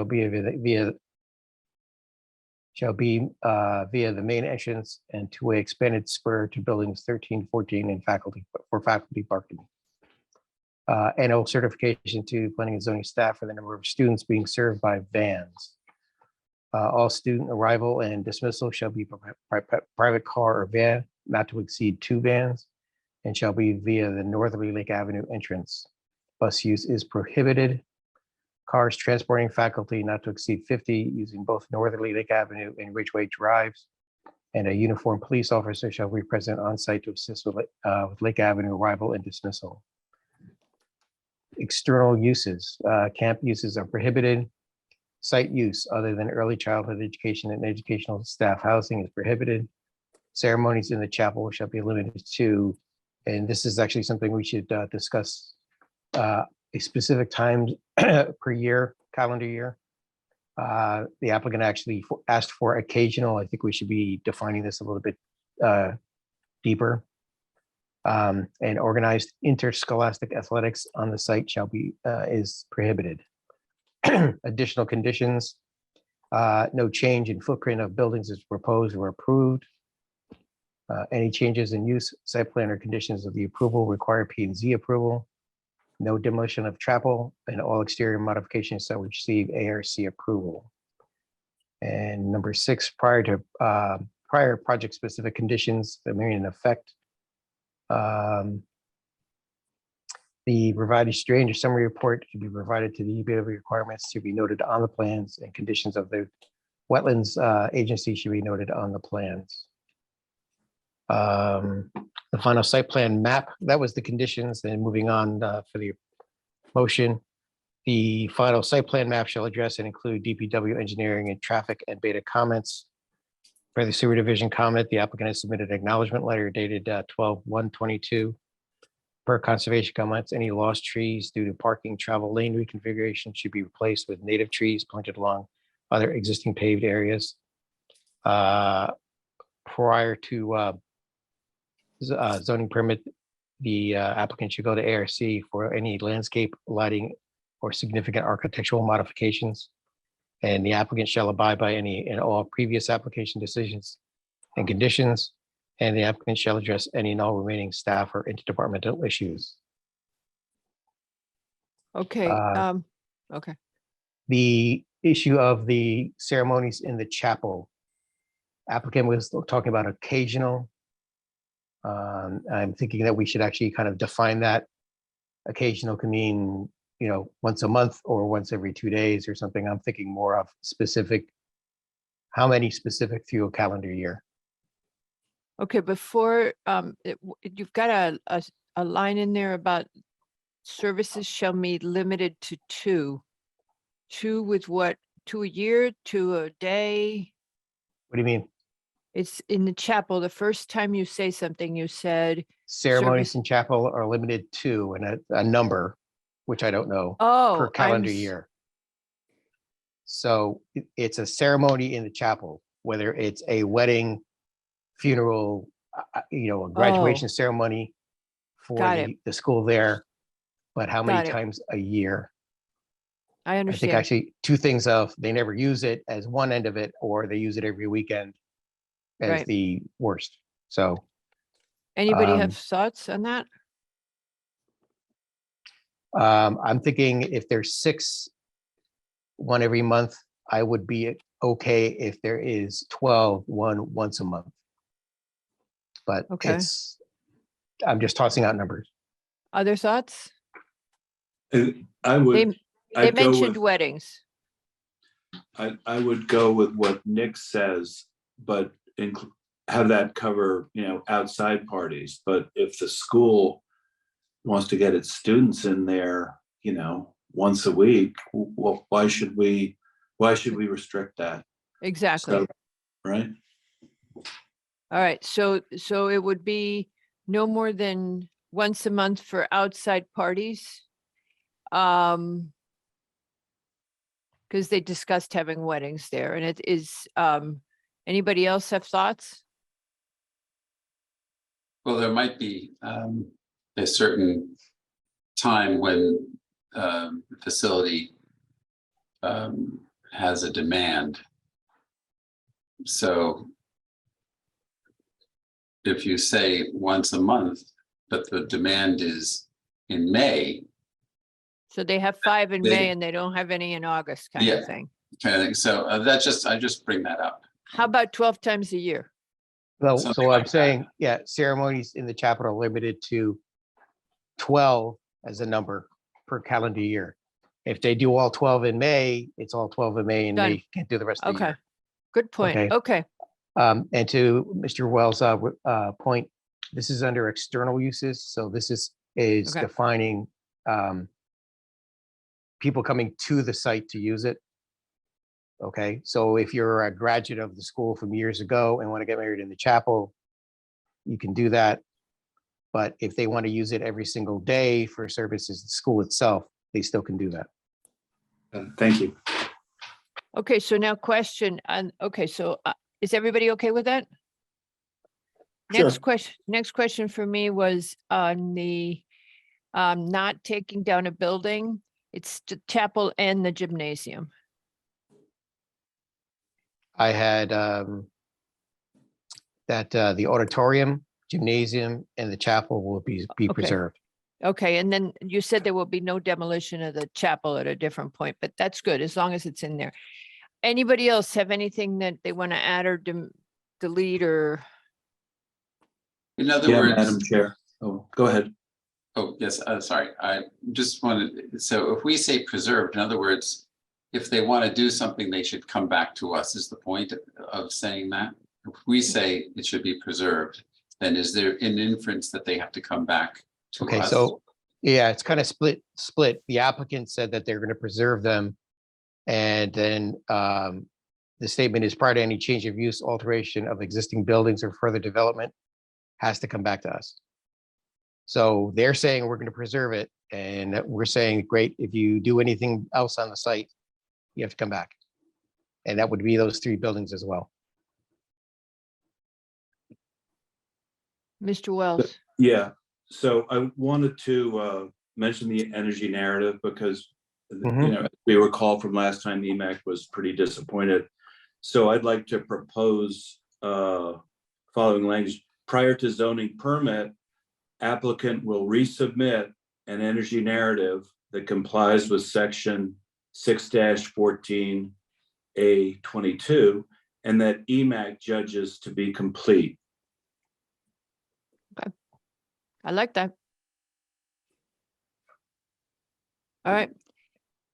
via the main entrance and two-way expanded spur to buildings 13, 14, and faculty parking. Annual certification to planning and zoning staff for the number of students being served by vans. All student arrival and dismissal shall be private car or van, not to exceed 2 vans, and shall be via the northerly Lake Avenue entrance. Bus use is prohibited. Cars transporting faculty not to exceed 50 using both northerly Lake Avenue and Ridgeway drives, and a uniformed police officer shall be present on site to assist with Lake Avenue arrival and dismissal. External uses, camp uses are prohibited. Site use other than early childhood education and educational staff housing is prohibited. Ceremonies in the chapel shall be limited to, and this is actually something we should discuss, a specific time per year, calendar year. The applicant actually asked for occasional. I think we should be defining this a little bit deeper. And organized interscholastic athletics on the site shall be is prohibited. Additional conditions: no change in footprint of buildings is proposed or approved. Any changes in use, site plan, or conditions of the approval require P&Z approval. No demolition of chapel, and all exterior modifications shall receive ARC approval. And number 6, prior project specific conditions that may in effect. The provided drainage summary report should be provided to the EBW requirements to be noted on the plans, and conditions of the wetlands agency should be noted on the plans. The final site plan map, that was the conditions. Then moving on for the motion, the final site plan map shall address and include DPW engineering and traffic and beta comments. For the sewer division comment, the applicant has submitted an acknowledgement letter dated 12/1/22. Per conservation comments, any lost trees due to parking travel lane reconfiguration should be replaced with native trees planted along other existing paved areas. Prior to zoning permit, the applicant should go to ARC for any landscape, lighting, or significant architectural modifications. And the applicant shall abide by any and all previous application decisions and conditions. And the applicant shall address any and all remaining staff or interdepartmental issues. Okay. Okay. The issue of the ceremonies in the chapel, applicant was talking about occasional. I'm thinking that we should actually kind of define that. Occasional can mean, you know, once a month or once every 2 days or something. I'm thinking more of specific, how many specific through a calendar year. Okay, before you've got a line in there about services shall be limited to 2. 2 with what? 2 a year, 2 a day? What do you mean? It's in the chapel. The first time you say something, you said Ceremonies service- in chapel are limited to, and a number, which I don't know, per oh, calendar year. So it's a ceremony in the chapel, whether it's a wedding, funeral, you know, a graduation ceremony for Got it. the school there, but how Got many it. times a year? I I understand. think actually 2 things of they never use it as one end of it, or they use it every weekend as Right. the worst. So Anybody have thoughts on that? I'm thinking if there's 6, one every month, I would be okay if there is 12, one once a month. But Okay. I'm just tossing out numbers. Other thoughts? I would. They I'd go mentioned with- weddings. I would go with what Nick says, but have that cover, you know, outside parties. But if the school wants to get its students in there, you know, once a week, well, why should we restrict that? Exactly. So, right? All right. So it would be no more than once a month for outside parties. Because they discussed having weddings there, and it is, anybody else have thoughts? Well, there might be a certain time when the facility has a demand. So if you say once a month, but the demand is in May, So they have 5 in They- May and they don't have any in August kind Yeah. of thing. kind of thing. So I just bring that up. How about 12 times a year? Well, Something so like I'm that. saying, yeah, ceremonies in the chapel are limited to 12 as a number per calendar year. If they do all 12 in May, it's all 12 in May and Done. they can't do the rest of the Okay, year. good point. Okay. Okay, And to Mr. Wells' point, this is under external uses, so this is Okay. defining people coming to the site to use it. Okay, so if you're a graduate of the school from years ago and want to get married in the chapel, you can do that. But if they want to use it every single day for services, the school itself, they still can do that. Thank you. okay, so now question, okay, so is everybody okay with that? Next question for me was on the not taking down a building. It's the chapel and the gymnasium. I had that the auditorium, gymnasium, and the chapel will be Okay. preserved. Okay, and then you said there will be no demolition of the chapel at a different point, but that's good, as long as it's in there. Anybody else have anything that they want to add or delete or? In other Yeah, words. Madam Chair. Oh, go ahead. Oh, yes, sorry, I just wanted, so if we say preserved, in other words, if they want to do something, they should come back to us, is the point of saying that? If we say it should be preserved, then is there an inference that they have to come back to Okay, us? so, yeah, it's kind of split. The applicant said that they're going to preserve them. And then the statement is prior to any change of use, alteration of existing buildings or further development has to come back to us. So they're saying we're going to preserve it, and we're saying, great, if you do anything else on the site, you have to come back. And that would be those 3 buildings as well. Mr. Wells? Yeah, so I wanted to mention the energy narrative because, you know, we recall from last time, EMAC was pretty disappointed. So I'd like to propose following language: prior to zoning permit, applicant will resubmit an energy narrative that complies with section 6-14A22, and that EMAC judges to be complete. I like that. All right.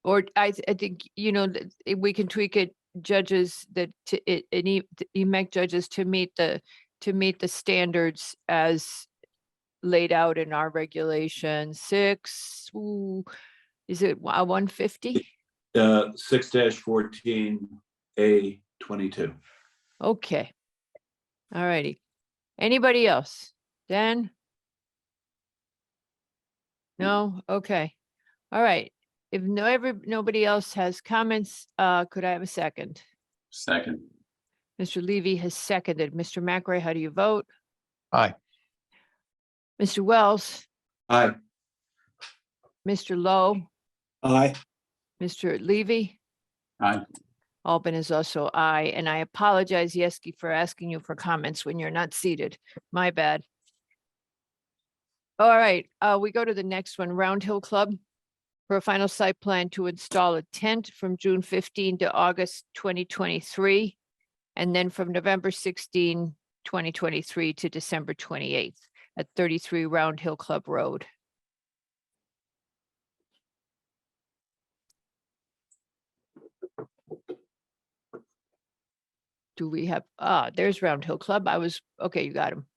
Or I think, you know, we can tweak it, judges that EMAC judges to meet the standards as laid out in our regulation 6. Ooh, is it 150? 6-14A22. Okay. All righty. Anybody else? Dan? No? Okay. All right. If nobody else has comments, could I have a second? Second, Mr. Levy has seconded. Mr. McRae, how do you vote? Aye. Mr. Wells, Aye. Mr. Lowe, Aye. Mr. Levy? aye. Albin is also aye, and I apologize, Yeski, for asking you for comments when you're not seated. My bad. All right, we go to the next one, Round Hill Club, for a final site plan to install a tent from June 15 to August 2023, and then from November 16, 2023 to December 28th at 33 Round Hill Club Road. Do we have, there's Round Hill Club. Okay, you got him.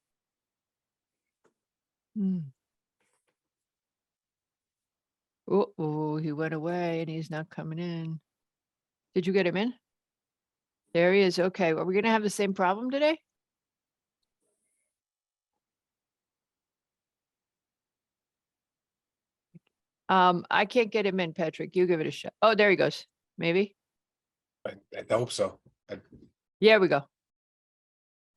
Oh, he went away and he's not coming in. Did you get him in? There he is. Okay, are we gonna have the same problem today? I can't get him in, Patrick. You give it a shot. Oh, there he goes. Maybe. I hope so. Yeah, we go.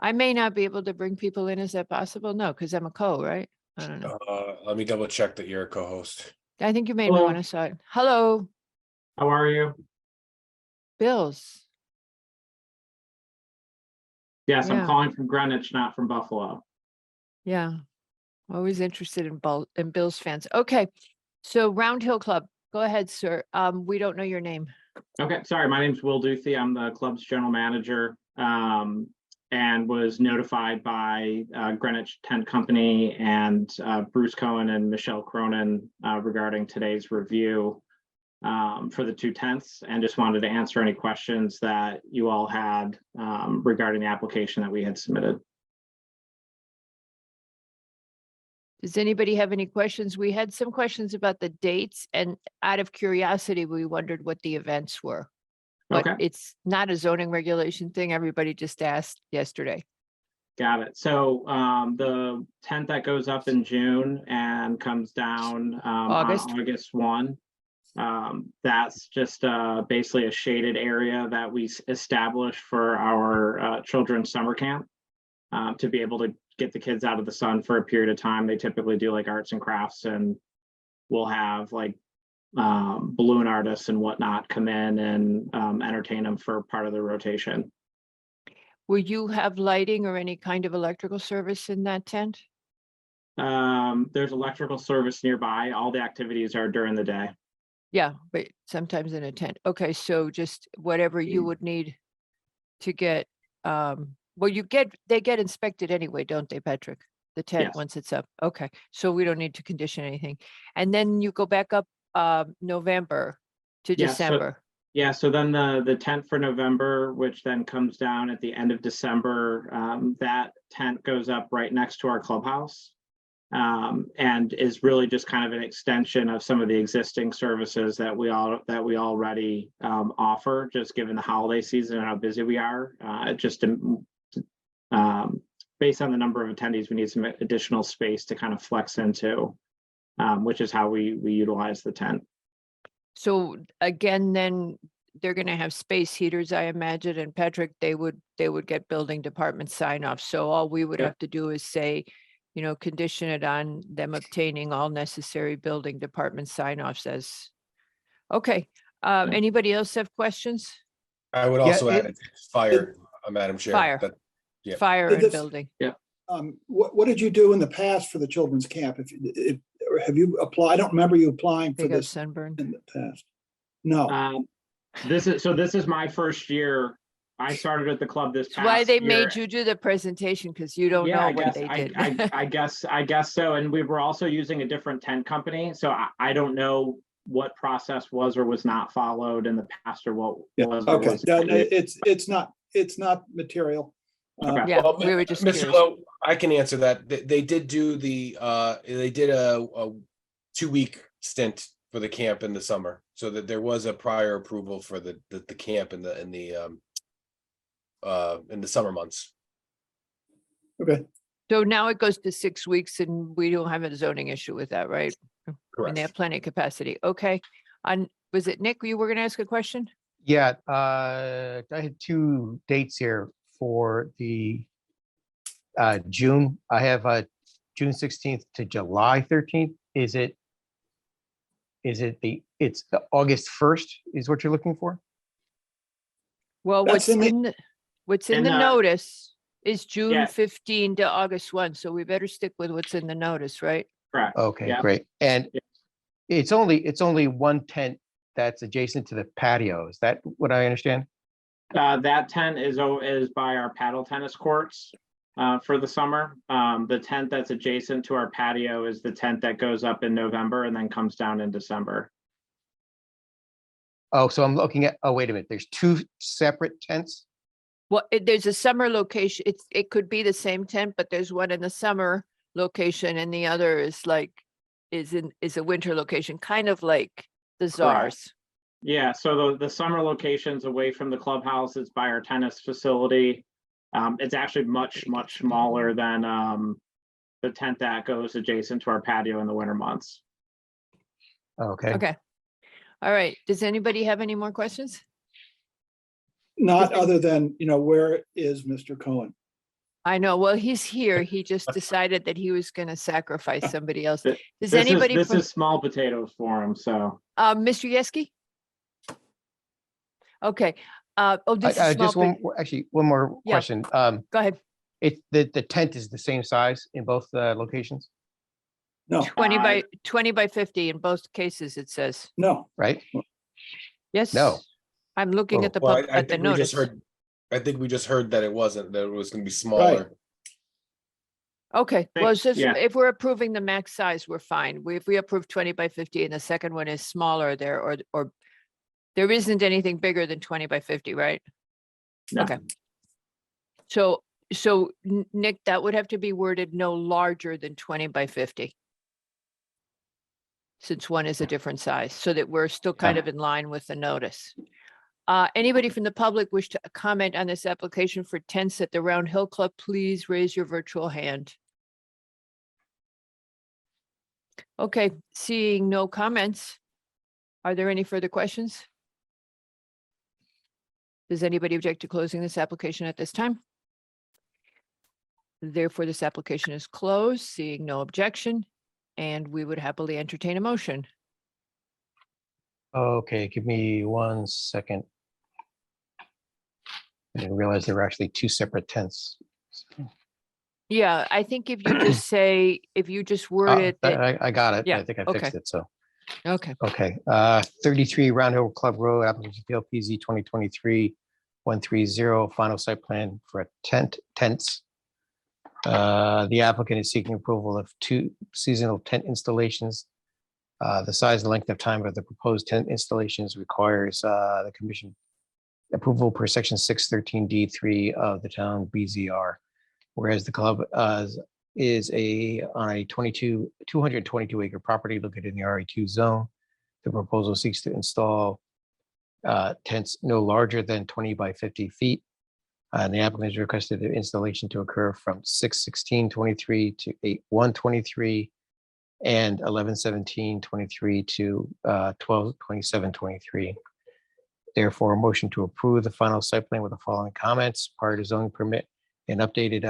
I may not be able to bring people in. Is that possible? No, because I'm a co, right? I don't know. Let me double check that you're a co-host. I think you made me Hello. want to side. Hello. How are you? Bills. Yes, I'm Yeah. calling from Greenwich, not from Buffalo. Yeah. Always interested in Bills fans. Okay. So Round Hill Club, go ahead, sir. We don't know your name. Okay, sorry, my name's Will Duthie. I'm the club's general manager, and was notified by Greenwich Tent Company and Bruce Cohen and Michelle Cronin regarding today's review for the 2 tents, and just wanted to answer any questions that you all had regarding the application that we had submitted. Does anybody have any questions? We had some questions about the dates, and out of curiosity, we wondered what the events were. But Okay. it's not a zoning regulation thing. Everybody just asked yesterday. Got it. So the tent that goes up in June and comes down on August. August 1, that's just basically a shaded area that we established for our children's summer camp to be able to get the kids out of the sun for a period of time. They typically do like arts and crafts, and we'll have like balloon artists and whatnot come in and entertain them for part of the rotation. Will you have lighting or any kind of electrical service in that tent? There's electrical service nearby. All the activities are during the day. Yeah, but sometimes in a tent. Okay, so just whatever you would need to get, well, they get inspected anyway, don't they, Patrick? The tent, Yes. once it's up. Okay, so we don't need to condition anything. And then you go back up November to Yeah, so- December. Yeah, so then the tent for November, which then comes down at the end of December, that tent goes up right next to our clubhouse. And is really just kind of an extension of some of the existing services that we already offer, just given the holiday season and how busy we are. Based on the number of attendees, we need some additional space to kind of flex into, which is how we utilize the tent. So again, then they're gonna have space heaters, I imagine, and Patrick, they would get building department sign off. So all we would Yeah. have to do is say, condition it on them obtaining all necessary building department sign offs as. Okay, Yeah. anybody else have questions? I would Yeah, also add fire, Madam Chair. Fire. that- Yeah. Fire Did and this- building. What did you do in the past for the children's camp? Or have you applied? I don't remember you applying for They got this sunburn. in the past. No, This is my first year. I started at the club this That's past why they year. made you do the presentation, because you don't Yeah, know I what guess, they did. I guess so. And we were also using a different tent company. So I don't know what process was or was not followed in the past, or what yeah, was. or okay. wasn't. No, it's not material. Okay. Yeah, Well, we were just Mr. curious. Lowe, I can answer that. They did do they did a 2-week stint for the camp in the summer, so that there was a prior approval for the camp in the summer months. Okay, So now it goes to 6 weeks and we don't have a zoning issue with that, right? And they Correct. have plenty of capacity. Okay. Was it Nick, you were gonna ask a question? Yeah, I had 2 dates here for the June. I have June 16th to July 13th. It's the August 1st is what you're looking for? Well, That's in the- what's in in the the- notice is June Yeah. 15 to August 1, so we better stick with what's in the notice, right? Correct. Okay, Yeah. great. And Yeah. it's only one tent that's adjacent to the patio. Is that what I understand? That tent is by our paddle tennis courts for the summer. The tent that's adjacent to our patio is the tent that goes up in November and then comes down in December. Oh, so I'm looking at, oh, wait a minute. There's 2 separate tents? Well, there's a summer location. It could be the same tent, but there's one in the summer location and the other is a winter location, kind of like the czars. Yeah, so the summer location's away from the clubhouse. It's by our tennis facility. It's actually much smaller than the tent that goes adjacent to our patio in the winter months. Okay. Okay. All right. Does anybody have any more questions? not other than, where is Mr. Cohen? I know. Well, he's here. He just decided that he was going to sacrifice somebody else. Th- Does This anybody, is small potatoes for him, so. Mr. Yeski? Okay, this is small, Just one, big- actually, one more Yeah. question. go ahead. The tent is the same size in both locations, No, 20 by 50 in both cases, it says. no. right? Yes. No. I'm looking at the Well, pub, I at the think we just notice. heard, I think we just heard that it wasn't, that it was gonna be smaller. Okay, well, it's just, Yeah. if we're approving the max size, we're fine. If we approve 20 by 50 and the second one is smaller there, or there isn't anything bigger than 20 by 50, right? No. Okay. So, Nick, that would have to be worded no larger than 20 by 50. Since one is a different size, so that we're still kind of in line with the notice. Anybody from the public wish to comment on this application for tents at the Round Hill Club, please raise your virtual hand. Okay, seeing no comments. Are there any further questions? Does anybody object to closing this application at this time? Therefore, this application is closed, seeing no objection, and we would happily entertain a motion. Okay, give me 1 second. I didn't realize there were actually 2 separate tents. Yeah, I think if you just say, if you just word it, that, I got it. yeah, I think I okay. fixed it, so. okay, Okay, 33 Round Hill Club Road, application PLPZ 2023-130, final site plan for a tents. The applicant is seeking approval of 2 seasonal tent installations. The size and length of time of the proposed tent installations requires the commission approval per section 613D3 of the town BZR. Whereas the club is on a 222 acre property located in the RA2 zone. The proposal seeks to install tents no larger than 20 by 50 feet. And the applicant has requested the installation to occur from 6/16/23 to 8/1/23 and 11/17/23 to 12/27/23. Therefore, a motion to approve the final site plan with the following comments: prior to zoning permit, an updated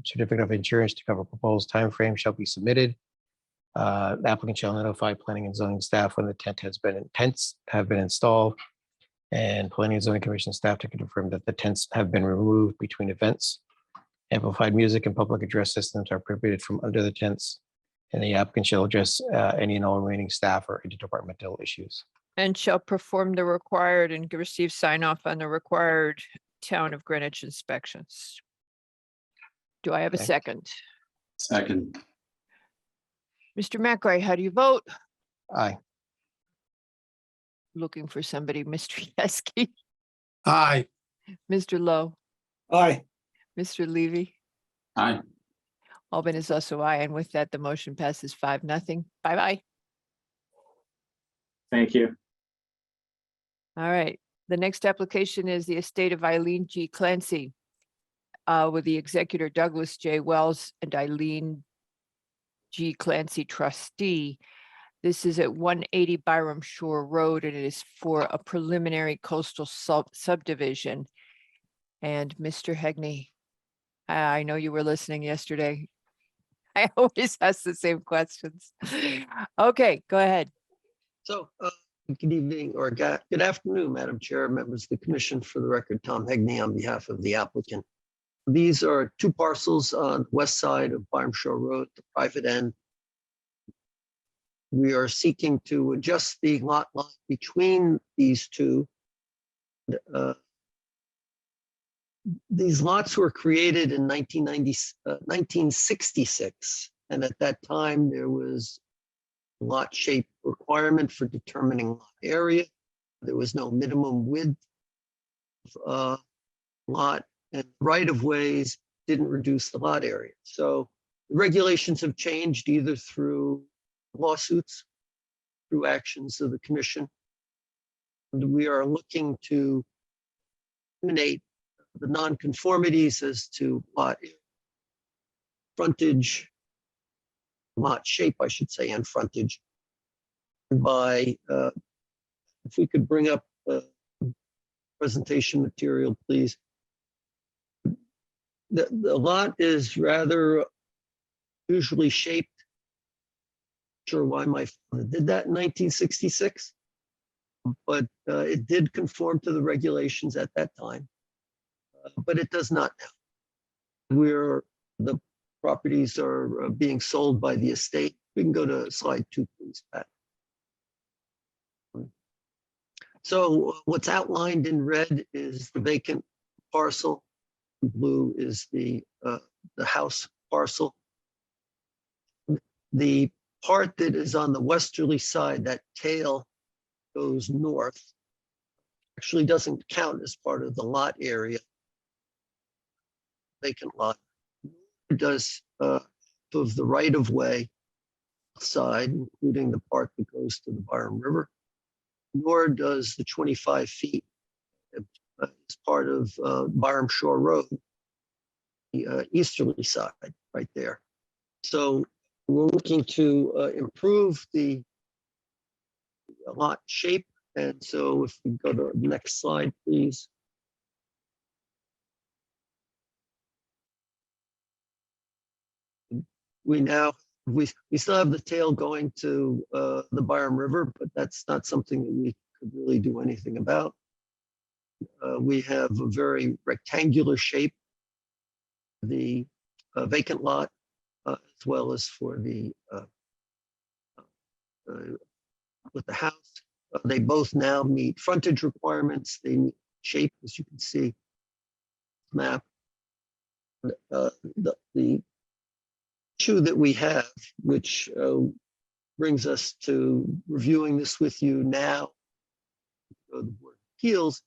certificate of insurance to cover proposed timeframe shall be submitted. The applicant shall notify planning and zoning staff when the tents have been installed, and planning and zoning commission staff to confirm that the tents have been removed between events. Amplified music and public address systems are prohibited from under the tents, and the applicant shall address any and all remaining staff or interdepartmental issues. and shall perform the required and receive sign off on the required town of Greenwich inspections. Do I have a Okay. second? Second, Mr. McRae, how do you vote? Aye. Looking for somebody, Mr. Yeski, Aye. Mr. Lowe, Aye, Mr. Levy. aye. Albin is also aye, and with that, the motion passes 5-0. Bye-bye. Thank you. All right, the next application is the estate of Eileen G. Clancy with the executor Douglas J. Wells and Eileen G. Clancy trustee. This is at 180 Byram Shore Road, and it is for a preliminary coastal subdivision. And Mr. Hegney, I know you were listening yesterday. I always ask the same questions. Okay, go ahead. So, good evening or good afternoon, Madam Chair, members of the commission. For the record, Tom Hegney on behalf of the applicant. These are 2 parcels on the west side of Byram Shore Road, the private end. We are seeking to adjust the lot line between these 2. These lots were created in 1966, and at that time there was lot shape requirement for determining lot area. There was no minimum width lot, and right of ways didn't reduce the lot area. So the regulations have changed either through lawsuits, through actions of the commission. And we are looking to eliminate the nonconformities as to lot frontage, lot shape, I should say, and frontage by, if we could bring up presentation material, please. The lot is rather usually shaped. Sure why my father did that in 1966. but it did conform to the regulations at that time. But it does not now. The properties are being sold by the estate. We can go to slide 2, please, Pat. So what's outlined in red is the vacant parcel. Blue is the house parcel. The part that is on the westerly side, that tail goes north, actually doesn't count as part of the lot area. Vacant lot. It does of the right of way side, including the part that goes to the Byram River, nor does the 25 feet as part of Byram Shore Road, the easterly side right there. So we're looking to improve the lot shape. And so if we go to the next slide, please. We still have the tail going to the Byram River, but that's not something that we could really do anything about. We have a very rectangular shape, the vacant lot, as well as for the with the house. They both now meet frontage requirements. They meet shape, as you can see, map. The issue that we have, which brings us to reviewing this with you now, the Board of Appeals,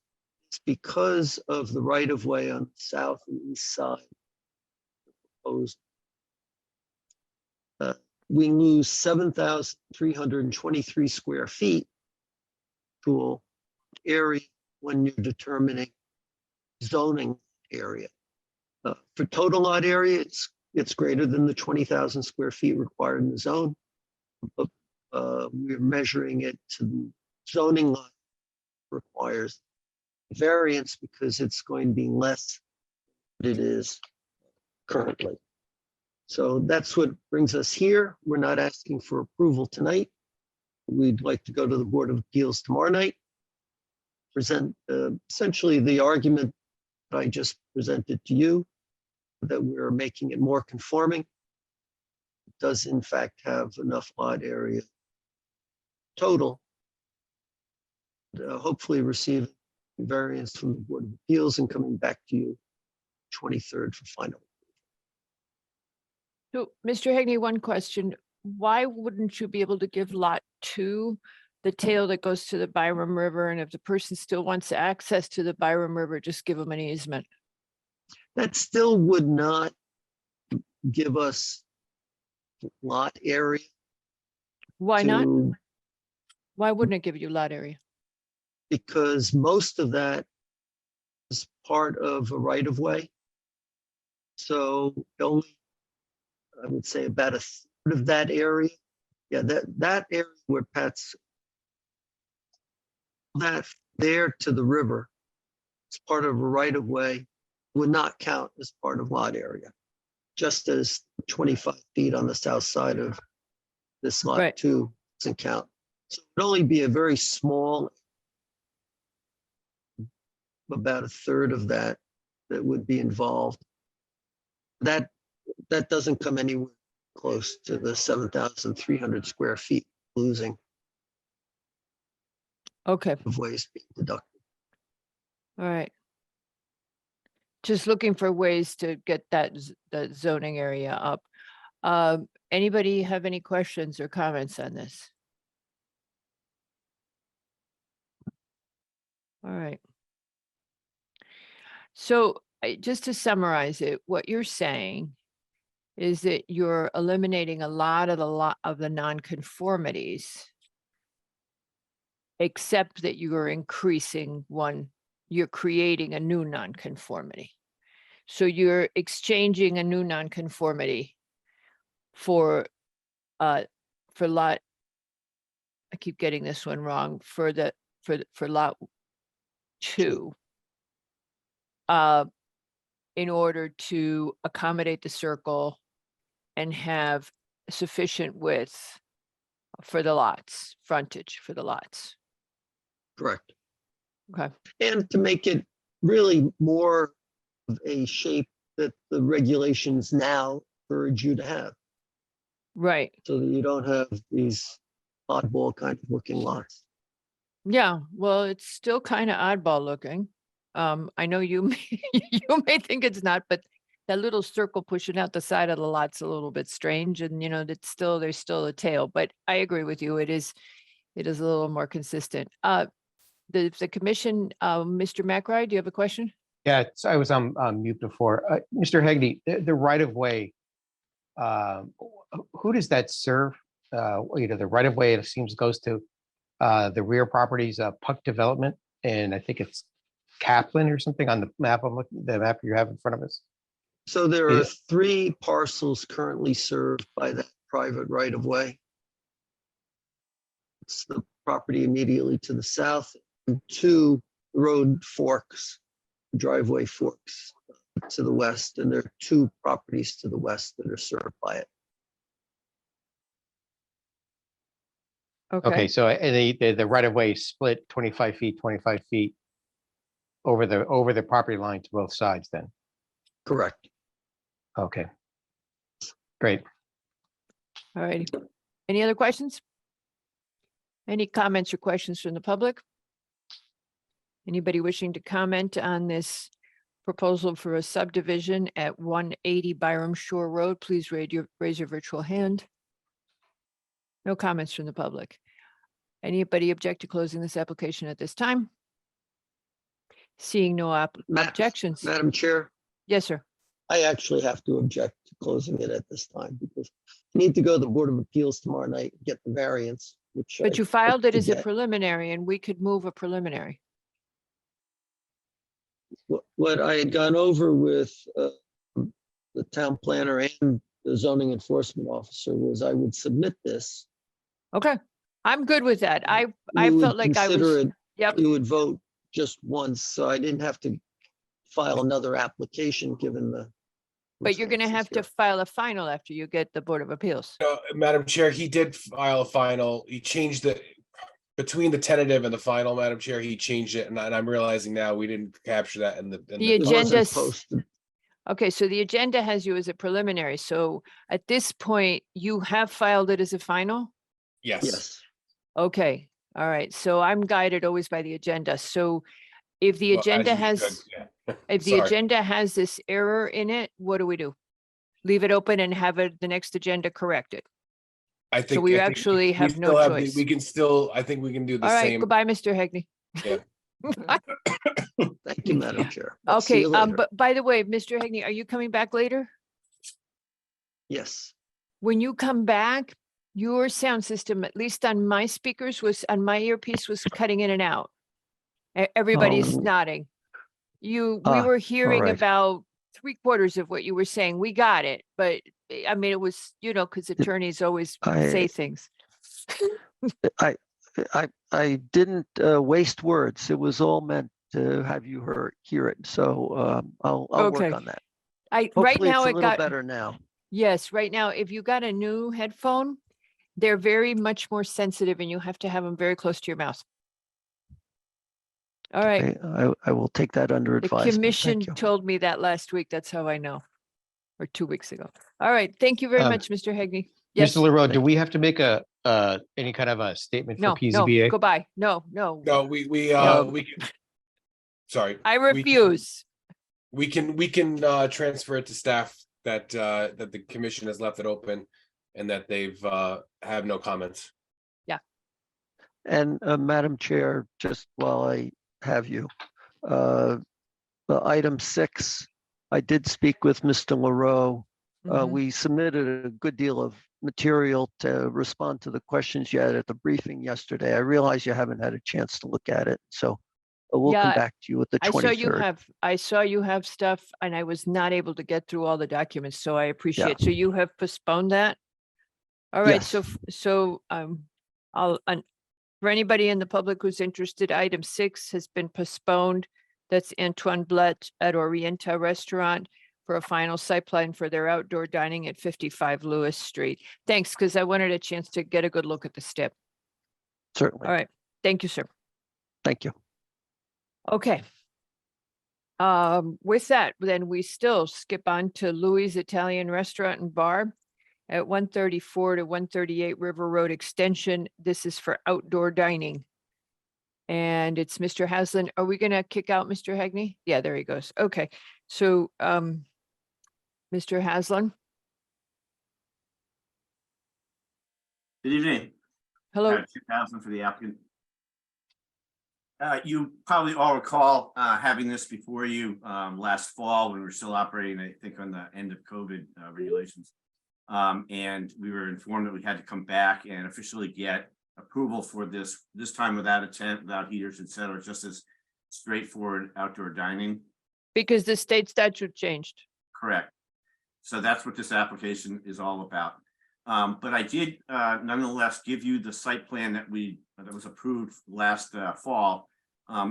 is because of the right of way on the south and east side proposed. We lose 7,323 square feet tool area when you're determining zoning area. For total lot area, it's greater than the 20,000 square feet required in the zone. But we're measuring it to the zoning lot requires variance because it's going to be less than it is currently. So that's what brings us here. We're not asking for approval tonight. We'd like to go to the Board of Appeals tomorrow night, present essentially the argument that I just presented to you, that we're making it more conforming. It does in fact have enough lot area total, hopefully receive variance from the Board of Appeals and coming back to you 23rd for final. So, Mr. Hegney, one question. Why wouldn't you be able to give lot 2 the tail that goes to the Byram River? And if the person still wants access to the Byram River, just give them an easement? That still would not give us lot area. Why not? to- Why wouldn't it give you lot area? Because most of that is part of a right of way. So only, I would say about a third of that area. Yeah, that area where Pat's, that there to the river, it's part of a right of way, would not count as part of lot area. Just as 25 feet on the south side of this lot Right. 2 doesn't count. So it would only be a very small, about a third of that would be involved. That doesn't come anywhere close to the 7,300 square feet losing Okay, of waste being deducted. all right. Just looking for ways to get that the zoning area up. Anybody have any questions or comments on this? All right. So just to summarize it, what you're saying is that you're eliminating a lot of the nonconformities, except that you are increasing one, you're creating a new nonconformity. So you're exchanging a new nonconformity for lot, I keep getting this one wrong, for lot 2. In order to accommodate the circle and have sufficient width for the lots, frontage for the lots. Correct. Okay, And to make it really more of a shape that the regulations now urge you to have, right. so that you don't have these oddball kind of looking lots. Yeah, well, it's still kind of oddball looking. I know you may, you may think it's not, but that little circle pushing out the side of the lot's a little bit strange and that's still, there's still a tail, but I agree with you. It is a little more consistent. The commission, Mr. McRae, do you have a question? Yeah, I was on mute before. Mr. Hegney, the right of way, who does that serve? The right of way, it seems goes to the rear properties, Puck Development, and I think it's Kaplan or something on the map. I'm looking, the map you have in front of us. So there are Yeah. 3 parcels currently served by that private right of way. It's the property immediately to the south, and 2 road forks, driveway forks to the west, and there are 2 properties to the west that are served by it. Okay, so the right of way is split 25 feet, 25 feet over the property line to both sides then. Correct. Okay. Great. All righty. Any other questions? Any comments or questions from the public? Anybody wishing to comment on this proposal for a subdivision at 180 Byram Shore Road, please raise your virtual hand. No comments from the public. Anybody object to closing this application at this time? Seeing no objections. Madam Chair, Yes, sir. I actually have to object to closing it at this time because I need to go to the Board of Appeals tomorrow night and get the variance, which. But I you filed hope it to as a get. preliminary and we could move a preliminary. What I had gone over with the town planner and the zoning enforcement officer was I would submit this. Okay, I'm good with that. I You would felt like I consider was, it- yep. You would vote just once, so I didn't have to file another application given the. But you're gonna have to circumstances file a final after you get the Board of Appeals. Madam Chair, he did file a final. He changed between the tentative and the final, Madam Chair, he changed it. And I'm realizing now we didn't capture that in the. The here. It wasn't agenda's- posted. Okay, so the agenda has you as a preliminary. So at this point, you have filed it as a final? Yes. Yes, Okay, all right. So I'm guided always by the agenda. So if the Well, as agenda you has, should, yeah. if the Sorry. agenda has this error in it, what do? Leave it open and have it, the next agenda corrected. I think. we I think actually we have no still choice. We can still, I think we can do the All right, same. goodbye, Mr. Hegney. Yeah. thank you, Madam Chair. I'll see Okay, you later. but by the way, Mr. Hegney, are you coming back later? Yes, When you come back, your sound system, at least on my speakers, on my earpiece, was cutting in and out. Everybody's Oh. nodding. We Ah, were hearing right. about 3/4 of what you were saying. We got it, but I mean, it was, because attorneys always say I- things. I didn't waste words. It was all meant to have you hear it. So I'll Okay. work on that. Right Hopefully now it's a it little got, better now. yes, right now, if you got a new headphone, they're very much more sensitive and you have to have them very close to your mouth. All right. I will take that under The advisement. commission Thank you. told me that last week. That's how I know. Or 2 weeks ago. All right. Thank you very Um, much, Mr. Hegney. Yes, Mr. LaRoe, do we have to make any kind of a statement for no, PZBA? goodbye. No. No, No. we can. Sorry. I we can- refuse. We can transfer it to staff that the commission has left it open and that they've have no comments. And Madam Chair, just while I have you, the item 6, I did speak with Mr. LaRoe. Mhm. We submitted a good deal of material to respond to the questions you had at the briefing yesterday. I realize you haven't had a chance to look at it, so we'll Yeah, come back to you with the I saw you 23rd. have stuff and I was not able to get through all the documents, so I appreciate. So you have postponed that? All right, Yes. for anybody in the public who's interested, item 6 has been postponed. That's Antoine Blett at Orienta Restaurant for a final site plan for their outdoor dining at 55 Lewis Street. Thanks, because I wanted a chance to get a good look at the step. Certainly. All right, thank you, sir. Thank you. Okay. With that, then we still skip on to Louis Italian Restaurant and Bar at 134 to 138 River Road Extension. This is for outdoor dining. And it's Mr. Haslam. Are we gonna kick out Mr. Hagney? Yeah, there he goes. Okay, so, Mr. Haslam, Good evening. hello. Chip Haslam for the applicant. You probably all recall having this before you last fall when we were still operating, I think, on the end of COVID regulations. And we were informed that we had to come back and officially get approval for this time without a tent, without heaters, et cetera, just as straightforward outdoor dining. Because the state statute changed. Correct. So that's what this application is all about. But I did nonetheless give you the site plan that was approved last fall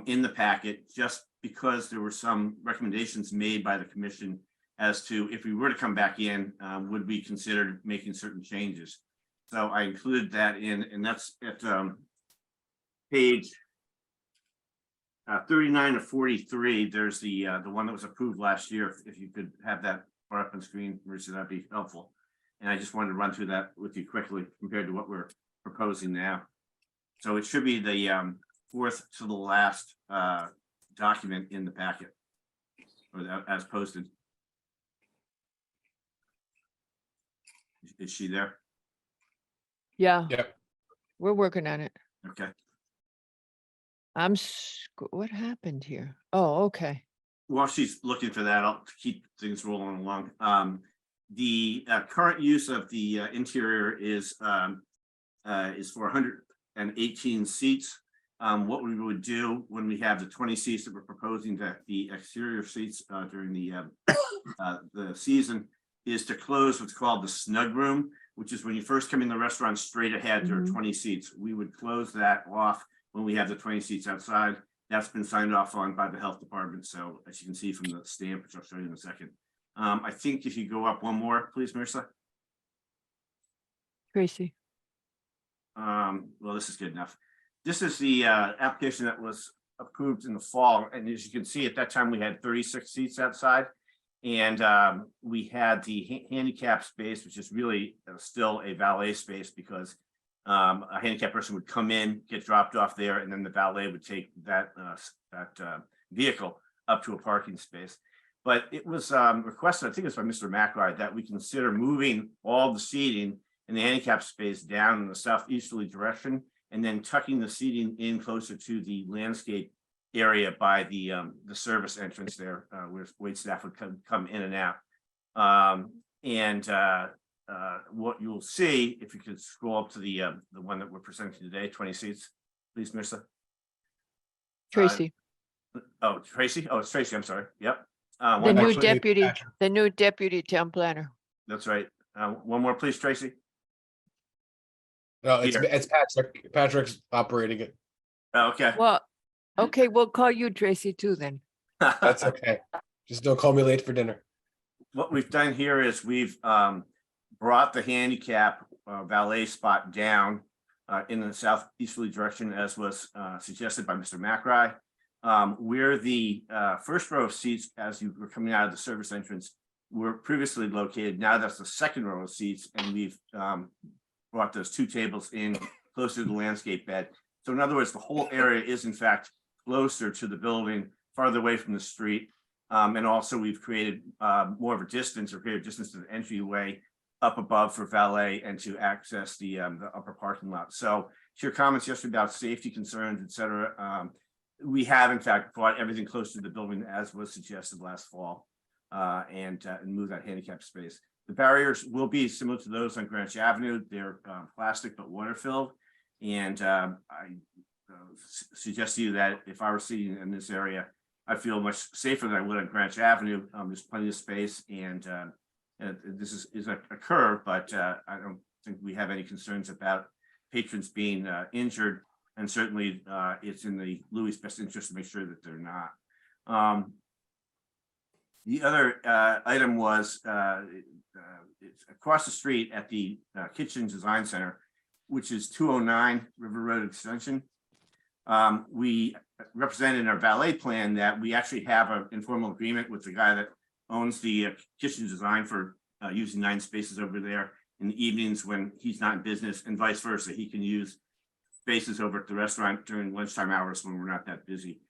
in the packet, just because there were some recommendations made by the commission as to if we were to come back in, would we consider making certain changes? So I included that in, and that's at page 39 to 43. There's the one that was approved last year. If you could have that brought up on screen, Marissa, that'd be helpful. And I just wanted to run through that with you quickly compared to what we're proposing now. So it should be the fourth to the last document in the packet, or as posted. Is she there? Yeah, Yep. we're working on it. Okay. What happened here? Oh, okay. While she's looking for that, I'll keep things rolling along. The current use of the interior is for 118 seats. What we would do when we have the 20 seats that we're proposing, that the exterior seats during the season, is to close what's called the snug room, which is when you first come in the restaurant straight ahead, there are 20 seats. We would close that off when we have the 20 seats outside. That's been signed off on by the health department. So as you can see from the stamp, which I'll show you in a second. I think if you go up one more, please, Marissa. Tracy. Well, this is good enough. This is the application that was approved in the fall. And as you can see, at that time, we had 36 seats outside. And we had the handicap space, which is really still a valet space, because a handicapped person would come in, get dropped off there, and then the valet would take that vehicle up to a parking space. But it was requested, I think it's by Mr. McRae, that we consider moving all the seating in the handicap space down in the southeasterly direction, and then tucking the seating in closer to the landscape area by the service entrance there, where wait staff would come in and out. What you'll see, if you could scroll up to the one that we're presenting today, 20 seats, please, Marissa. Tracy. Oh, Tracy. Oh, it's Tracy. I'm sorry. Yep. The One more, new please. deputy, Patrick. the new deputy town planner. That's right. One more, please, Tracy. No, Here. it's Patrick. Patrick's operating it. Okay. Well, okay, we'll call you Tracy too then. That's okay. Just don't call me late for dinner. What we've done here is we've brought the handicap valet spot down in the southeasterly direction, as was suggested by Mr. McRae. Where the first row of seats, as you were coming out of the service entrance, were previously located. Now that's the second row of seats, and we've brought those two tables in closer to the landscape bed. So in other words, the whole area is in fact closer to the building, farther away from the street. And also we've created more of a distance, or greater distance to the entryway up above for valet and to access the upper parking lot. So to your comments yesterday about safety concerns, et cetera, we have in fact brought everything close to the building as was suggested last fall, and move that handicap space. The barriers will be similar to those on Greenwich Avenue. They're plastic but water filled. And I suggest to you that if I were sitting in this area, I feel much safer than I would on Greenwich Avenue. There's plenty of space, and this is a curve, but I don't think we have any concerns about patrons being injured. And certainly it's in the Louis' best interest to make sure that they're not. The other item was it's across the street at the Kitchen Design Center, which is 209 River Road Extension. We represented in our valet plan that we actually have an informal agreement with the guy that owns the kitchen design for using 9 spaces over there in the evenings when he's not in business, and vice versa. He can use spaces over at the restaurant during lunchtime hours when we're not that busy.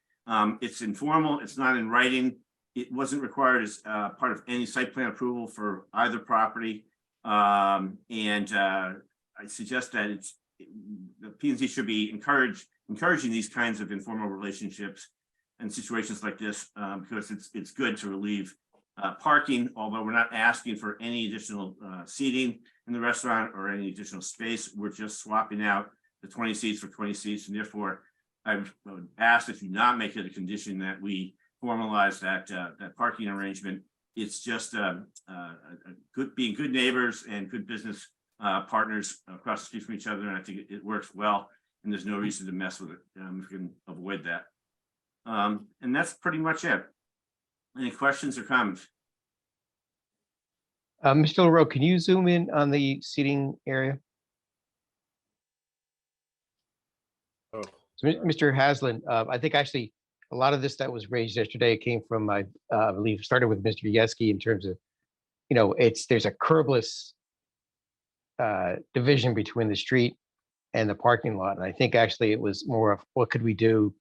It's informal, it's not in writing. It wasn't required as part of any site plan approval for either property. I suggest that the P&Z should be encouraging these kinds of informal relationships and situations like this, because it's good to relieve parking, although we're not asking for any additional seating in the restaurant or any additional space. We're just swapping out the 20 seats for 20 seats, and therefore I would ask that you not make it a condition that we formalize that parking arrangement. It's just being good neighbors and good business partners across the street from each other, and I think it works well, and there's no reason to mess with it if we can avoid that. And that's pretty much it. Any questions or comments? Mr. LaRoe, can you zoom in on the seating area? Oh, So, Mr. Haslam, I think actually a lot of this that was raised yesterday came from, I believe, started with Mr. Yeski in terms of, there's a curbless division between the street and the parking lot. And I think actually it was more of what could we do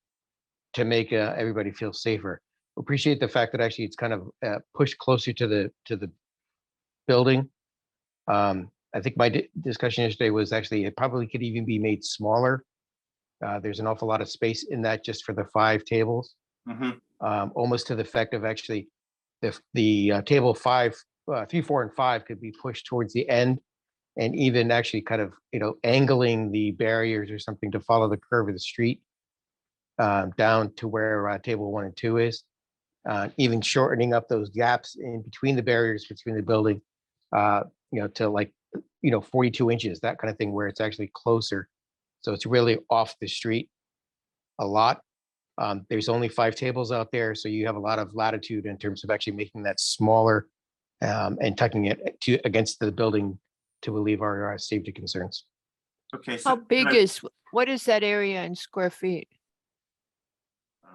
to make everybody feel safer. Appreciate the fact that actually it's kind of pushed closer to the building. I think my discussion yesterday was actually it probably could even be made smaller. There's an awful lot of space in that just for the 5 tables. Almost to the effect of actually the table 5, 3, 4, and 5 could be pushed towards the end, and even actually kind of angling the barriers or something to follow the curve of the street down to where table 1 and 2 is. Even shortening up those gaps in between the barriers between the building, to like 42 inches, that kind of thing, where it's actually closer. So it's really off the street a lot. There's only 5 tables out there, so you have a lot of latitude in terms of actually making that smaller and tucking it against the building to relieve our safety concerns. Okay. So How big what is that area in square feet?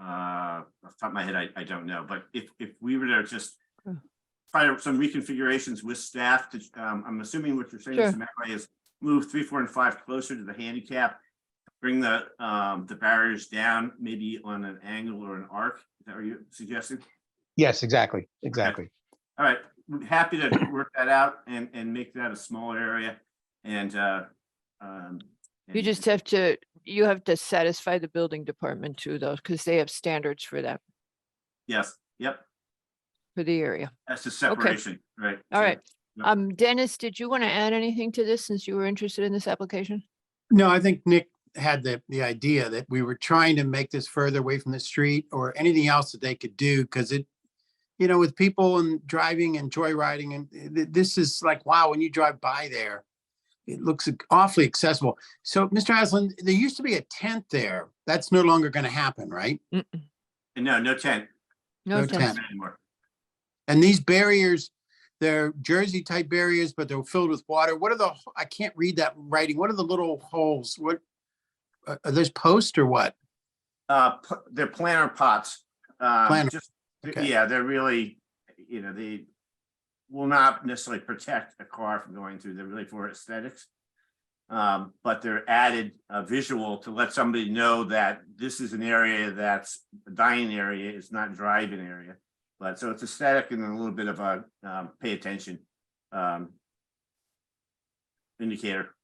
off the top of my head, I don't know, but if we were to just Hmm. try some reconfigurations with staff to, I'm assuming what you're saying, Sure. Mr. McRae, is move 3, 4, and 5 closer to the handicap, bring the barriers down, maybe on an angle or an arc. Is that what you're suggesting? Yes, exactly. All right, we're happy to work that out and make that a smaller area. And You just have to satisfy the building department too, though, because they have standards for that, yes, yep, for the area. that's the separation, right? All right. Yep. Dennis, did you want to add anything to this since you were interested in this application? No, I think Nick had the idea that we were trying to make this further away from the street or anything else that they could do, because it, with people and driving and joyriding, and this is like, wow, when you drive by there, it looks awfully accessible. So, Mr. Aslan, there used to be a tent there. That's no longer going to happen, right? Mm-mm. No tent No No tents. tent. anymore. And these barriers, they're Jersey type barriers, but they're filled with water. What are I can't read that writing. What are the little holes? What are those posts or what? They're planter pots. Planter, Just, okay. yeah, they're really, they will not necessarily protect a car from going through. They're really for aesthetics. But they're added visual to let somebody know that this is an area that's a dining area, it's not a drive-in area. But so it's aesthetic and a little bit of a pay attention indicator.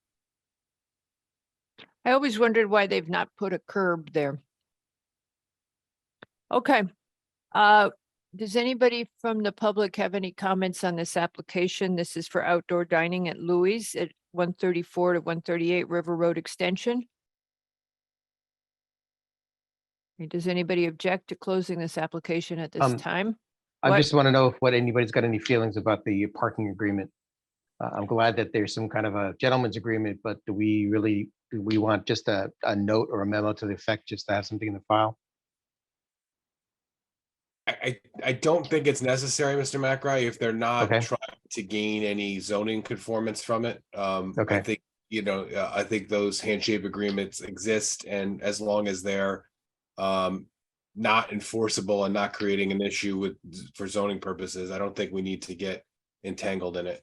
I always wondered why they've not put a curb there. Okay. Does anybody from the public have any comments on this application? This is for outdoor dining at Louis at 134 to 138 River Road Extension. Does anybody object to closing this application at this time? I What? just want to know if anybody's got any feelings about the parking agreement. I'm glad that there's some kind of a gentleman's agreement, but do we want just a note or a memo to the effect just to have something in the file? I don't think it's necessary, Mr. McRae, if they're not Okay. trying to gain any zoning conformance from it. I Okay. think I think those handshake agreements exist, and as long as they're not enforceable and not creating an issue for zoning purposes, I don't think we need to get entangled in it.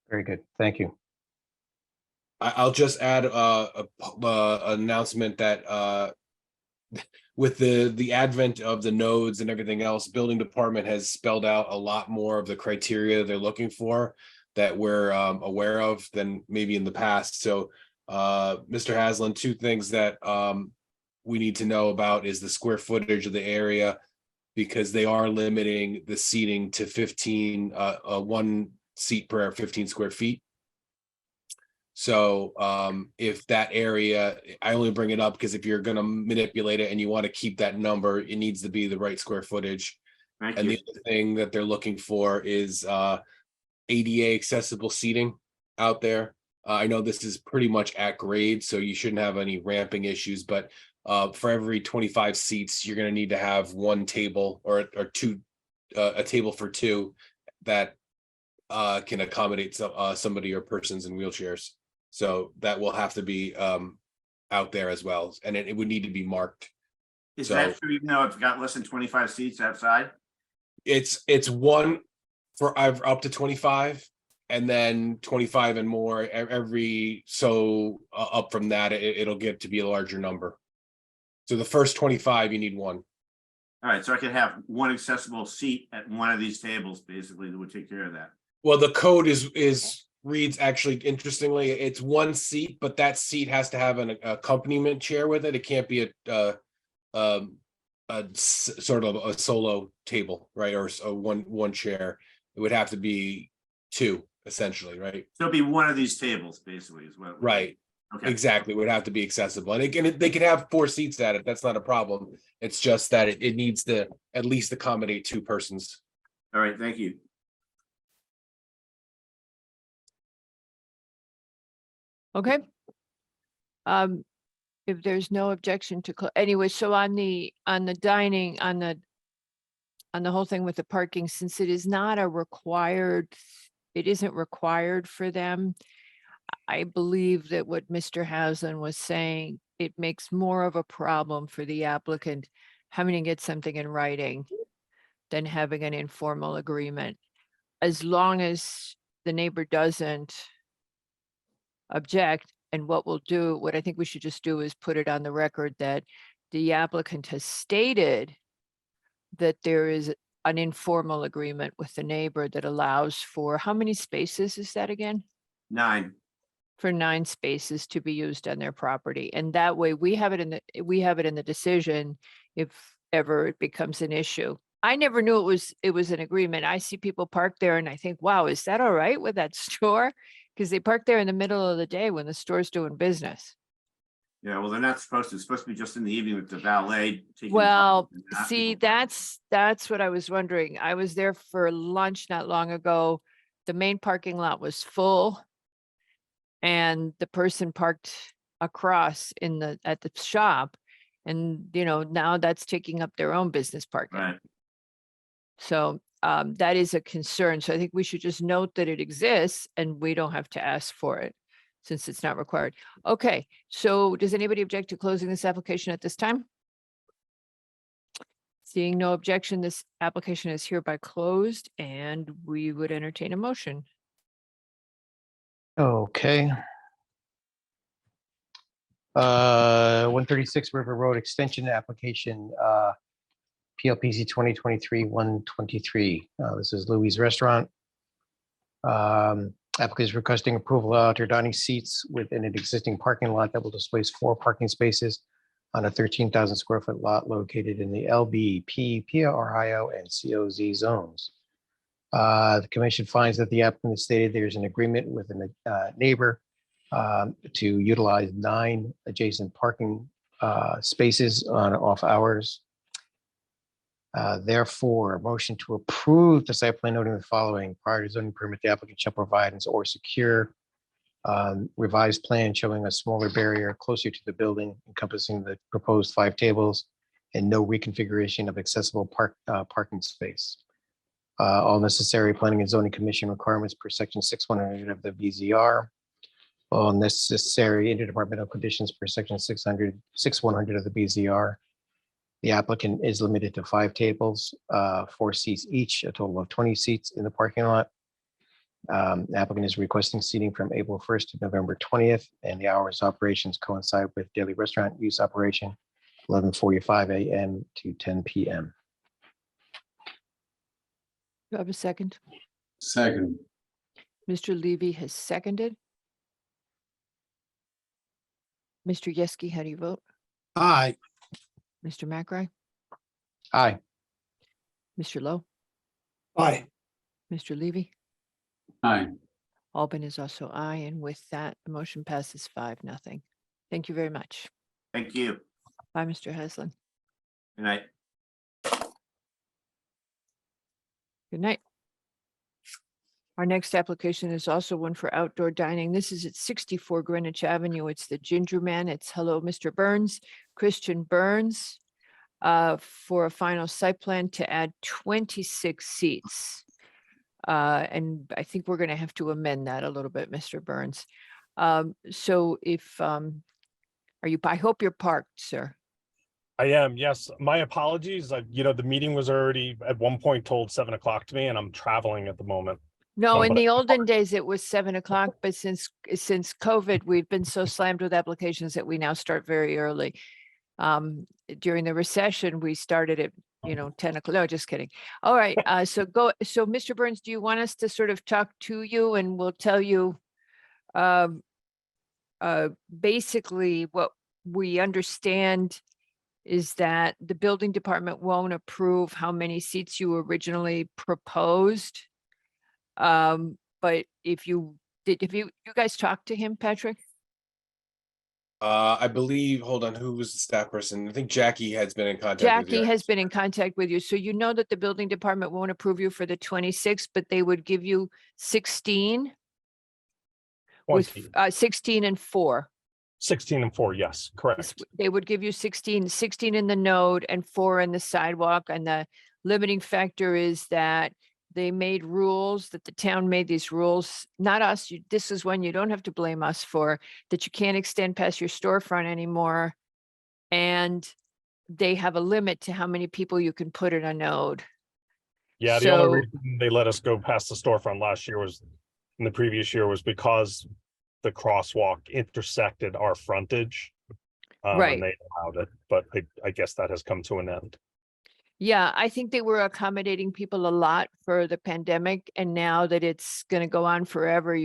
Very good. Thank you. I'll just add an announcement that with the advent of the nodes and everything else, building department has spelled out a lot more of the criteria they're looking for that we're aware of than maybe in the past. So Mr. Haslam, two things that we need to know about is the square footage of the area, because they are limiting the seating to 15, 1 seat per 15 square feet. So if that area, I only bring it up because if you're going to manipulate it and you want to keep that number, it needs to be the right square footage. Thank And you. the other thing that they're looking for is ADA accessible seating out there. I know this is pretty much at grade, so you shouldn't have any ramping issues, but for every 25 seats, you're going to need to have 1 table or two, a table for 2 that can accommodate somebody or persons in wheelchairs. So that will have to be out there as well, and it would need to be marked. Is So- that true, even though it's got less than 25 seats outside? It's 1 for up to 25, and then 25 and more every up from that it'll get to be a larger number. So the first 25 you need 1. All right, so I could have 1 accessible seat at one of these tables, basically, that would take care of that. Well, the code reads actually interestingly, it's 1 seat, but that seat has to have an accompaniment chair with it. It can't be sort of a solo table, right? Or one chair. It would have to be 2 essentially, right? So it'd be one of these tables, basically, is what. it would be. Right. Okay. Exactly. It would have to be accessible. And again, they could have 4 seats at it. That's not a problem. It's just that it needs to at least accommodate 2 persons. All right, thank you. Okay. If there's no objection to, anyway, so on the dining, on the whole thing with the parking, since it is not it isn't required for them. I believe that what Mr. Haslam was saying, it makes more of a problem for the applicant having to get something in writing than having an informal agreement. As long as the neighbor doesn't object, and what I think we should just do is put it on the record that the applicant has stated that there is an informal agreement with the neighbor that allows for, how many spaces is that again? 9. For 9 spaces to be used on their property. And that way we have it in the decision if ever it becomes an issue. I never knew it was an agreement. I see people park there and I think, wow, is that all right with that store? Because they park there in the middle of the day when the store's doing business. Yeah, well, they're not supposed to. It's supposed to be just in the evening with the valet. taking Well, them out and see, people. that's what I was wondering. I was there for lunch not long ago. The main parking lot was full. And the person parked across at the shop. And, now that's taking up their own business parking. Right. So that is a concern. So I think we should just note that it exists and we don't have to ask for it since it's not required. Okay, so does anybody object to closing this application at this time? Seeing no objection, this application is hereby closed and we would entertain a motion. Okay. 136 River Road Extension Application, PLPC 2023-123. This is Louis Restaurant. Applicant is requesting approval to alter dining seats within an existing parking lot that will displace 4 parking spaces on a 13,000 square foot lot located in the LB, P, PRIO, and COZ zones. The commission finds that the applicant has stated there's an agreement with a neighbor to utilize 9 adjacent parking spaces on off hours. Therefore, a motion to approve the site plan noting the following: prior to zoning permit, the applicant shall provide or secure revised plan showing a smaller barrier closer to the building encompassing the proposed 5 tables and no reconfiguration of accessible parking space. All necessary planning and zoning commission requirements per section 6100 of the BZR. all necessary interdepartmental conditions per section 600 of the BZR. The applicant is limited to 5 tables, 4 seats each, a total of 20 seats in the parking lot. The applicant is requesting seating from April 1st to November 20th, and the hours of operations coincide with daily restaurant use operation, 11:45 a.m. to 10 p.m. Do I have a second? Second, Mr. Levy has seconded. Mr. Yeski, how do you vote? Aye. Mr. McRae? Aye. Mr. Lowe? Aye. Mr. Levy? aye. Albin is also aye, and with that, the motion passes 5-0. Thank you very much. Thank you. Bye, Mr. Heslin. Good night. Good night. Our next application is also one for outdoor dining. This is at 64 Greenwich Avenue. It's the Ginger Man. It's hello, Mr. Burns, Christian Burns, for a final site plan to add 26 seats. And I think we're going to have to amend that a little bit, Mr. Burns. So if, are you, I hope you're parked, sir. I am, yes. My apologies. The meeting was already at one point told 7 o'clock to me, and I'm traveling at the moment. No, in but the olden days, it was 7 o'clock, but since COVID, we've been so slammed with applications that we now start very early. During the recession, we started at, 10 o'clock. No, just kidding. All right, so Mr. Burns, do you want us to sort of talk to you and we'll tell you basically what we understand is that the building department won't approve how many seats you originally proposed. But if you guys talked to him, Patrick? I believe, hold on, who was the staff person? I think Jackie has been in contact with you. Jackie has been in contact with you. So you know that the building department won't approve you for the 26, but they would give you 16 with 16 and 4. 16 and 4, yes, correct. They would give you 16 in the node and 4 in the sidewalk. And the limiting factor is that they made rules, that the town made these rules, not us. This is one you don't have to blame us for, that you can't extend past your storefront anymore. And they have a limit to how many people you can put in a node. Yeah, the only reason they let us go past the storefront last year in the previous year was because the crosswalk intersected our frontage. Right. And they allowed it, but I guess that has come to an end. Yeah, I think they were accommodating people a lot for the pandemic, and now that it's going to go on forever,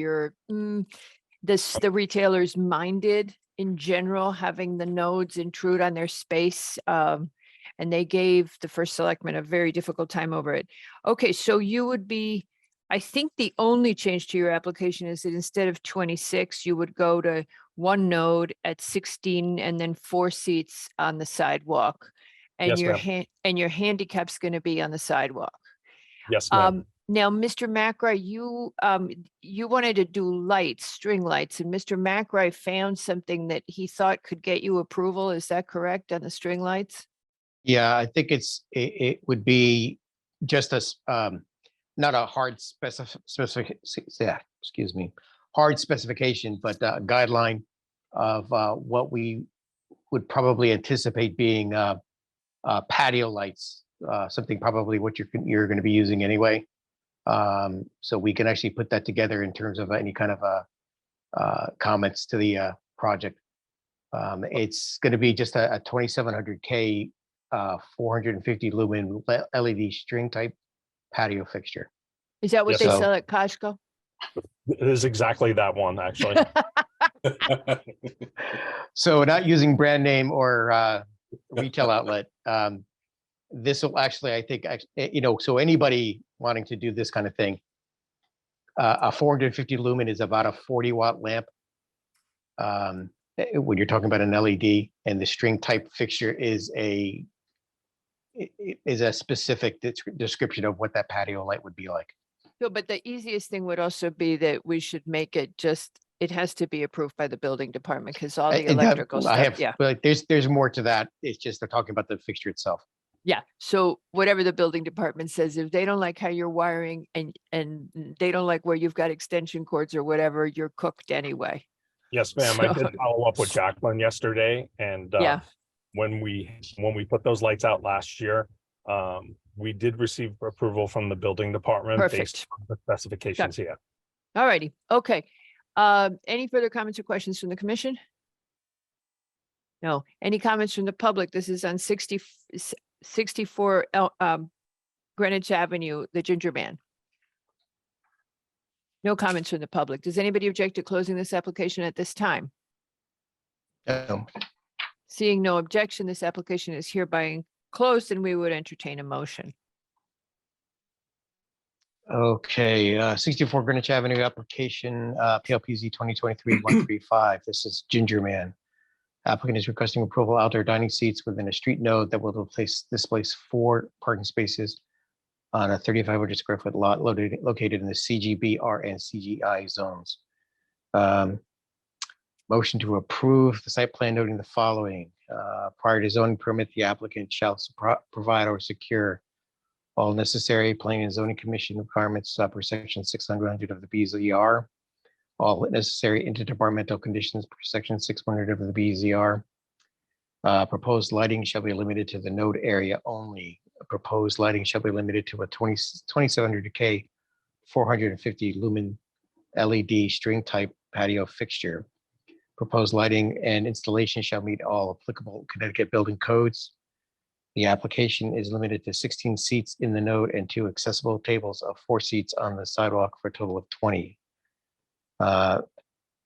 the retailers minded in general having the nodes intrude on their space, and they gave the first selectman a very difficult time over it. Okay, so you would be, I think the only change to your application is that instead of 26, you would go to 1 node at 16 and then 4 seats on the sidewalk. And Yes, your handicap's going to be on the sidewalk. Yes, ma'am. Now, Mr. McRae, you wanted to do string lights, and Mr. McRae found something that he thought could get you approval. Is that correct on the string lights? Yeah, I think it would be just not a hard hard specification, but a guideline of what we would probably anticipate being patio lights, something probably what you're going to be using anyway. So we can actually put that together in terms of any kind of comments to the project. It's going to be just a 2700K 450 lumen LED string type patio fixture. Is that what Yes, they so- sell at Costco? It is exactly that one, actually. So not using brand name or retail outlet. This will actually, I think, so anybody wanting to do this kind of thing, a 450 lumen is about a 40-watt lamp. When you're talking about an LED, and the string type fixture is a specific description of what that patio light would be like. So, but the easiest thing would also be that we should make it it has to be approved by the building department, because all the And that- electrical stuff, yeah. But there's more to that. It's just they're talking about the fixture itself. Yeah, so whatever the building department says, if they don't like how you're wiring and they don't like where you've got extension cords or whatever, you're cooked anyway. Yes, ma'am. I So- did follow up with Jacqueline yesterday and Yeah, when we put those lights out last year, we did receive approval from the building department based perfect. on the specifications here. All righty, okay. Any further comments or questions from the commission? No, any comments from the public? This is on 64 Greenwich Avenue, the Ginger Man. No comments from the public. Does anybody object to closing this application at this time? No. Seeing no objection, this application is hereby closed and we would entertain a motion. Okay, 64 Greenwich Avenue application, PLPZ 2023-135. This is Ginger Man. Applicant is requesting approval outdoor dining seats within a street node that will displace 4 parking spaces on a 3,500 square foot lot located in the CGBR and CGI zones. Motion to approve the site plan noting the following. Prior to zoning permit, the applicant shall provide or secure all necessary planning and zoning commission requirements per section 600 of the BZR. All necessary interdepartmental conditions per section 600 of the BZR. Proposed lighting shall be limited to the node area only. Proposed lighting shall be limited to a 2700K 450 lumen LED string type patio fixture. Proposed lighting and installation shall meet all applicable Connecticut building codes. The application is limited to 16 seats in the node and 2 accessible tables of 4 seats on the sidewalk for a total of 20.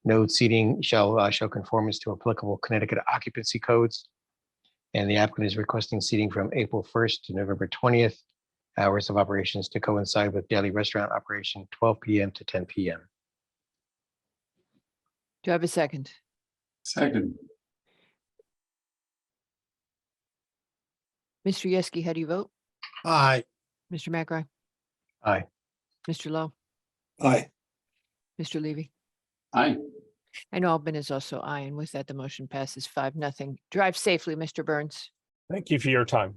Node seating shall show conformance to applicable Connecticut occupancy codes. And the applicant is requesting seating from April 1st to November 20th. Hours of operations to coincide with daily restaurant operation 12 p.m. to 10 p.m. Do I have a second? Second. Mr. Yeski, how do you vote? Aye. Mr. McRae? Aye. Mr. Lowe? Aye. Mr. Levy? Aye. And Albin is also aye, and with that, the motion passes 5-0. Drive safely, Mr. Burns. Thank you for your time.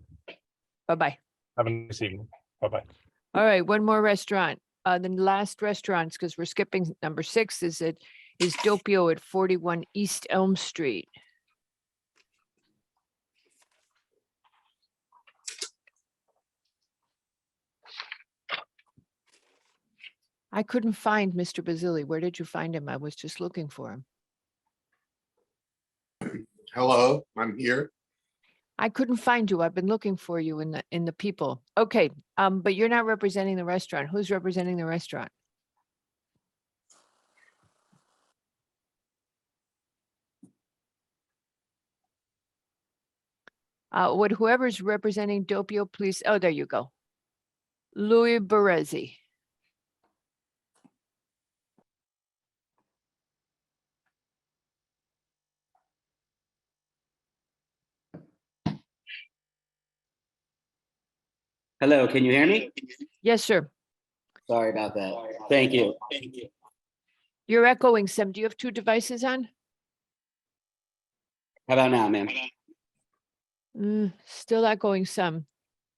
Bye-bye. Have a nice evening. Bye-bye. All right, one more restaurant. The last restaurants, because we're skipping number 6, is Doppio at 41 East Elm Street. I couldn't find Mr. Basili. Where did you find him? I was just looking for him. Hello, I'm here. I couldn't find you. I've been looking for you in the people. Okay, but you're not representing the restaurant. Who's representing the restaurant? Would whoever's representing Doppio, please, oh, there you go. Louis Berezi. Hello, can you hear me? Yes, sir. Sorry about that. Thank you. You're echoing some. Do you have 2 devices on? How about now, ma'am? Still echoing some.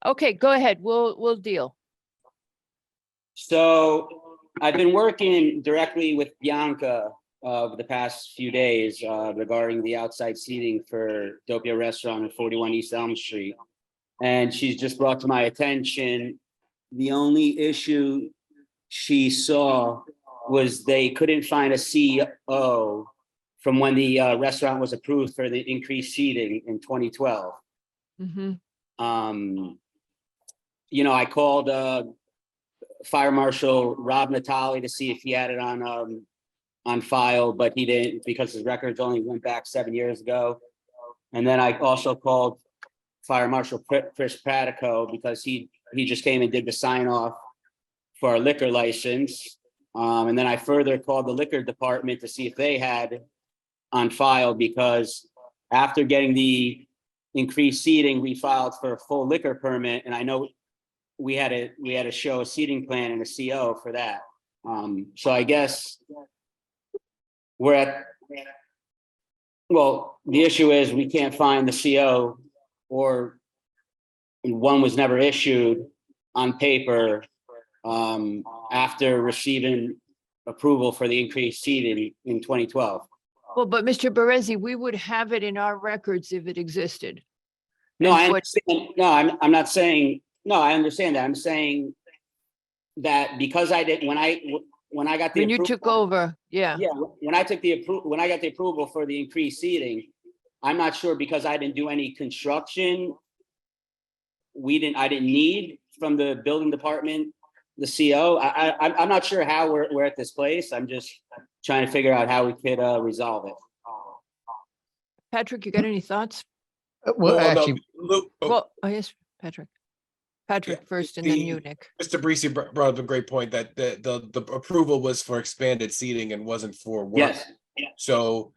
Okay, go ahead. We'll deal. So I've been working directly with Bianca over the past few days regarding the outside seating for Doppio Restaurant at 41 East Elm Street. And she's just brought to my attention, the only issue she saw was they couldn't find a CO from when the restaurant was approved for the increased seating in 2012. You know, I called Fire Marshal Rob Natali to see if he had it on file, but he didn't because his records only went back 7 years ago. And then I also called Fire Marshal Chris Pratico because he just came and did the sign off for our liquor license. And then I further called the liquor department to see if they had on file, because after getting the increased seating, we filed for a full liquor permit. And I know we had to show a seating plan and a CO for that. So I guess we're at, well, the issue is we can't find the CO, or one was never issued on paper after receiving approval for the increased seating in 2012. Well, but Mr. Berezi, we would have it in our records if it existed. No, And I what- understand. No, I'm not saying, no, I understand that. I'm saying that because I did, when I got the When you approval- took over, yeah. Yeah, when I took when I got the approval for the increased seating, I'm not sure because I didn't do any construction. I didn't need from the building department, the CO. I'm not sure how we're at this place. I'm just trying to figure out how we could resolve it. Patrick, you got any thoughts? Well, no, actually, Luke, Well, oh, yes, Patrick. Patrick first and then you, Nick. Mr. Parisi brought up a great point that the approval was for expanded seating and wasn't for work. Yes. So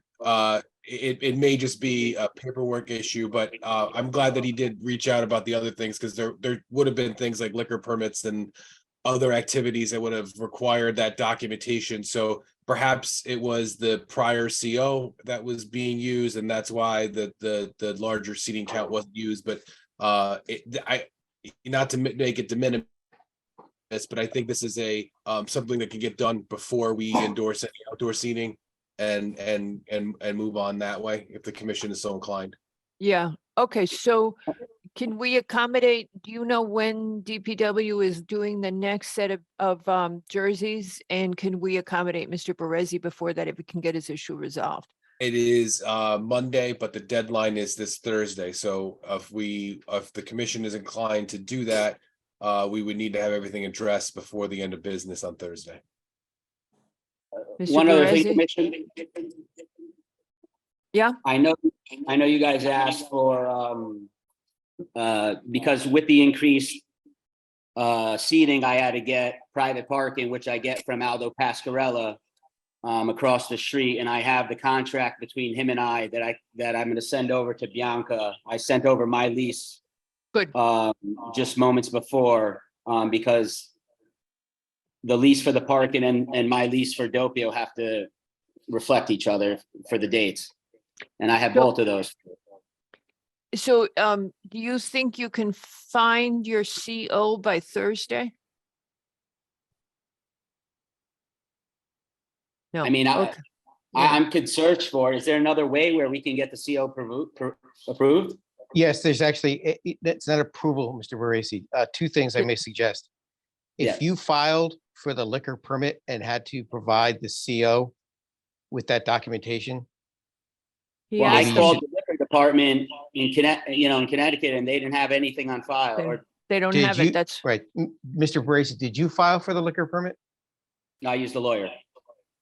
it may just be a paperwork issue, but I'm glad that he did reach out about the other things because there would have been things like liquor permits and other activities that would have required that documentation. So perhaps it was the prior CO that was being used, and that's why the larger seating count wasn't used. But not to make it de minimis, but I think this is a something that can get done before we endorse any outdoor seating and move on that way if the commission is so inclined. Yeah, okay, so can we accommodate, do you know when DPW is doing the next set of jerseys? And can we accommodate Mr. Berezi before that if we can get his issue resolved? It is Monday, but the deadline is this Thursday. So if the commission is inclined to do that, we would need to have everything addressed before the end of business on Thursday. Mr. One other thing, Berezi? Commissioner. Yeah. I know you guys asked for, because with the increased seating, I had to get private parking, which I get from Aldo Pascarella across the street. And I have the contract between him and I that I'm going to send over to Bianca. I sent over my lease. Good. Just moments before, because the lease for the parking and my lease for Doppio have to reflect each other for the dates. And I have So- both of those. So, do you think you can find your CO by Thursday? No. I mean, okay. I could search for, is there another way where we can get the CO approved? yes, there's actually, that's not approval, Mr. Baresi. Two things I may suggest. Yes. If you filed for the liquor permit and had to provide the CO with that documentation, He Well, I asked you them- called should- the liquor department in Connecticut, and they didn't have anything on file, They- or They don't Did have you- it, that's, right, Mr. Baresi, did you file for the liquor permit? I used a lawyer.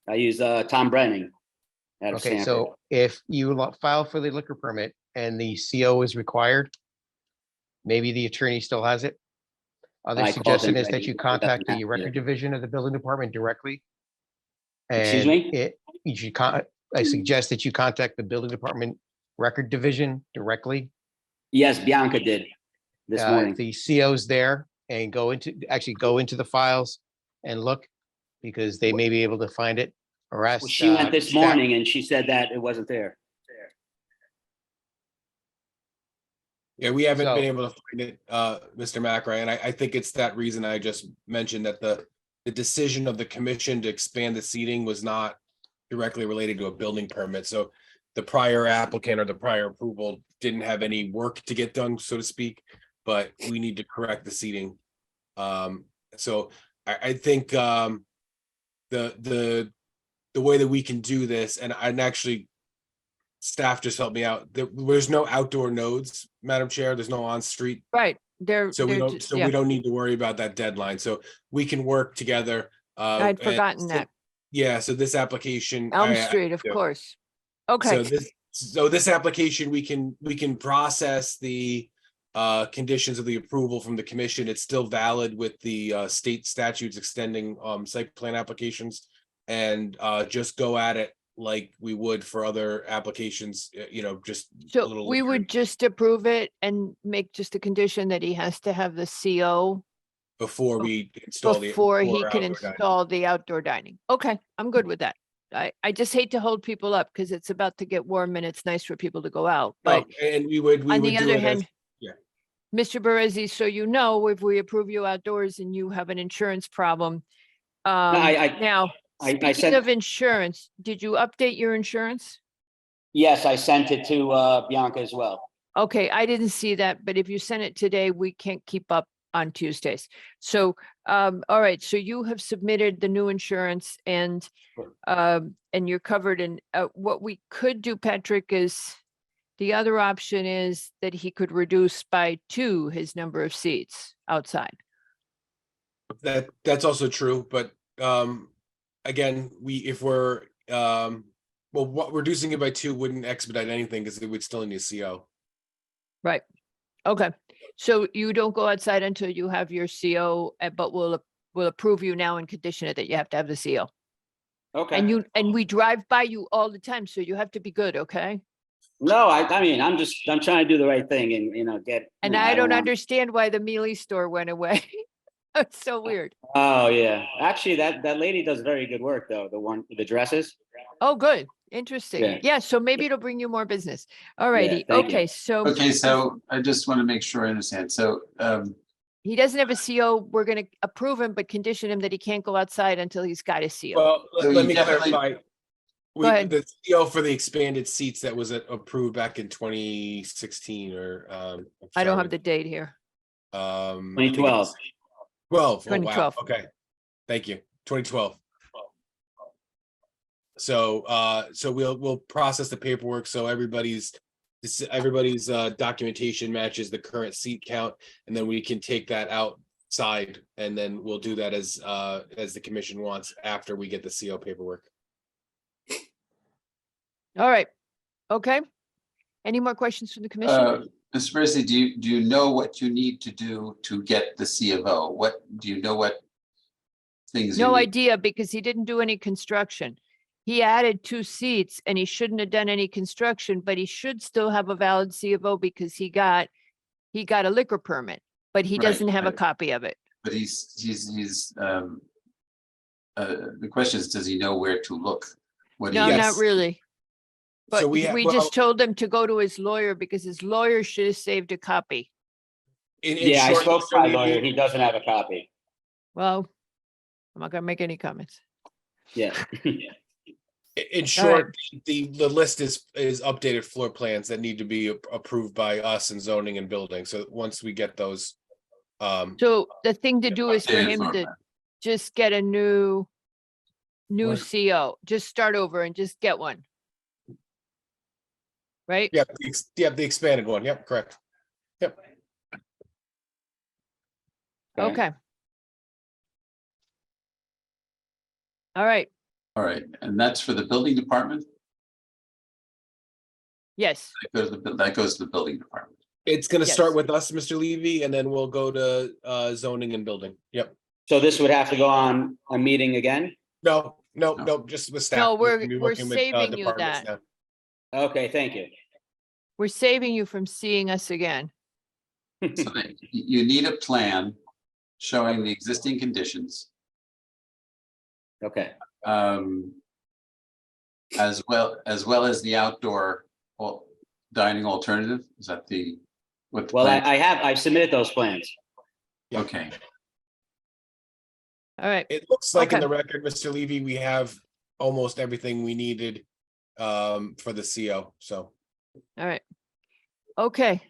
I used Tom Brennan out of Okay, Sanford. so if you file for the liquor permit and the CO is required, maybe the attorney still has it. Other I called suggestion him, is but that he you doesn't contact have the it. record division of the building department directly. Excuse And me? you should I suggest that you contact the building department record division directly. Yes, Bianca did this morning. The CO's there and go into the files and look, because they may be able to find it or ask. Well, she went this staff. morning and she said that it wasn't there. Yeah, we haven't So- been able to find it, Mr. McRae, and I think it's that reason I just mentioned that the decision of the commission to expand the seating was not directly related to a building permit. So the prior applicant or the prior approval didn't have any work to get done, so to speak, but we need to correct the seating. So I think the way that we can do this, and actually staff just helped me out. There's no outdoor nodes, Madam Chair. There's no on-street. right, they're, So we they're don't, just- so yeah, we don't need to worry about that deadline. So we can work together. I'd and forgotten so- that. Yeah, so this application. Elm I- Street, of yeah. course. So Okay, this application, we can process the conditions of the approval from the commission. It's still valid with the state statutes extending site plan applications. And just go at it like we would for other applications, just a so little. we later. would just approve it and make just a condition that he has to have the CO Before we install the. before he before can outdoor dining. install the outdoor dining. Okay, I'm good with that. I just hate to hold people up because it's about to get warm and it's nice for people to go out, No, but and we would on do the other it as, hand, yeah. Mr. Berezi, so you know, if we approve you outdoors and you have an insurance problem. I- Now, I speaking sent- of insurance, did you update your insurance? Yes, I sent it to Bianca as well. Okay, I didn't see that, but if you send it today, we can't keep up on Tuesdays. So, all right, so you have submitted the new insurance and you're covered. And what we could do, Patrick, is the other option is that he could reduce by 2 his number of seats outside. That's also true, but again, if we're what reducing it by 2 wouldn't expedite anything because it would still need a CO. Right. Okay. So you don't go outside until you have your CO, but we'll approve you now and condition it that you have to have the CO. Okay. And we drive by you all the time, so you have to be good, okay? No, I mean, I'm trying to do the right thing and, get. And I don't understand why the Mealy store went away. It's so weird. Oh, yeah. Actually, that lady does very good work though. The dresses. Oh, good. Interesting. Yeah. Yeah, so maybe it'll bring you more business. All righty. thank you. Okay, so Okay, so I just want to make sure I understand. So, he doesn't have a CO. We're gonna approve him, but condition him that he can't go outside until he's got a CO. Well, So let you me definitely- clarify. Go ahead. The CO for the expanded seats that was approved back in 2016 or I don't have the date here. 2012. 12. Oh, wow. 2012. Okay. Thank you. 2012. So we'll process the paperwork so everybody's documentation matches the current seat count, and then we can take that outside, and then we'll do that as the commission wants after we get the CO paperwork. All right. Okay. Any more questions from the commission? Mr. Percy, do you know what you need to do to get the C of O? What things? No you need? idea, because he didn't do any construction. He added 2 seats and he shouldn't have done any construction, but he should still have a valid C of O because he got a liquor permit, but he Right, doesn't have a right. copy of it. But he's the question is, does he know where to look? What No, he- not Yes. really. But So we well, just told him to go to his lawyer because his lawyer should have saved a copy. in Yeah, I short, spoke to Mr. my Levy, lawyer. He doesn't have a copy. Well, I'm not gonna make any comments. Yeah. In short, the list is updated floor plans that need to be approved by us in zoning and building. So once we get those, So the thing to do is for Updated him floor to plan. just get a new What? CO, just start over and just get one. Right? the expanded one. Yep, correct. Yep. Okay. All right. All right, and that's for the building department? Yes. That goes to the building department. It's gonna start Yes. with us, Mr. Levy, and then we'll go to zoning and building. Yep. So this would have to go on a meeting again? No, No. just with staff. No, We're gonna be we're working with, saving you departments that. now. Okay, thank you. We're saving you from seeing us again. So you need a plan showing the existing conditions, Okay, as well as the outdoor dining alternative. Is that what? the well, plan- I submitted those plans. Okay, All right. It looks like in Okay. the record, Mr. Levy, we have almost everything we needed for the CO, so. All right. Okay.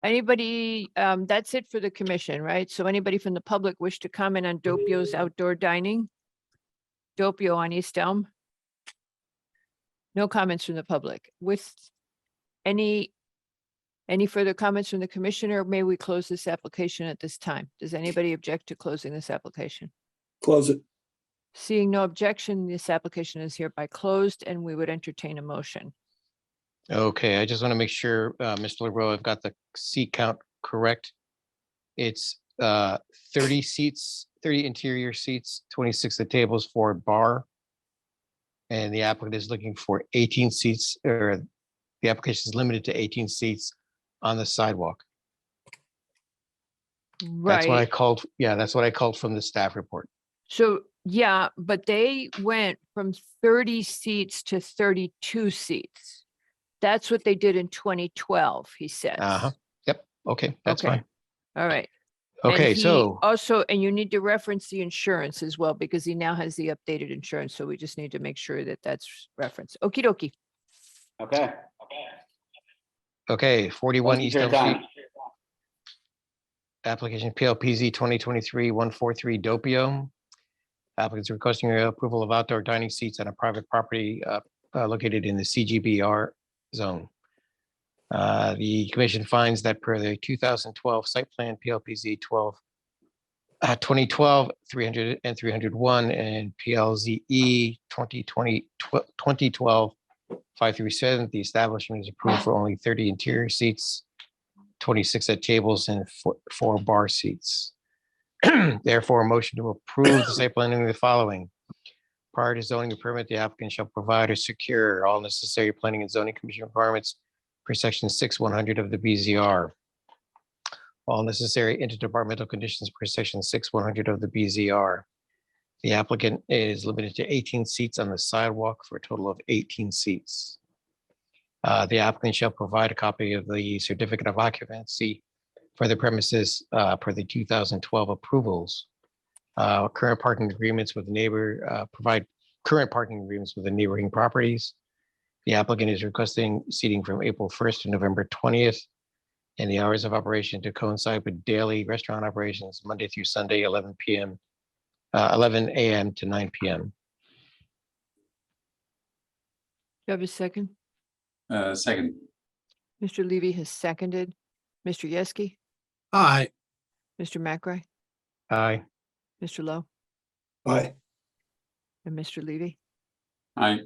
Anybody, that's it for the commission, right? So anybody from the public wish to comment on Dopio's outdoor dining? Dopio on East Elm? No comments from the public. With any further comments from the commissioner, may we close this application at this time? Does anybody object to closing this application? Close it. Seeing no objection, this application is hereby closed and we would entertain a motion. Okay, I just want to make sure, Mr. LeBeau, I've got the seat count correct. It's 30 seats, 30 interior seats, 26 at tables for a bar. And the applicant is looking for 18 seats, or the application is limited to 18 seats on the sidewalk. That's what I Right. called, yeah, that's what I called from the staff report. So, yeah, but they went from 30 seats to 32 seats. That's what they did in 2012, he says. Uh-huh. Yep, okay, that's Okay. fine. All right. And Okay, he so, Also, and you need to reference the insurance as well, because he now has the updated insurance. So we just need to make sure that that's referenced. Okey dokey. Okay, Okay, 41 Motion East to Elm Street, adopt. application PLPZ 2023-143 Doppio. Applicants requesting your approval of outdoor dining seats on a private property located in the CGBR zone. The commission finds that per the 2012 site plan PLPZ 2012 300 and 301 and PLZE 2012 537, the establishment is approved for only 30 interior seats, 26 at tables, and four bar seats. Therefore, a motion to approve the site plan in the following. Prior to zoning a permit, the applicant shall provide or secure all necessary planning and zoning commission requirements per section 6-100 of the BZR. All necessary interdepartmental conditions per section 6-100 of the BZR. The applicant is limited to 18 seats on the sidewalk for a total of 18 seats. The applicant shall provide a copy of the certificate of occupancy for the premises per the 2012 approvals. Current parking agreements with the neighbor, provide current parking agreements with the neighboring properties. The applicant is requesting seating from April 1st to November 20th, and the hours of operation to coincide with daily restaurant operations, Monday through Sunday, 11 a.m. to 9 p.m. Do you have a second? Second, Mr. Levy has seconded. Mr. Yeski, Aye. Mr. McRae, Aye. Mr. Lowe, Aye. and Mr. Levy. aye.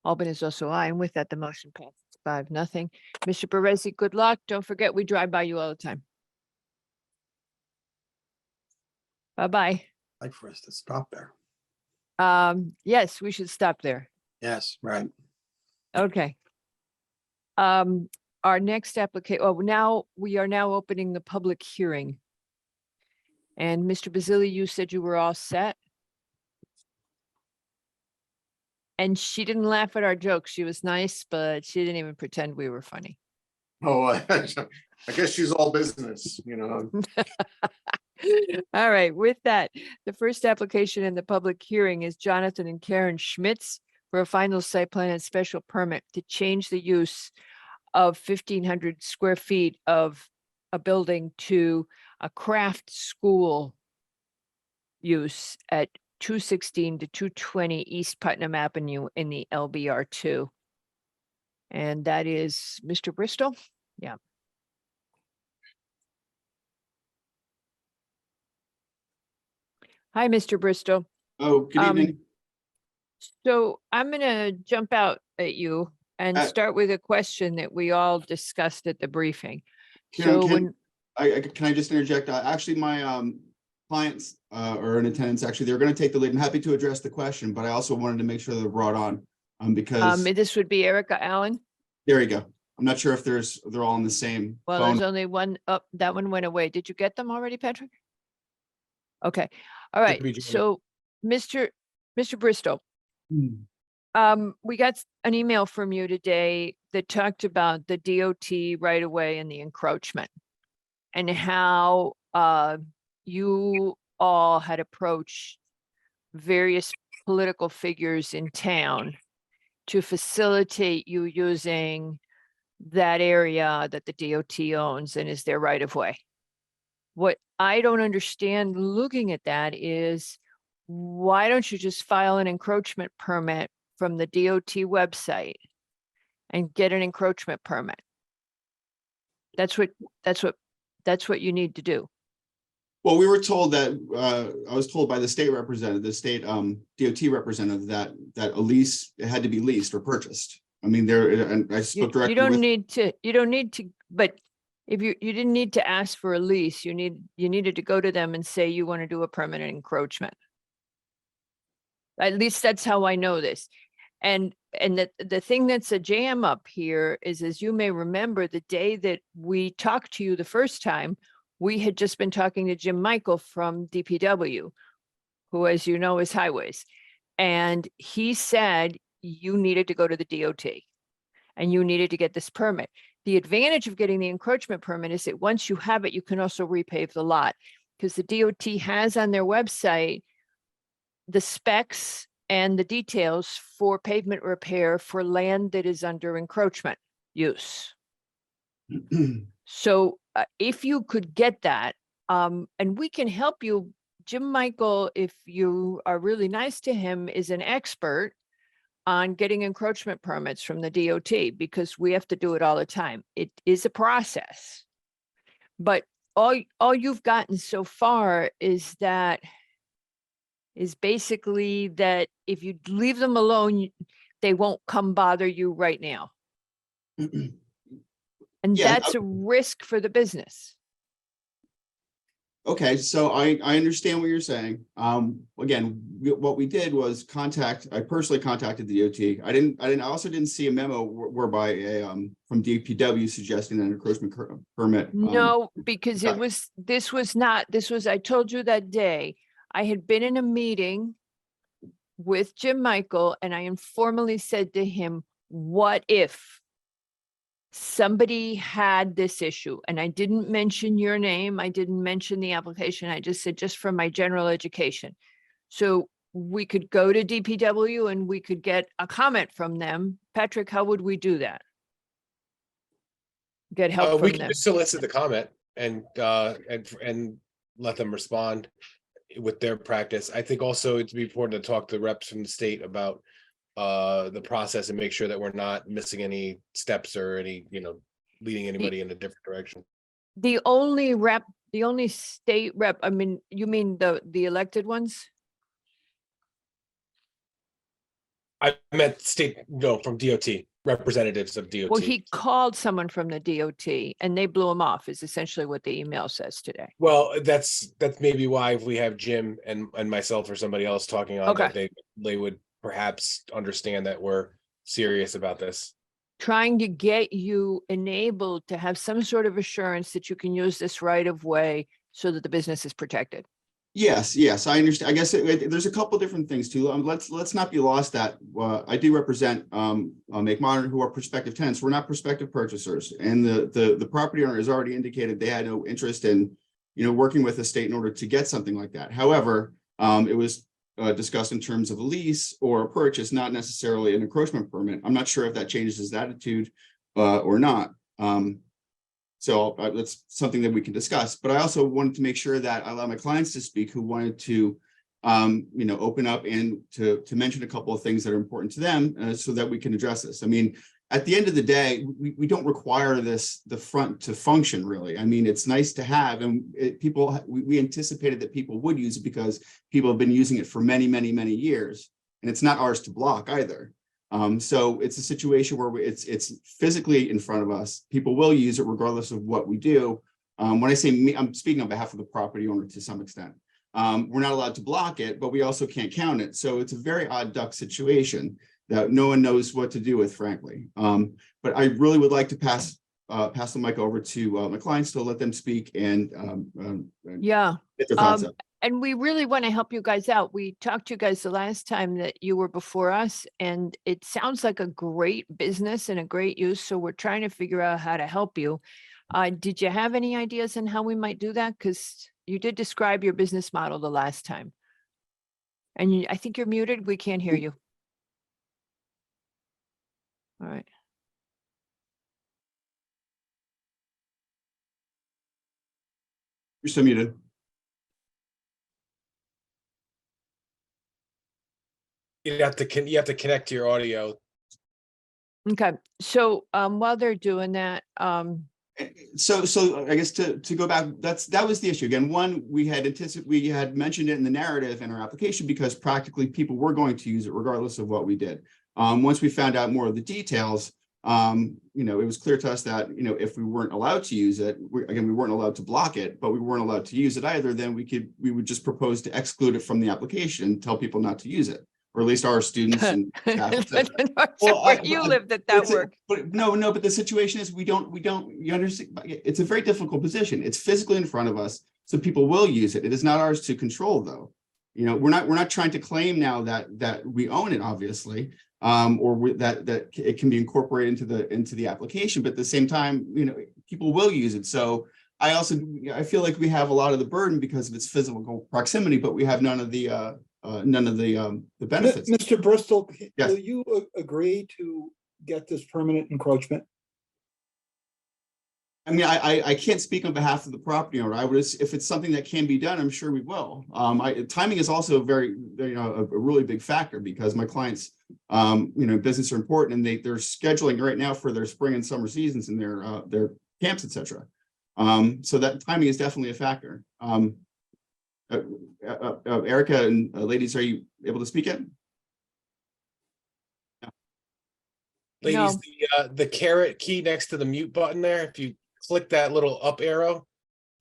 Albin is also aye, and with that, the motion passes 5-0. Mr. Perezi, good luck. Don't forget, we drive by you all the time. Bye-bye. Like for us to stop there. Yes, we should stop there. Yes, right. Okay. Our next application, we are now opening the public hearing. And Mr. Basili, you said you were all set? And she didn't laugh at our jokes. She was nice, but she didn't even pretend we were funny. Oh, I guess she's all business, you know. All right, with that, the first application in the public hearing is Jonathan and Karen Schmitz for a final site plan and special permit to change the use of 1,500 square feet of a building to a craft school use at 216 to 220 East Putnam Avenue in the LBR2. And that is Mr. Bristol. Yeah. Hi, Mr. Bristol. Oh, good evening. So I'm going to jump out at you and start with a question that we all discussed at the briefing. Karen, So can I just interject? Actually, my clients are in attendance. Actually, they're going to take the lead. I'm happy to address the question, but I also wanted to make sure they're brought on because this would be Erica Allen. there you go. I'm not sure if they're all on the same Well, phone. there's only one up. That one went away. Did you get them already, Patrick? Okay. All right. be Joanna. So, Mr. Bristol, we got an email from you today that talked about the DOT right away and the encroachment and how you all had approached various political figures in town to facilitate you using that area that the DOT owns and is their right of way. What I don't understand looking at that is why don't you just file an encroachment permit from the DOT website and get an encroachment permit? That's what you need to do. Well, we were told that I was told by the state representative, the state DOT representative, that a lease, it had to be leased or purchased. I mean, and I spoke directly You don't with. need to, but if you didn't need to ask for a lease, you needed to go to them and say you want to do a permanent encroachment. At least that's how I know this. And the thing that's a jam up here is, as you may remember, the day that we talked to you the first time, we had just been talking to Jim Michael from DPW, who, as you know, is highways. And he said you needed to go to the DOT and you needed to get this permit. The advantage of getting the encroachment permit is that once you have it, you can also repave the lot, because the DOT has on their website the specs and the details for pavement repair for land that is under encroachment use. So if you could get that, and we can help you, Jim Michael, if you are really nice to him, is an expert on getting encroachment permits from the DOT because we have to do it all the time. It is a process. But all you've gotten so far is basically that if you leave them alone, they won't come bother you right now. And Yeah, that's a risk for the business. Okay, so I understand what you're saying. Again, what we did was I personally contacted the DOT. I also didn't see a memo whereby from DPW suggesting an encroachment permit. No, because this was, I told you that day, I had been in a meeting with Jim Michael and I informally said to him, what if somebody had this issue? And I didn't mention your name. I didn't mention the application. I just said, just for my general education. So we could go to DPW and we could get a comment from them. Patrick, how would we do that? Get help We from can them. just solicit the comment and let them respond with their practice. I think also it'd be important to talk to reps from the state about the process and make sure that we're not missing any steps or any, leading anybody in a different direction. The only state rep, I mean, you mean the elected ones? I meant state, no, from DOT, representatives of DOT. Well, he called someone from the DOT and they blew him off is essentially what the email says today. Well, that's maybe why if we have Jim and myself or somebody else talking on that, they would perhaps understand that we're serious about this. Trying to get you enabled to have some sort of assurance that you can use this right of way so that the business is protected. Yes, I understand. I guess there's a couple different things too. Let's not be lost that I do represent Make Modern, who are prospective tenants. We're not prospective purchasers, and the property owner has already indicated they had no interest in working with the state in order to get something like that. However, it was discussed in terms of a lease or a purchase, not necessarily an encroachment permit. I'm not sure if that changes his attitude or not. So that's something that we can discuss. But I also wanted to make sure that I allow my clients to speak who wanted to, open up and to mention a couple of things that are important to them so that we can address this. I mean, at the end of the day, we don't require the front to function really. I mean, it's nice to have, and we anticipated that people would use it because people have been using it for many, many, many years, and it's not ours to block either. So it's a situation where it's physically in front of us. People will use it regardless of what we do. When I say me, I'm speaking on behalf of the property owner to some extent. We're not allowed to block it, but we also can't count it. So it's a very odd duck situation that no one knows what to do with, frankly. But I really would like to pass the mic over to my clients to let them speak and get their thoughts out. And we really want to help you guys out. We talked to you guys the last time that you were before us, and it sounds like a great business and a great use. So we're trying to figure out how to help you. Did you have any ideas on how we might do that? Because you did describe your business model the last time. And I think you're muted. We can't hear you. All right. You're still muted. You have to connect to your audio. Okay. So while they're doing that, So I guess to go back, that was the issue. Again, one, we had mentioned it in the narrative in our application because practically people were going to use it regardless of what we did. Once we found out more of the details, it was clear to us that, if we weren't allowed to use it, we weren't allowed to block it, but we weren't allowed to use it either, then we would just propose to exclude it from the application, tell people not to use it. Or at least our students and staff. Where you live that worked. But but the situation is you understand, it's a very difficult position. It's physically in front of us, so people will use it. It is not ours to control though. We're not trying to claim now that we own it, obviously, that it can be incorporated into the application, but at the same time, people will use it. So I feel like we have a lot of the burden because of its physical proximity, but we have none of the benefits. Mr. Bristol, Yes. will you agree to get this permanent encroachment? I mean, I can't speak on behalf of the property owner. I would, if it's something that can be done, I'm sure we will. Timing is also very, a really big factor because my clients, business are important and they're scheduling right now for their spring and summer seasons and their camps, et cetera. So that timing is definitely a factor. Erica and ladies, are you able to speak yet? Ladies, the caret key next to the mute button there, if you click that little up arrow,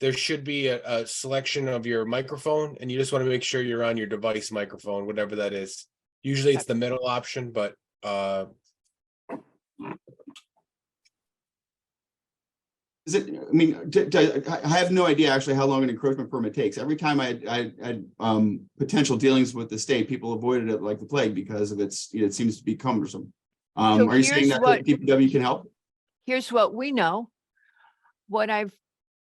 there should be a selection of your microphone, and you just want to make sure you're on your device microphone, whatever that is. Usually it's the middle option, but Is it, I mean, I have no idea actually how long an encroachment permit takes. Every time I had potential dealings with the state, people avoided it like the plague because of its, it seems to be cumbersome. So Are you saying here's that what- the DPW can help? Here's what we know. What I've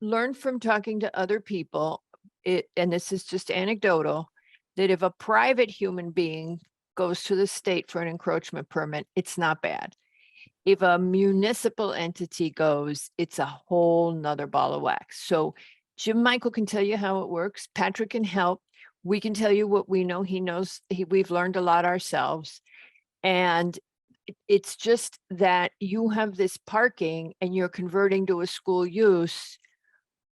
learned from talking to other people, and this is just anecdotal, that if a private human being goes to the state for an encroachment permit, it's not bad. If a municipal entity goes, it's a whole nother ball of wax. So Jim Michael can tell you how it works. Patrick can help. We can tell you what we know. He knows, we've learned a lot ourselves. And it's just that you have this parking and you're converting to a school use.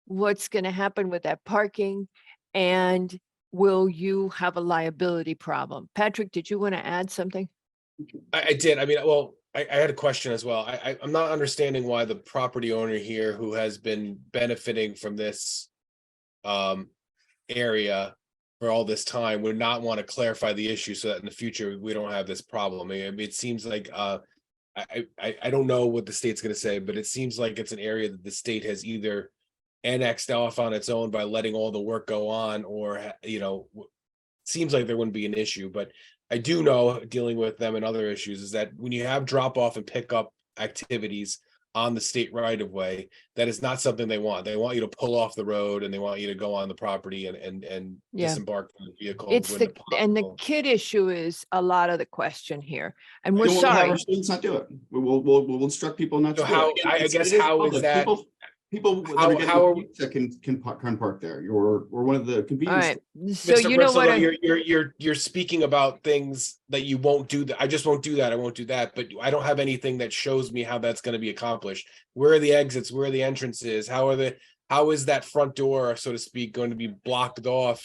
What's going to happen with that parking? And will you have a liability problem? Patrick, did you want to add something? I did. I mean, well, I had a question as well. I'm not understanding why the property owner here who has been benefiting from this area for all this time would not want to clarify the issue so that in the future we don't have this problem. I mean, it seems like I don't know what the state's going to say, but it seems like it's an area that the state has either annexed off on its own by letting all the work go on, or seems like there wouldn't be an issue. But I do know, dealing with them and other issues, is that when you have drop off and pick up activities on the state right of way, that is not something they want. They want you to pull off the road and they want you to go on the property and Yeah. disembark from the vehicle. It's when the possible. kid issue is a lot of the question here. And we're Then we'll have sorry. our students not do it. We'll instruct people not to So do how- it. I It's- guess it is how is public. that- People that how- are getting how are- pizza can park there, or one of the All convenience. right. So Mr. you know Bristol, what? you're speaking about things that you won't do. That I just won't do that. I won't do that. But I don't have anything that shows me how that's going to be accomplished. Where are the exits? Where are the entrances? How is that front door, so to speak, going to be blocked off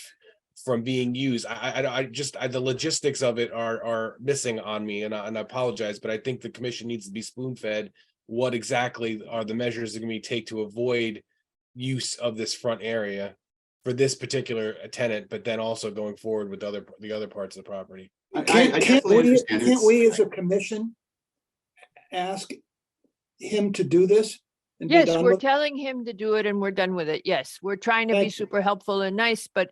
from being used? The logistics of it are missing on me, and I apologize, but I think the commission needs to be spoon fed. What exactly are the measures that are going to take to avoid use of this front area for this particular tenant, but then also going forward with the other parts of the property? I Can't definitely understand. can't we as a commission ask him to do this? and be Yes, done we're with it? telling him to do it and we're done with it. Yes, we're trying to be Thank you. super helpful and nice, but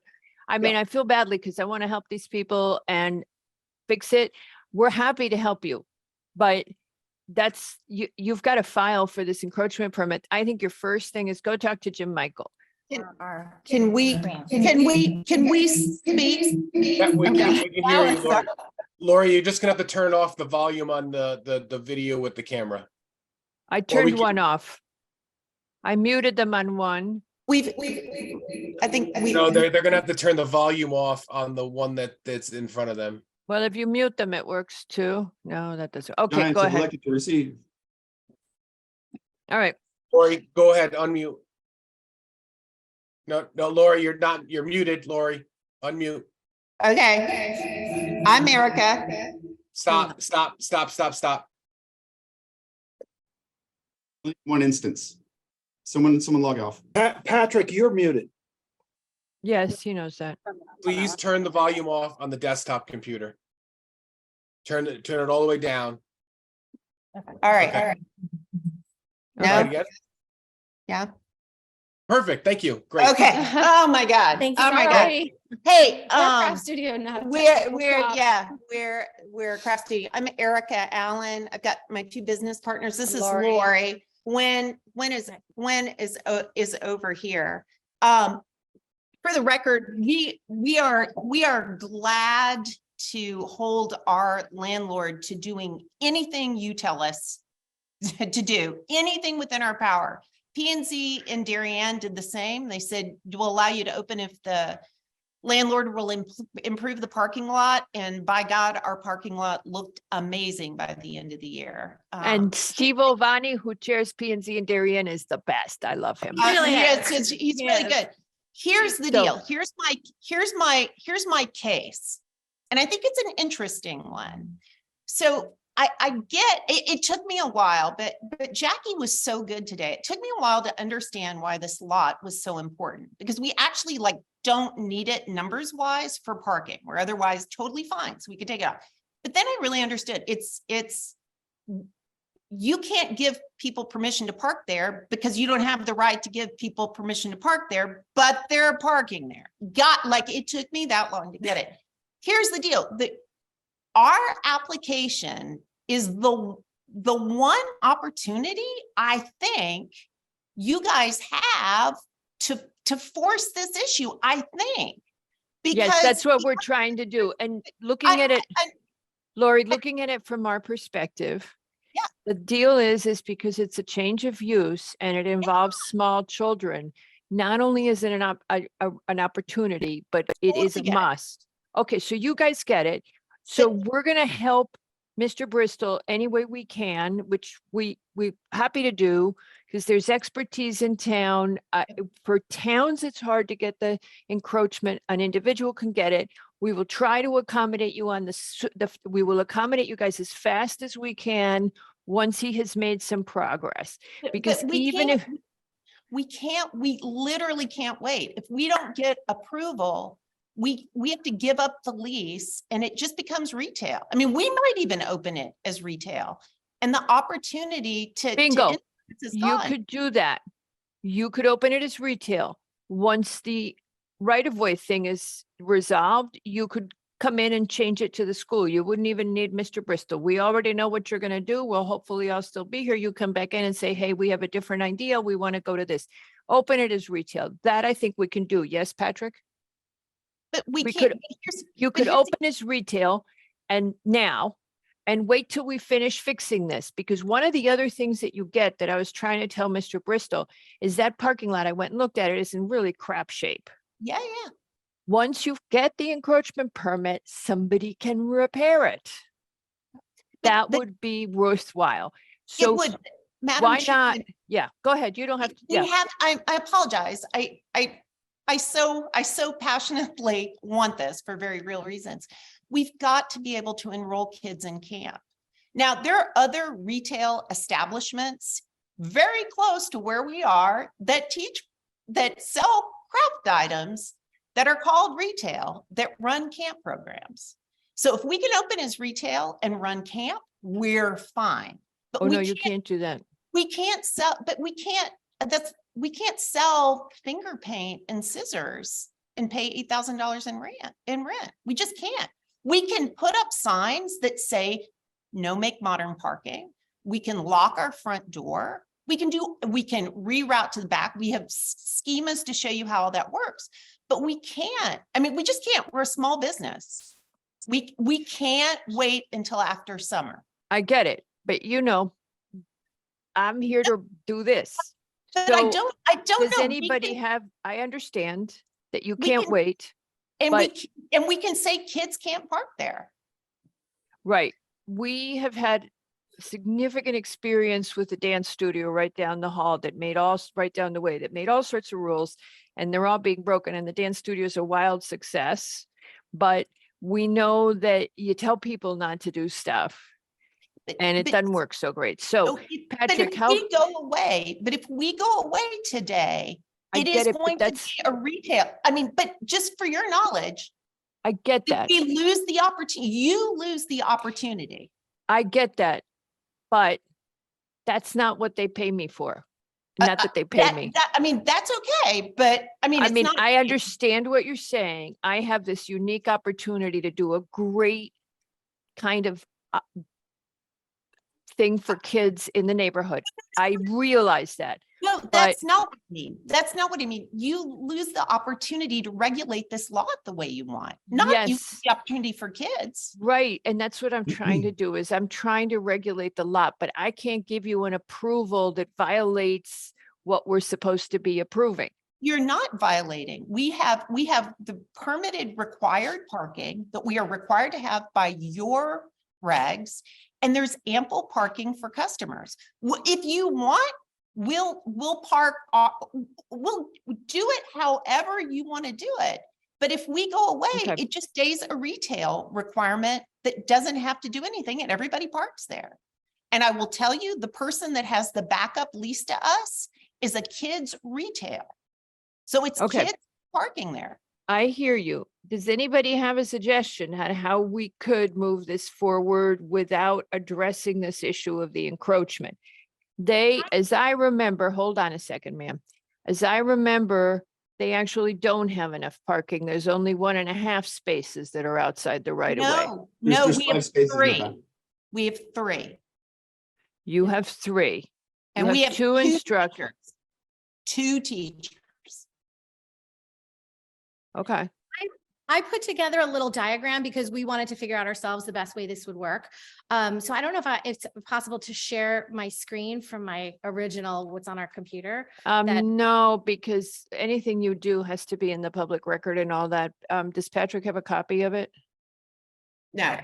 I mean, I feel badly because I want to help these people and fix it. We're happy to help you, but you've got to file for this encroachment permit. I think your first thing is go talk to Jim Michael. Can we speak? Yeah, we can hear you, Alice, Lori. Lori, you're just gonna have to turn off the volume on the video with the camera. I we turned can- one off. I muted them on one. I think we. No, they're gonna have to turn the volume off on the one that's in front of them. Well, if you mute them, it works too. No, that doesn't. Okay, Giants go have ahead. elected to receive. All right. Lori, go ahead, unmute. No, Lori, you're muted, Lori. Unmute. Okay. I'm Erica. Stop. One instance. Someone log off. Patrick, you're muted. Yes, he knows that. Please turn the volume off on the desktop computer. Turn it all the way down. All right. Okay. All right. Try it No, again. yeah. Perfect. Thank you. Great. Okay. Oh, my God. Thank you. Oh, my God. Sorry. Hey, Craft Studio now. we're Craft Studio. I'm Erica Allen. I've got my two business partners. This is Lori. Lori. When is over here. For the record, we are glad to hold our landlord to doing anything you tell us to do, anything within our power. P and Z and Darien did the same. They said, we'll allow you to open if the landlord will improve the parking lot. And by God, our parking lot looked amazing by the end of the year. And Steve Ovani, who chairs P and Z in Darien, is the best. I love him. He's really good. Here's the So- deal. Here's my case. And I think it's an interesting one. So I get, it took me a while, but Jackie was so good today. It took me a while to understand why this lot was so important, because we actually like don't need it numbers wise for parking. We're otherwise totally fine. So we could take it out. But then I really understood you can't give people permission to park there because you don't have the right to give people permission to park there, but they're parking there. It took me that long to get it. Here's the deal. Our application is the one opportunity I think you guys have to force this issue, I think. Yes, that's what we're trying to do. And looking at it, Lori, looking at it from our perspective, yeah, the deal is because it's a change of use and it involves small children. Not only is it an opportunity, but it is a Totally get it. must. Okay, so you guys get it. So we're going to help Mr. Bristol any way we can, which we're happy to do, because there's expertise in town. For towns, it's hard to get the encroachment. An individual can get it. We will try to accommodate you on we will accommodate you guys as fast as we can once he has made some progress. Because even if we literally can't wait. If we don't get approval, we have to give up the lease and it just becomes retail. I mean, we might even open it as retail, and the opportunity to bingo, influence is you gone. could do that. You could open it as retail. Once the right-of-way thing is resolved, you could come in and change it to the school. You wouldn't even need Mr. Bristol. We already know what you're going to do. Well, hopefully I'll still be here. You come back in and say, hey, we have a different idea. We want to go to this. Open it as retail. That I think we can do. Yes, Patrick? But we we can't. could- here's- You but could here's the- open as retail and wait till we finish fixing this, because one of the other things that you get that I was trying to tell Mr. Bristol is that parking lot, I went and looked at it, is in really crap shape. Yeah, yeah. Once you get the encroachment permit, somebody can repair it. That would be worthwhile. It So would, Madam why Chairman, not? Yeah, go ahead. You don't have to. we Yeah, have, I apologize. I so passionately want this for very real reasons. We've got to be able to enroll kids in camp. Now, there are other retail establishments very close to where we are that sell craft items that are called retail, that run camp programs. So if we can open as retail and run camp, we're fine. But oh we no, you can't do that. we can't sell, but we can't sell finger paint and scissors and pay $8,000 in rent. We just can't. We can put up signs that say no make modern parking. We can lock our front door. We can reroute to the back. We have schemas to show you how all that works, but we can't. I mean, we just can't. We're a small business. We can't wait until after summer. I get it, but I'm here to do this. But So I don't does know. anybody have, I understand that you we can't can- wait. And but- we can say kids can't park there. Right. We have had significant experience with the dance studio right down the hall that right down the way, that made all sorts of rules, and they're all being broken, and the dance studio is a wild success. But we know that you tell people not to do stuff and it doesn't work so great. So Patrick, how, But if we go away today, I it get is it, but going to that's, be a retail. I mean, but just for your knowledge, I get if that. we lose the opportunity, you lose the opportunity. I get that. But that's not what they pay me for. Not that they pay me. I mean, that's okay, but I mean, it's not. I understand what you're saying. I have this unique opportunity to do a great kind of thing for kids in the neighborhood. I realize that. No, that's not what I mean. That's not what I mean. You lose the opportunity to regulate this lot the way you want, not you Yes. lose the opportunity for kids. Right. And that's what I'm trying to do is I'm trying to regulate the lot, but I can't give you an approval that violates what we're supposed to be approving. You're not violating. We have the permitted required parking that we are required to have by your regs. And there's ample parking for customers. If you want, we'll park, we'll do it however you want to do it. But if we go away, Okay. it just stays a retail requirement that doesn't have to do anything and everybody parks there. And I will tell you, the person that has the backup lease to us is a kids retail. So it's Okay. kids parking there. I hear you. Does anybody have a suggestion on how we could move this forward without addressing this issue of the encroachment? They, as I remember, hold on a second, ma'am. As I remember, they actually don't have enough parking. There's only 1.5 spaces that are outside the right of way. No, There's no, just we 5 have spaces in the back. 3. We have 3. You have 3. And You we have have 2 instructors. 2 teachers. Okay. I put together a little diagram because we wanted to figure out ourselves the best way this would work. So I don't know if it's possible to share my screen from my original, what's on our computer. that- No, because anything you do has to be in the public record and all that. Does Patrick have a copy of it? No.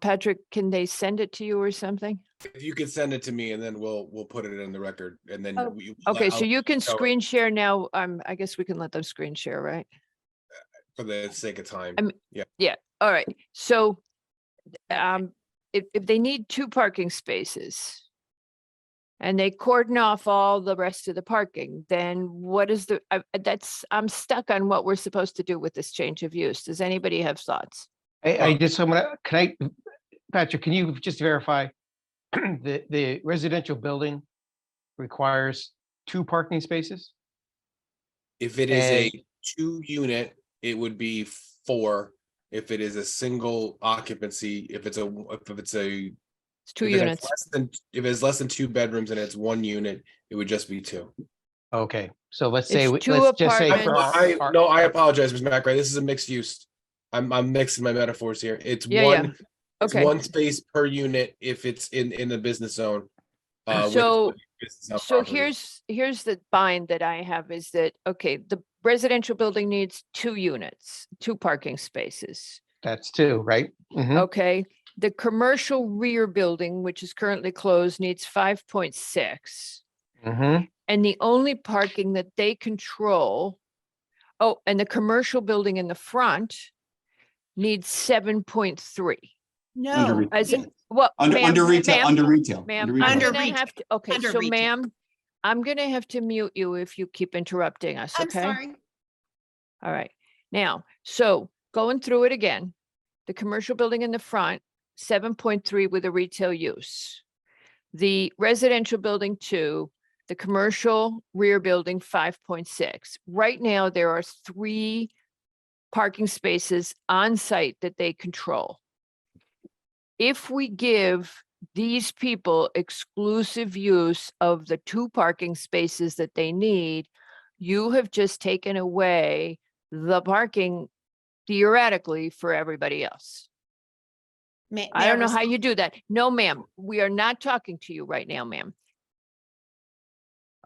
Patrick, can they send it to you or something? If you could send it to me and then we'll put it in the record and then. Oh. Okay, so you can know it screen share now. I guess we can let them screen share, right? For the sake of time. Yeah, all right. So if they need 2 parking spaces and they cordon off all the rest of the parking, then what is I'm stuck on what we're supposed to do with this change of use. Does anybody have thoughts? I just, Patrick, can you just verify the residential building requires 2 parking spaces? If it is a And- 2-unit, it would be 4. If it is a single occupancy, if it's 2 It's 2 units. If it's less than 2 bedrooms and it's 1 unit, it would just be 2. Okay, so let's say, It's 2 let's just say. apartments. for No, I apologize, Ms. McRae. This is a mixed use. I'm mixing my metaphors here. It's Yeah, one, it's Okay. 1 space per unit if it's in the business zone. with So- business zone So property. here's the bind that I have is that, okay, the residential building needs 2 units, 2 parking spaces. That's 2, right? Mhm. Okay, the commercial rear building, which is currently closed, needs 5.6. Mhm. And the only parking that they control, and the commercial building in the front needs 7.3. No. retail. As, we- well, Under ma'am, retail, ma'am, under retail. Ma'am, under I'm retail. Under gonna retail. have to, okay, Under so retail. ma'am, I'm gonna have to mute you if you keep interrupting us, I'm okay? sorry. All right, now, so going through it again, the commercial building in the front, 7.3 with a retail use. The residential building 2, the commercial rear building 5.6. Right now, there are 3 parking spaces on site that they control. If we give these people exclusive use of the 2 parking spaces that they need, you have just taken away the parking theoretically for everybody else. May I don't know how respond? you do that. No, ma'am, we are not talking to you right now, ma'am.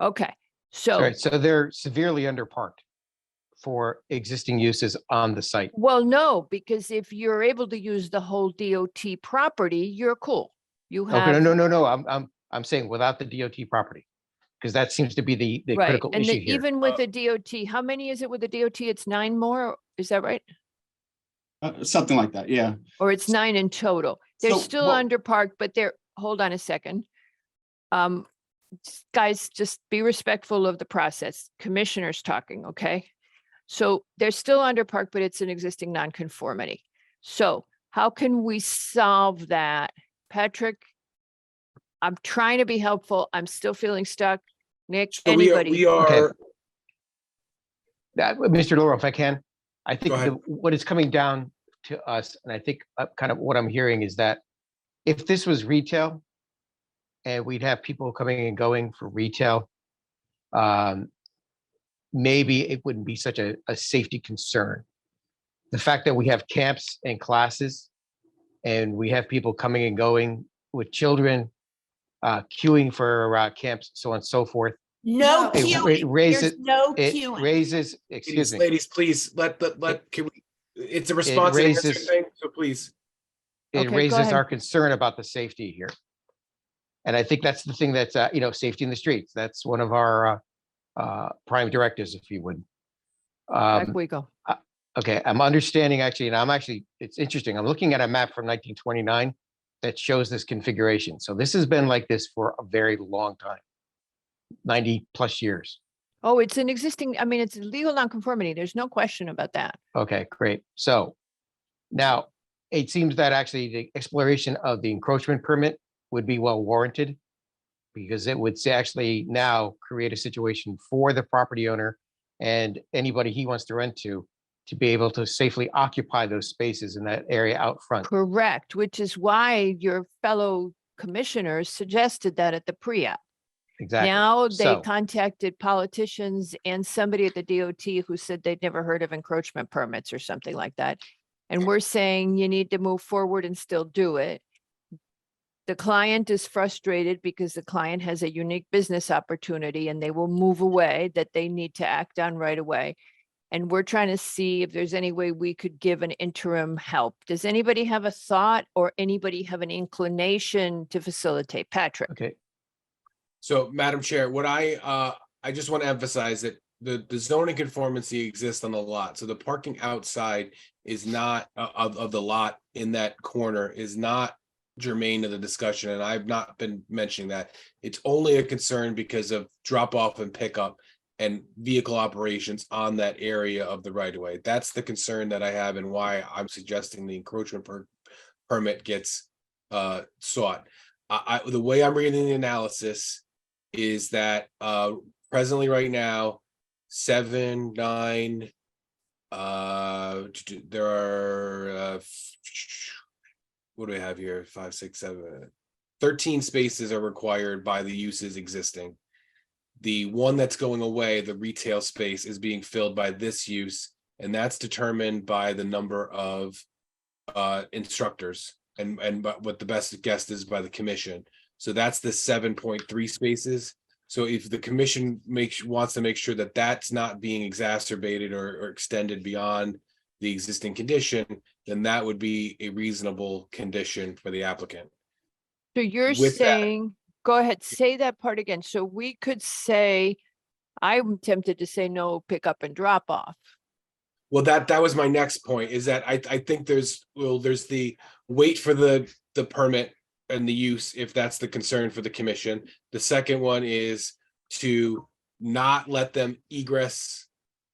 Okay, All so, right, so they're severely underparked for existing uses on the site. well, no, because if you're able to use the whole DOT property, you're cool. You Okay, have. no, I'm saying without the DOT property, because that seems to be the Right, critical and issue the- here. even with the DOT, how many is it with the DOT? It's 9 more, is that right? Something like that, yeah. Or it's 9 in total? They're So still what- underparked, but they're, hold on a second. Guys, just be respectful of the process. Commissioner's talking, okay? So they're still underparked, but it's an existing nonconformity. So how can we solve that? Patrick, I'm trying to be helpful. I'm still feeling stuck. Nick, So we anybody? are, Mr. Laurel, if I can, I think Go ahead. what is coming down to us, and I think kind of what I'm hearing is that if this was retail and we'd have people coming and going for retail, maybe it wouldn't be such a safety concern. The fact that we have camps and classes and we have people coming and going with children, queuing for camps, so on and so forth, No It queuing. raises, There's no it queuing. raises, excuse me, Ladies, please, can we, it's a response and answer raises- thing, so please. it Okay, go raises ahead. our concern about the safety here. And I think that's the thing that's, safety in the streets. That's one of our prime directives, if you would. Back we go. Okay, I'm understanding actually, and it's interesting. I'm looking at a map from 1929 that shows this configuration. So this has been like this for a very long time, 90 plus years. Oh, it's an existing, I mean, it's a legal nonconformity. There's no question about that. Okay, great. So now it seems that actually the exploration of the encroachment permit would be well warranted because it would actually now create a situation for the property owner and anybody he wants to rent to be able to safely occupy those spaces in that area out front. Correct, which is why your fellow commissioners suggested that at the pre-app. Exactly. Now they So- contacted politicians and somebody at the DOT who said they'd never heard of encroachment permits or something like that. And we're saying you need to move forward and still do it. The client is frustrated because the client has a unique business opportunity and they will move away that they need to act on right away. And we're trying to see if there's any way we could give an interim help. Does anybody have a thought or anybody have an inclination to facilitate? Patrick? Okay. So, Madam Chair, what I just want to emphasize that the zoning conformity exists on the lot. So the parking outside is not of the lot in that corner is not germane to the discussion. And I've not been mentioning that. It's only a concern because of drop off and pickup and vehicle operations on that area of the right of way. That's the concern that I have and why I'm suggesting the encroachment permit gets sought. The way I'm reading the analysis is that presently right now, 7, 9, there are what do we have here? 5, 6, 7, 13 spaces are required by the uses existing. The one that's going away, the retail space, is being filled by this use, and that's determined by the number of instructors and what the best guess is by the commission. So that's the 7.3 spaces. So if the commission wants to make sure that that's not being exacerbated or extended beyond the existing condition, then that would be a reasonable condition for the applicant. So you're With that- saying, go ahead, say that part again. So we could say, I'm tempted to say no pick up and drop off. Well, that was my next point, is that I think there's the wait for the permit and the use, if that's the concern for the commission. The second one is to not let them egress,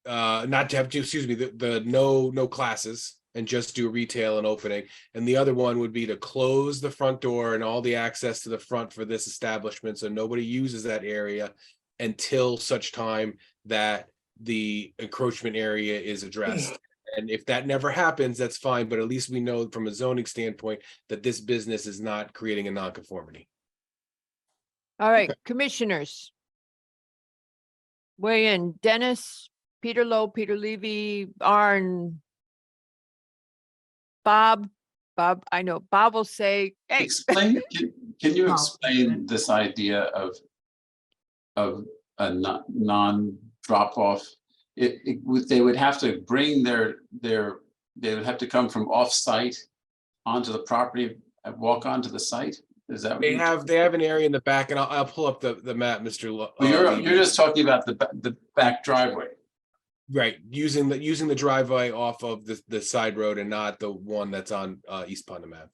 not to have to, excuse me, the no classes and just do retail and opening. And the other one would be to close the front door and all the access to the front for this establishment, so nobody uses that area until such time that the encroachment area is addressed. And if that never happens, that's fine, but at least we know from a zoning standpoint that this business is not creating a nonconformity. All right, commissioners. Weigh in. Dennis, Peter Lowe, Peter Levy, Arn. Bob, I know Bob will say, hey. Explain, can you explain this idea of a non-drop off? They would have to bring they would have to come from off-site onto the property and walk onto the site? Is that? They have an area in the back, and I'll pull up the map, Mr. You're just talking about the back driveway. Right, using the driveway off of the side road and not the one that's on East Putnam Ave.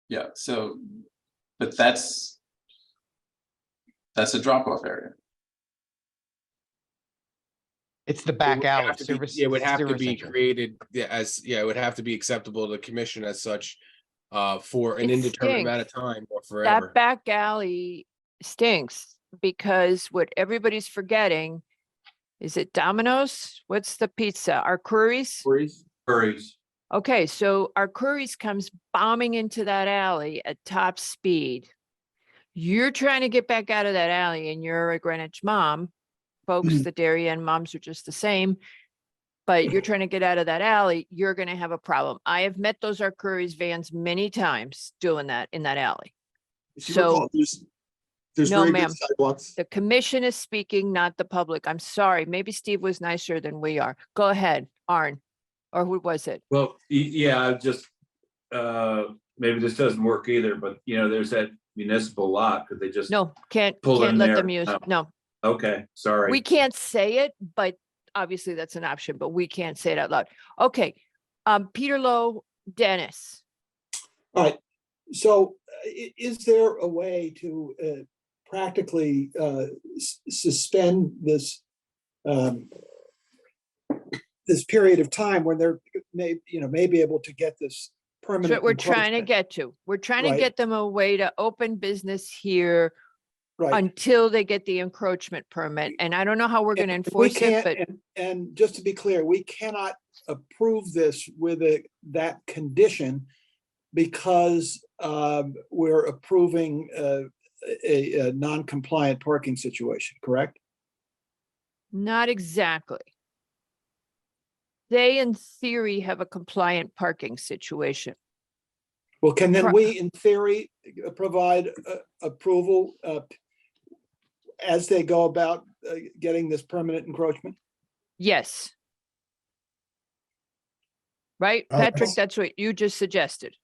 Yeah, so, but that's a drop-off area. It's the back alley. It would have to service be entrance. created it would have to be acceptable to the commission as such for an It indeterminate amount of stinks. time or forever. That back alley stinks because what everybody's forgetting, is it Domino's? What's the pizza? Our Curry's? Curry's. Okay, so our Curry's comes bombing into that alley at top speed. You're trying to get back out of that alley and you're a Greenwich mom. Folks, the Darien moms are just the same. But you're trying to get out of that alley, you're going to have a problem. I have met those our Curry's vans many times doing that in that alley. If you So- recall, There's No, very good ma'am. sidewalks. The commission is speaking, not the public. I'm sorry. Maybe Steve was nicer than we are. Go ahead, Arn. Or who was it? Well, yeah, I just, maybe this doesn't work either, but there's that municipal lot, could they just? No, can't Pull in let there. them use, Oh. no. Okay, sorry. We can't say it, but obviously that's an option, but we can't say it out loud. Okay, Peter Lowe, Dennis. All right, so is there a way to practically suspend this this period of time when they're may be able to get this That's permanent? what we're trying to encroachment? get to. We're trying to Right. get them a way to open business here Right. until they get the encroachment permit. And I don't know how we're going to And we enforce it, can't- but and just to be clear, we cannot approve this with that condition because we're approving a non-compliant parking situation, correct? not exactly. They, in theory, have a compliant parking situation. Well, can then Pro- we, in theory, provide approval as they go about getting this permanent encroachment? Yes. Right, Patrick? That's what you just suggested.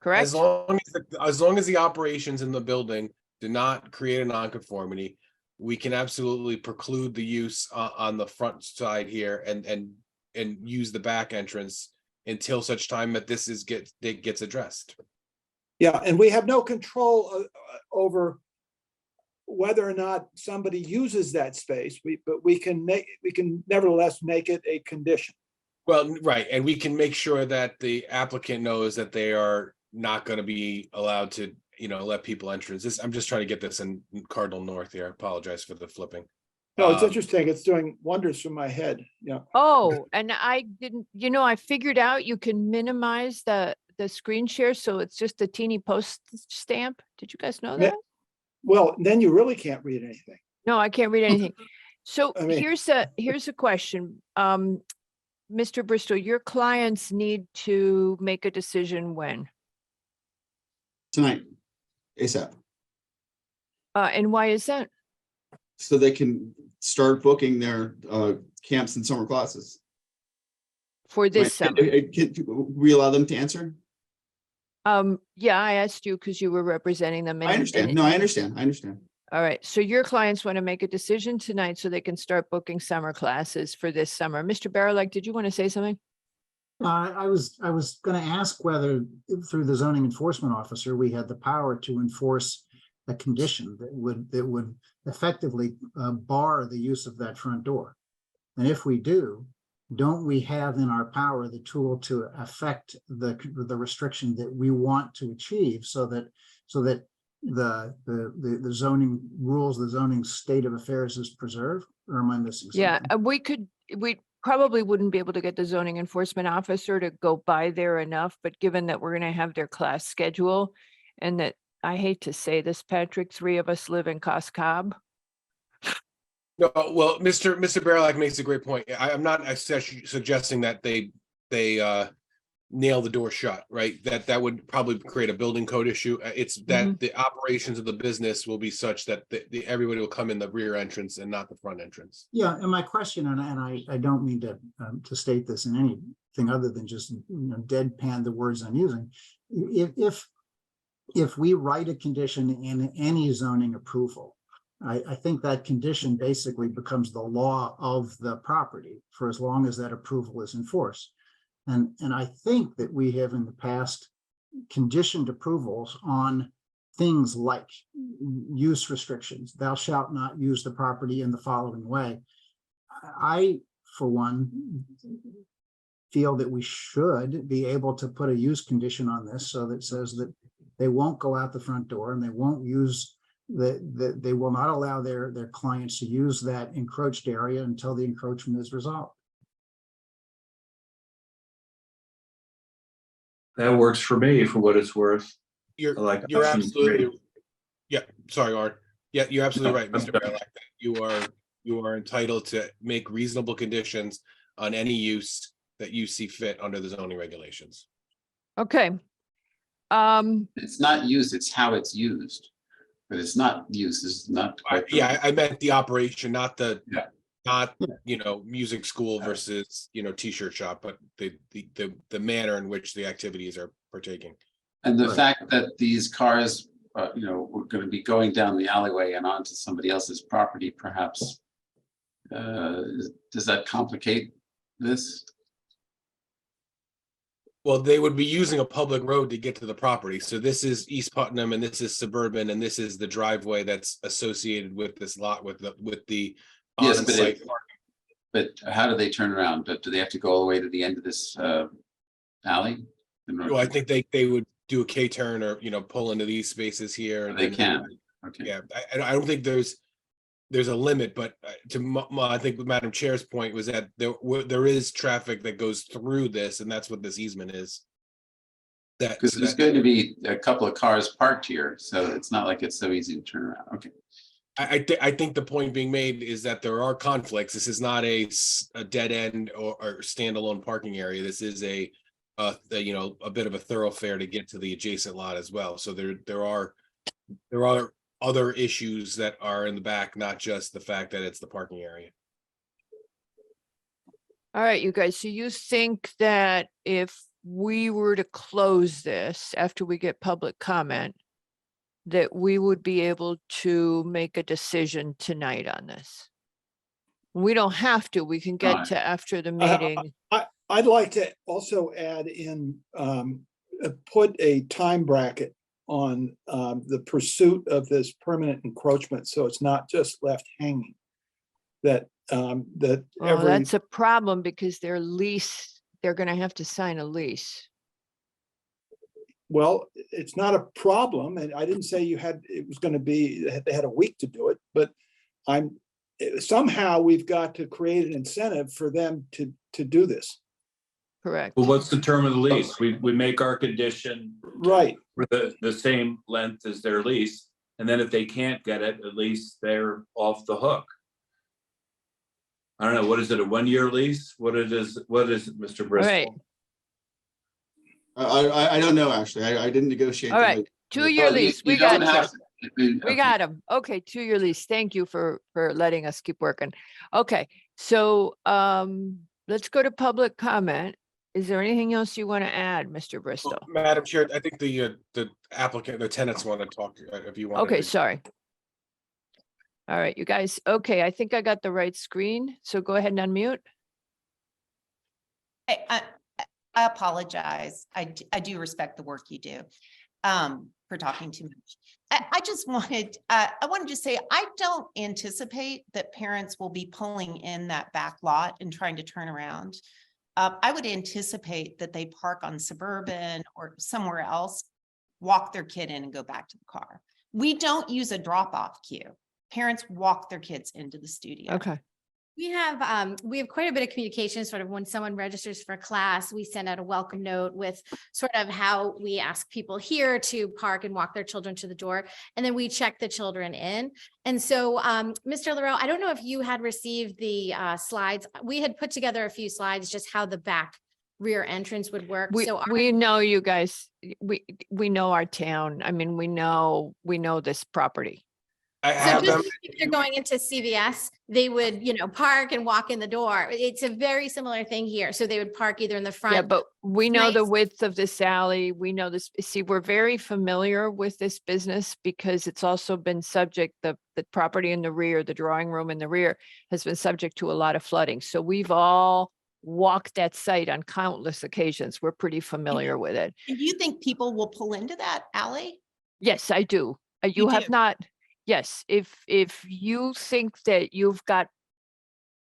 Correct? As long as the operations in the building do not create a nonconformity, we can absolutely preclude the use on the front side here and use the back entrance until such time that it gets addressed. Yeah, and we have no control over whether or not somebody uses that space, but we can nevertheless make it a condition. Well, right, and we can make sure that the applicant knows that they are not going to be allowed to, let people entrance. I'm just trying to get this in Cardinal North here. I apologize for the flipping. No, it's interesting. It's doing wonders for my head. Yeah. Oh, and I didn't, I figured out you can minimize the screen share, so it's just a teeny post stamp. Did you guys know that? Well, then you really can't read anything. No, I can't read anything. So I mean- here's a question. Mr. Bristol, your clients need to make a decision when? Tonight, ASAP, And why is that? so they can start booking their camps and summer classes. For this summer? Can we allow them to answer? Yeah, I asked you because you were representing them. I understand. No, I understand. All right, so your clients want to make a decision tonight so they can start booking summer classes for this summer. Mr. Barilak, did you want to say something? I was going to ask whether through the zoning enforcement officer, we had the power to enforce a condition that would effectively bar the use of that front door. And if we do, don't we have in our power the tool to affect the restriction that we want to achieve so that the zoning rules, the zoning state of affairs is preserved? Or am I missing something? Yeah, we probably wouldn't be able to get the zoning enforcement officer to go by there enough, but given that we're going to have their class schedule and that, I hate to say this, Patrick, 3 of us live in Cos Cob. No, well, Mr. Barilak makes a great point. I'm not suggesting that they nail the door shut, right? That would probably create a building code issue. It's that the operations of the business will be such that everybody will come in the rear entrance and not the front entrance. Yeah, and my question, and I don't mean to state this in anything other than just deadpan the words I'm using. If we write a condition in any zoning approval, I think that condition basically becomes the law of the property for as long as that approval is enforced. And I think that we have in the past conditioned approvals on things like use restrictions. Thou shalt not use the property in the following way. I, for one, feel that we should be able to put a use condition on this so that says that they won't go out the front door and they won't use they will not allow their clients to use that encroached area until the encroachment is resolved. That works for me, for what it's worth. You're option absolutely, 3. yeah, sorry, Art. Yeah, you're absolutely right, Mr. Barilak. You are entitled to make reasonable conditions on any use that you see fit under the zoning regulations. Okay. It's not used, it's how it's used. but it's not use, it's not. quite the- Yeah, I meant the operation, not the, Yeah. not, music school versus, t-shirt shop, but the manner in which the activities are partaking. And the Right. fact that these cars, were gonna be going down the alleyway and onto somebody else's property, perhaps. Does that complicate this? Well, they would be using a public road to get to the property. So this is East Putnam and this is Suburban and this is the driveway that's associated with this lot with the Yes, but on-site But how do they turn around? Do they have to go all the way to the end of this alley? Well, I think they would do a K-turn or, pull into these spaces here. and They then- can. Okay. Yeah, I don't think there's a limit, but I think with Madam Chair's point was that there is traffic that goes through this, and that's what this easement is. Because there's going to be a couple of cars parked here, so it's not like it's so easy to turn around. Okay. I think the point being made is that there are conflicts. This is not a dead end or standalone parking area. This is a bit of a thoroughfare to get to the adjacent lot as well. So there are other issues that are in the back, not just the fact that it's the parking area. All right, you guys, so you think that if we were to close this after we get public comment, that we would be able to make a decision tonight on this? We don't have to, we can get Right. to after the meeting. I'd like to also add in, put a time bracket on the pursuit of this permanent encroachment, so it's not just left hanging. That Oh, every, that's a problem because they're gonna have to sign a lease. well, it's not a problem, and I didn't say it was gonna be, they had a week to do it, but somehow we've got to create an incentive for them to do this. Correct. Well, what's the term of the lease? We make our condition Right. for the same length as their lease. And then if they can't get it, at least they're off the hook. I don't know, what is it, a 1-year lease? What is it, Mr. Bristol? right. I don't know, actually. I didn't negotiate. All the right, lease. 2-year Well, lease, you we got don't have you. to- We got him. Okay, 2-year lease. Thank you for letting us keep working. Okay, so let's go to public comment. Is there anything else you want to add, Mr. Bristol? Madam Chair, I think the applicant, the tenants want to talk, if you want. Okay, sorry. All right, you guys. Okay, I think I got the right screen, so go ahead and unmute. I apologize. I do respect the work you do for talking too much. I just wanted, I wanted to say, I don't anticipate that parents will be pulling in that back lot and trying to turn around. I would anticipate that they park on Suburban or somewhere else, walk their kid in and go back to the car. We don't use a drop-off queue. Parents walk their kids into the studio. Okay. We have quite a bit of communication, sort of when someone registers for class, we send out a welcome note with sort of how we ask people here to park and walk their children to the door. And then we check the children in. And so, Mr. Laurel, I don't know if you had received the slides. We had put together a few slides, just how the back rear entrance would work. So We know you guys, we know our town. I mean, we know this property. I So have them. just if they're going into CVS, they would, park and walk in the door. It's a very similar thing here. So they would park either in the front. Yeah, but we know the nice. width of this alley. We know this. See, we're very familiar with this business because it's also been subject, the property in the rear, the drawing room in the rear has been subject to a lot of flooding. So we've all walked that site on countless occasions. We're pretty familiar with it. And do you think people will pull into that alley? Yes, I do. You You have do? not, yes, if you think that you've got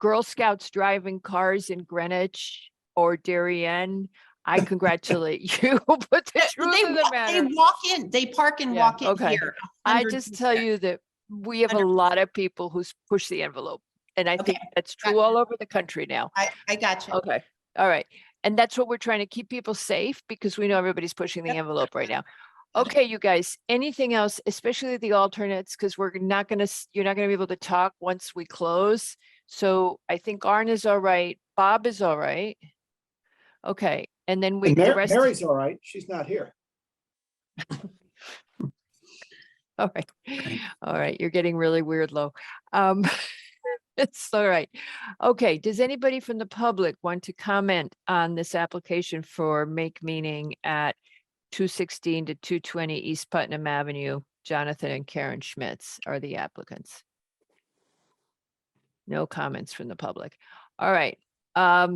Girl Scouts driving cars in Greenwich or Darien, I congratulate you. But the truth They of the walk, they matter, walk in, they park and Yeah, walk in okay. here. I just tell 100%. you that we have a 100%. lot of people who's pushed the envelope. And I think Okay, that's true all over the country now. I got you. Okay, all right. And that's what we're trying to keep people safe because we know everybody's pushing the Yep. envelope right now. Okay, you guys, anything else, especially the alternates, because you're not gonna be able to talk once we close. So I think Arn is all right. Bob is all right. Okay, and then And the rest. Mary's all right. She's not here. All right. All right. You're getting really weird, Lo. Um, it's all right. Okay. Does anybody from the public want to comment on this application for make meaning at 216 to 220 East Putnam Avenue? Jonathan and Karen Schmitz are the applicants. No comments from the public. All right. All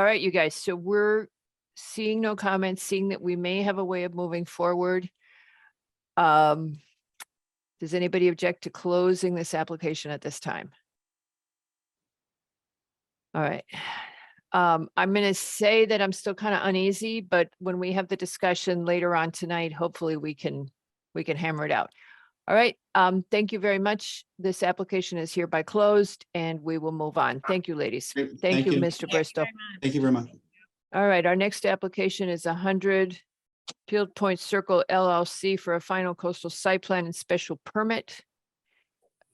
right, you guys. So we're seeing no comments, seeing that we may have a way of moving forward. Does anybody object to closing this application at this time? All right. I'm going to say that I'm still kind of uneasy, but when we have the discussion later on tonight, hopefully we can hammer it out. All right. Thank you very much. This application is hereby closed and we will move on. Thank you, ladies. Great. Thank you, you. Mr. Bristol. Thank you very much. All right, our next application is 100 Field Point Circle LLC for a final coastal site plan and special permit.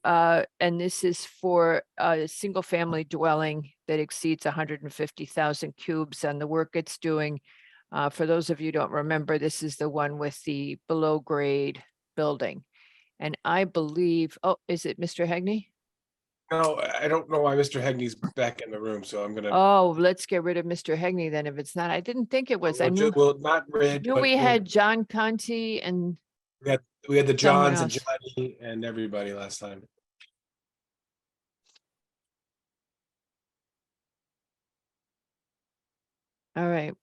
And this is for a single-family dwelling that exceeds 150,000 cubes, and the work it's doing, for those of you who don't remember, this is the one with the below-grade building. And I believe, oh, is it Mr. Hegney? No, I don't know why Mr. Hegney's back in the room, so I'm gonna. Oh, let's get rid of Mr. Hegney then if it's not. I didn't think it was. I We'll knew. well, not red. knew but we we'll- had John Conti and we had the someone Johns and else. Johnny and everybody last time. all right.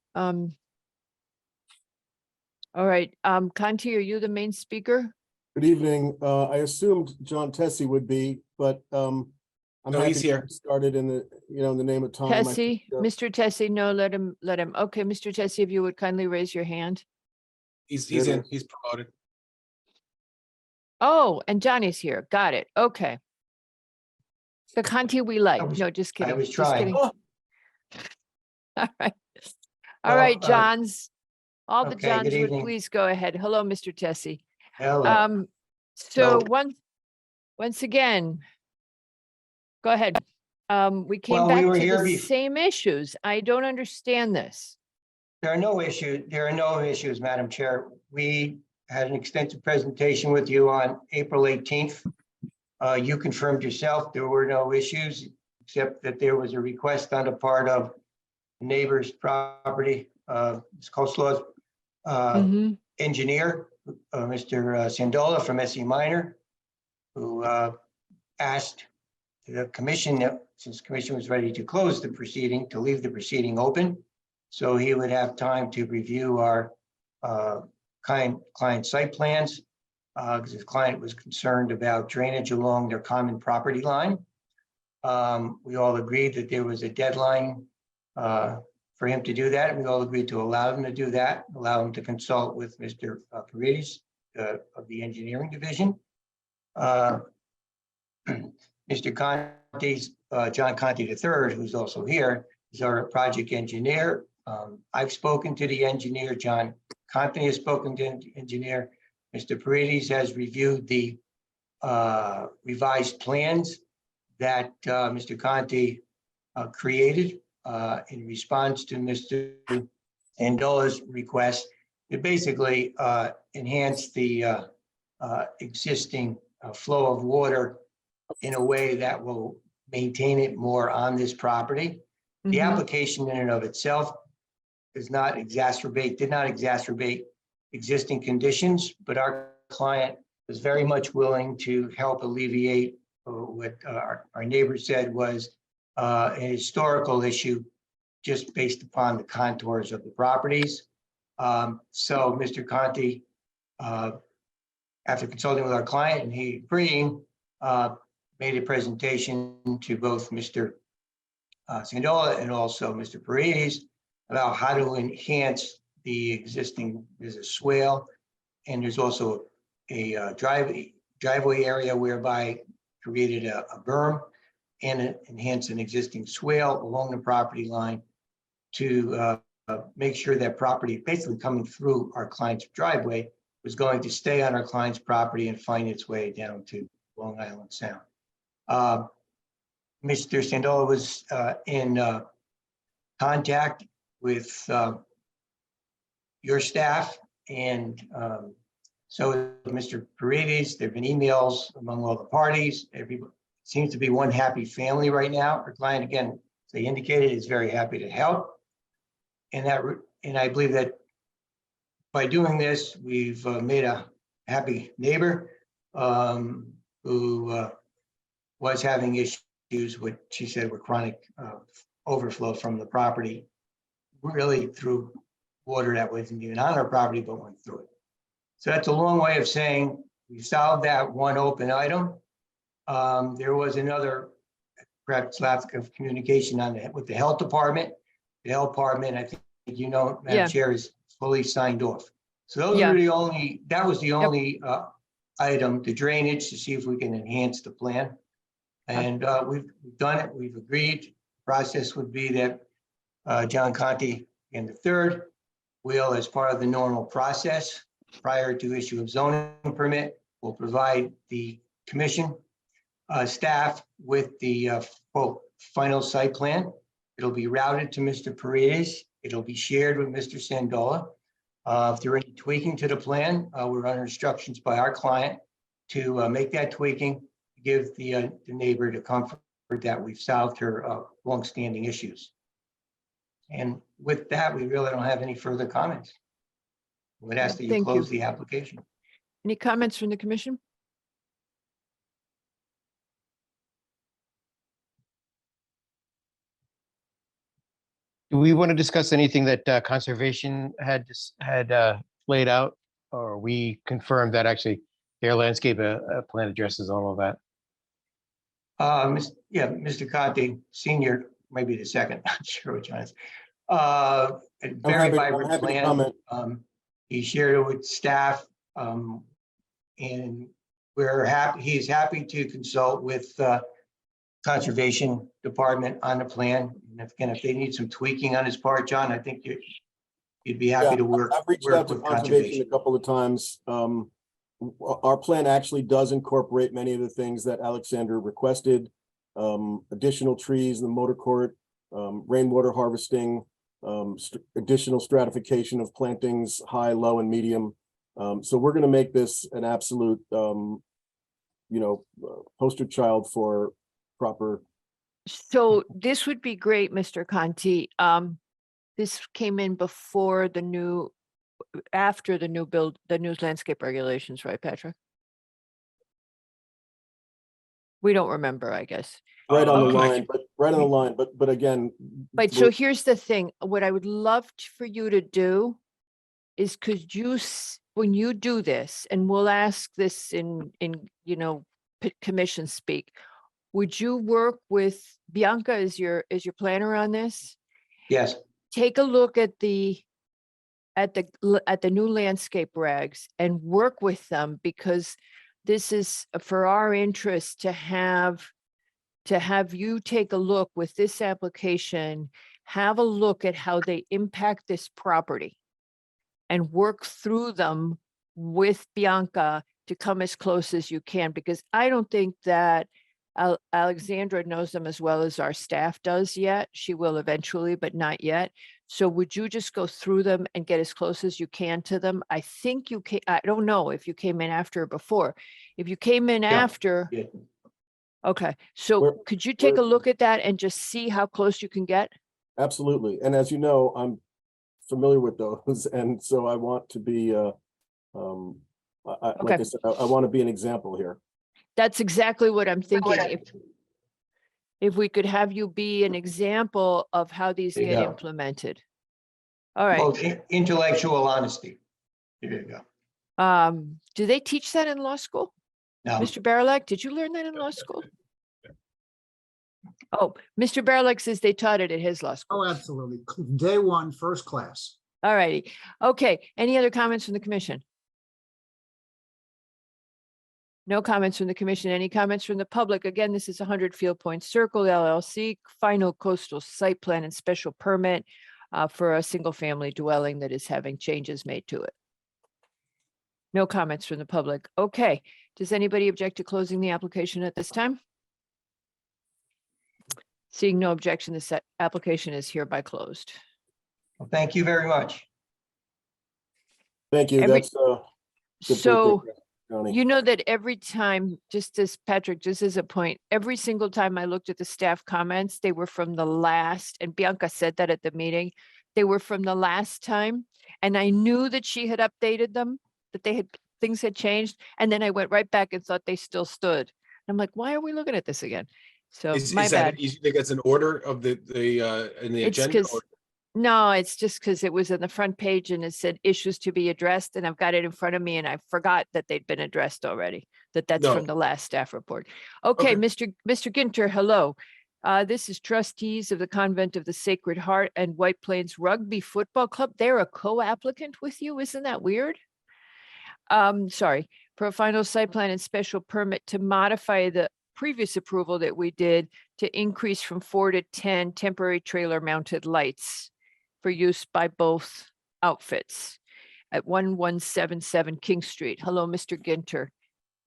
All right, Conti, are you the main speaker? Good evening. I assumed John Tessie would be, but I'm No, happy he's to here. get started in the, in the name of time. I Tessie, think, Mr. Tessie, no, let him. Okay, Mr. Tessie, if you would kindly raise your hand. He's Here it in, is. he's promoted. Oh, and Johnny's here. Got it. Okay. The Conti we like. was- No, just kidding. was just trying. kidding. All right. All right, Well, Johns. All the okay, Johns good would evening. please go ahead. Hello, Mr. Tessie. Hello. So So- once again, go ahead. We came Well, we back were to here the bef- same issues. I don't understand this. There are no issues, Madam Chair. We had an extensive presentation with you on April 18th. You confirmed yourself there were no issues, except that there was a request on the part of neighbor's property, Ms. Coslaw's Mhm. engineer, Mr. Sandola from SE Minor, who asked the commission that since the commission was ready to close the proceeding, to leave the proceeding open, so he would have time to review our client site plans, because his client was concerned about drainage along their common property line. We all agreed that there was a deadline for him to do that, and we all agreed to allow him to do that, allow him to consult with Mr. Paredes of the engineering division. Mr. Conti's, John Conti III, who's also here, is our project engineer. I've spoken to the engineer. John Conti has spoken to the engineer. Mr. Paredes has reviewed the revised plans that Mr. Conti created in response to Mr. Sandola's request to basically enhance the existing flow of water in a way that will maintain it more on this property. The Mhm. application in and of itself did not exacerbate existing conditions, but our client was very much willing to help alleviate what our neighbor said was a historical issue just based upon the contours of the properties. So Mr. Conti, after consulting with our client and he agreeing, made a presentation to both Mr. Sandola and also Mr. Paredes about how to enhance the existing, there's a swale, and there's also a driveway area whereby created a berm and enhance an existing swale along the property line to make sure that property basically coming through our client's driveway was going to stay on our client's property and find its way down to Long Island Sound. Mr. Sandola was in contact with your staff and So Mr. Paredes, there've been emails among all the parties. Everybody seems to be one happy family right now. Our client, again, as they indicated, is very happy to help. And I believe that by doing this, we've made a happy neighbor who was having issues with, she said, with chronic overflow from the property, really through water that wasn't even on our property, but went through it. So that's a long way of saying we solved that one open item. There was another perhaps lack of communication on that with the health department. The health department, I think, you know, Madam Chair, is fully signed off. So those were the only, that was the only item, the drainage, to see if we can enhance the plan. And we've done it, we've agreed. Process would be that John Conti and the third will, as part of the normal process, prior to issue of zoning permit, will provide the commission staff with the quote, final site plan. It'll be routed to Mr. Paredes. It'll be shared with Mr. Sandola. If there are any tweaking to the plan, we're under instructions by our client to make that tweaking, give the neighbor the comfort that we've solved her longstanding issues. And with that, we really don't have any further comments. Would ask that you Thank close the application. Any comments from the commission? Do we want to discuss anything that conservation had laid out? Or we confirmed that actually their landscape plan addresses all of that? Yeah, Mr. Conti, senior, maybe the second, not sure which one is. A very happy vibrant to plan. comment. He shared it with staff. And we're happy, he's happy to consult with Conservation Department on the plan. And again, if they need some tweaking on his part, John, I think you'd be happy to work. I've reached out to conservation a couple of times. Our plan actually does incorporate many of the things that Alexander requested. Additional trees, the motor court, rainwater harvesting, additional stratification of plantings, high, low, and medium. So we're going to make this an absolute, poster child for proper. So this would be great, Mr. Conti. This came in before after the new landscape regulations, right, Patrick? We don't remember, I guess. Right on the line, but again. But so here's the thing, what I would love for you to do is, could you, when you do this, and we'll ask this in commission speak, would you work with Bianca as your planner on this? Yes. Take a look at the new landscape regs and work with them, because this is for our interest to have you take a look with this application, have a look at how they impact this property and work through them with Bianca to come as close as you can, because I don't think that Alexandra knows them as well as our staff does yet. She will eventually, but not yet. So would you just go through them and get as close as you can to them? I think you can. I don't know if you came in after or before. If you came in after. Yeah. Okay, so could you take a look at that and just see how close you can get? Absolutely. And as you know, I'm familiar with those. And so I want to be, like I said, I want to be an example here. That's exactly what I'm thinking. If we could have you be an example of how these get implemented. All right. Well, intellectual honesty. There you go. Do they teach that in law school? No. Mr. Barilak, did you learn that in law school? Oh, Mr. Barilak says they taught it at his law school. Oh, absolutely. Day one, first class. All righty. Okay. Any other comments from the commission? No comments from the commission. Any comments from the public? Again, this is 100 Field Point Circle LLC, final coastal site plan and special permit for a single family dwelling that is having changes made to it. No comments from the public. Okay. Does anybody object to closing the application at this time? Seeing no objection, this application is hereby closed. Well, thank you very much. Thank you. Good So birthday, Tony. you know that every time, just as Patrick, just as a point, every single time I looked at the staff comments, they were from the last, and Bianca said that at the meeting, they were from the last time. And I knew that she had updated them, that things had changed. And then I went right back and thought they still stood. I'm like, why are we looking at this again? So my bad. You think it's an order of in the It's agenda? because, no, it's just because it was on the front page and it said issues to be addressed, and I've got it in front of me and I forgot that they'd been addressed already, that's No. from the last staff report. Okay, Mr. Ginter, hello. This is trustees of the Convent of the Sacred Heart and White Plains Rugby Football Club. They're a co-applicant with you. Isn't that weird? Sorry, for a final site plan and special permit to modify the previous approval that we did to increase from 4 to 10 temporary trailer mounted lights for use by both outfits at 1177 King Street. Hello, Mr. Ginter.